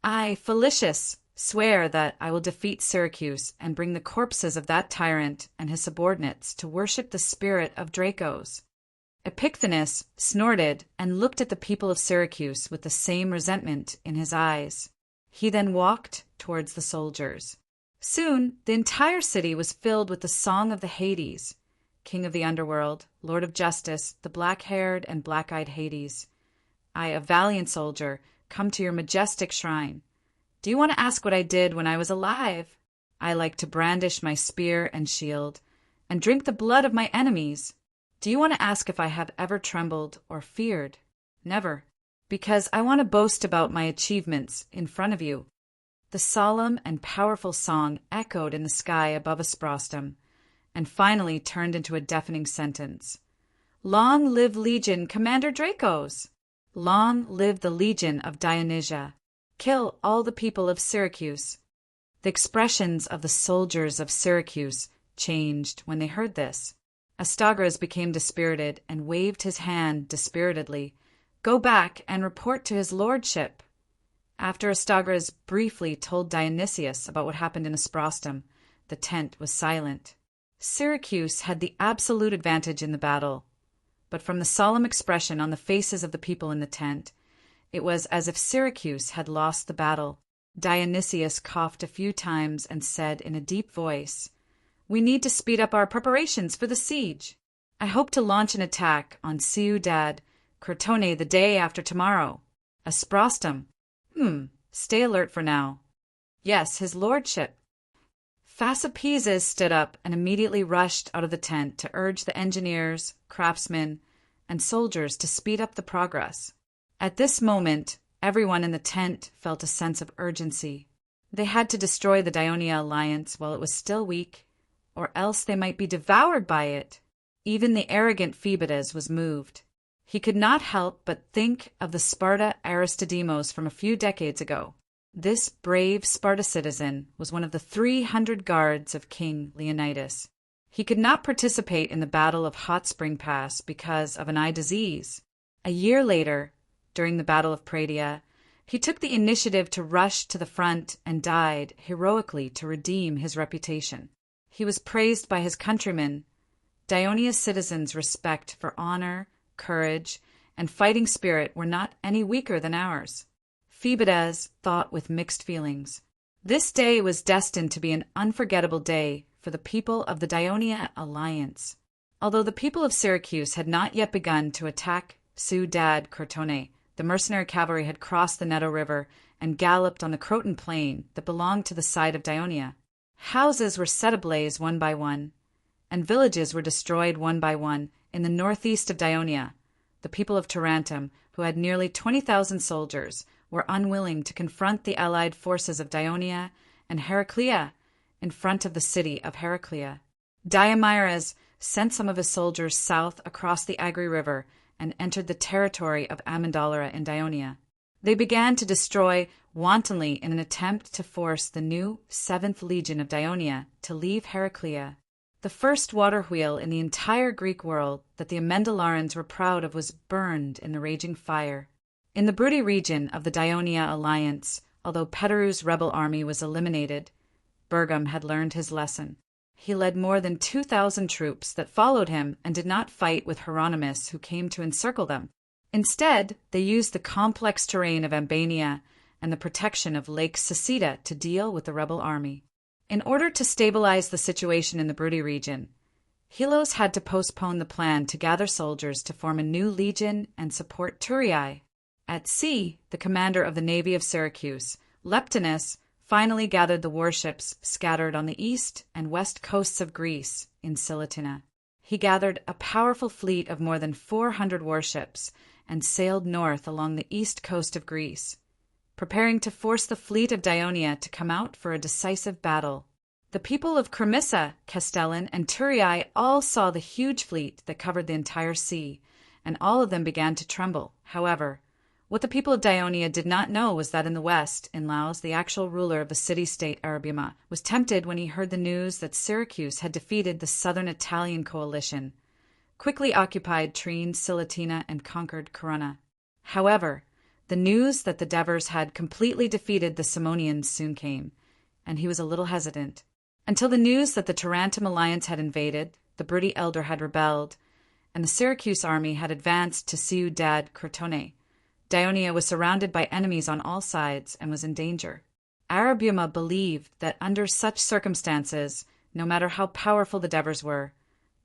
I, Felicius, swear that I will defeat Syracuse and bring the corpses of that tyrant and his subordinates to worship the spirit of Dracos. Epicthenes snorted and looked at the people of Syracuse with the same resentment in his eyes. He then walked towards the soldiers. Soon, the entire city was filled with the song of the Hades, king of the underworld, lord of justice, the black-haired and black-eyed Hades. I, a valiant soldier, come to your majestic shrine. Do you want to ask what I did when I was alive? I like to brandish my spear and shield, and drink the blood of my enemies. Do you want to ask if I have ever trembled or feared? Never, because I want to boast about my achievements in front of you." The solemn and powerful song echoed in the sky above Asprostum, and finally turned into a deafening sentence. "Long live Legion Commander Dracos! Long live the Legion of Dionysia! Kill all the people of Syracuse!" The expressions of the soldiers of Syracuse changed when they heard this. Astagras became dispirited and waved his hand dispiritedly. "Go back and report to his lordship." After Astagras briefly told Dionysius about what happened in Asprostum, the tent was silent. Syracuse had the absolute advantage in the battle, but from the solemn expression on the faces of the people in the tent, it was as if Syracuse had lost the battle. Dionysius coughed a few times and said in a deep voice, "We need to speed up our preparations for the siege. I hope to launch an attack on Ciudad Crotone the day after tomorrow. Asprostum. Stay alert for now." "Yes, his lordship." Phasapeses stood up and immediately rushed out of the tent to urge the engineers, craftsmen, and soldiers to speed up the progress. At this moment, everyone in the tent felt a sense of urgency. They had to destroy the Daionia alliance while it was still weak, or else they might be devoured by it. Even the arrogant Phoebidas was moved. He could not help but think of the Sparta Aristodemos from a few decades ago. This brave Sparta citizen was one of the 300 guards of King Leonidas. He could not participate in the Battle of Hot Spring Pass because of an eye disease. A year later, during the Battle of Praedia, he took the initiative to rush to the front and died heroically to redeem his reputation. He was praised by his countrymen. Dionia's citizens' respect for honor, courage, and fighting spirit were not any weaker than ours. Phoebidas thought with mixed feelings. This day was destined to be an unforgettable day for the people of the Daionia alliance. Although the people of Syracuse had not yet begun to attack Ciudad Crotone, the mercenary cavalry had crossed the Neto River and galloped on the Croton plain that belonged to the side of Daionia. Houses were set ablaze one by one, and villages were destroyed one by one in the northeast of Daionia. The people of Tarentum, who had nearly 20,000 soldiers, were unwilling to confront the allied forces of Daionia and Heraclea in front of the city of Heraclea. Diomyres sent some of his soldiers south across the Agri River and entered the territory of Amendolara in Daionia. They began to destroy wantonly in an attempt to force the new 7th Legion of Daionia to leave Heraclea. The first water wheel in the entire Greek world that the Amendolarans were proud of was burned in the raging fire. In the Bruttii region of the Daionia alliance, although Petteru's rebel army was eliminated, Bergum had learned his lesson. He led more than 2,000 troops that followed him and did not fight with Hieronymus, who came to encircle them. Instead, they used the complex terrain of Ambania and the protection of Lake Sicida to deal with the rebel army. In order to stabilize the situation in the Bruttii region, Helos had to postpone the plan to gather soldiers to form a new legion and support Thurii. At sea, the commander of the navy of Syracuse, Leptinus, finally gathered the warships scattered on the east and west coasts of Greece in Cilitina. He gathered a powerful fleet of more than 400 warships and sailed north along the east coast of Greece, preparing to force the fleet of Daionia to come out for a decisive battle. The people of Cremissa, Castellan, and Thurii all saw the huge fleet that covered the entire sea, and all of them began to tremble. However, what the people of Daionia did not know was that in the west, in Laos, the actual ruler of the city-state Arabima was tempted when he heard the news that Syracuse had defeated the southern Italian coalition, quickly occupied Trine, Cilitina, and conquered Corunna. However, the news that the Devers had completely defeated the Simonians soon came, and he was a little hesitant. Until the news that the Tarentum alliance had invaded, the Bruttii elder had rebelled, and the Syracuse army had advanced to Ciudad Crotone, Daionia was surrounded by enemies on all sides and was in danger. Arabuma believed that under such circumstances, no matter how powerful the Devers were,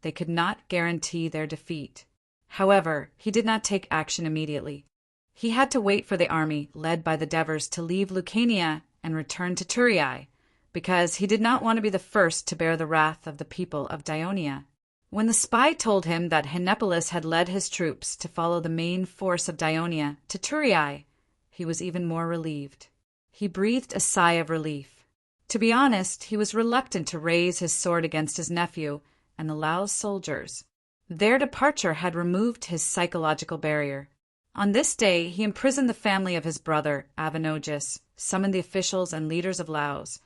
they could not guarantee their defeat. However, he did not take action immediately. He had to wait for the army, led by the Devers, to leave Lucania and return to Thurii, because he did not want to be the first to bear the wrath of the people of Dionia. When the spy told him that Henipolis had led his troops to follow the main force of Dionia to Turiae, he was even more relieved. He breathed a sigh of relief. To be honest, he was reluctant to raise his sword against his nephew and the Lau's soldiers. Their departure had removed his psychological barrier. On this day, he imprisoned the family of his brother, Avenogis, summoned the officials and leaders of Laos,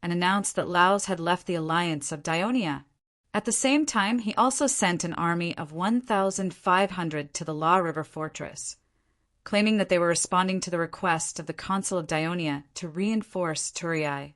and announced that Laos had left the alliance of Dionia. At the same time, he also sent an army of 1,500 to the La River fortress, claiming that they were responding to the request of the consul of Dionia to reinforce Turiae.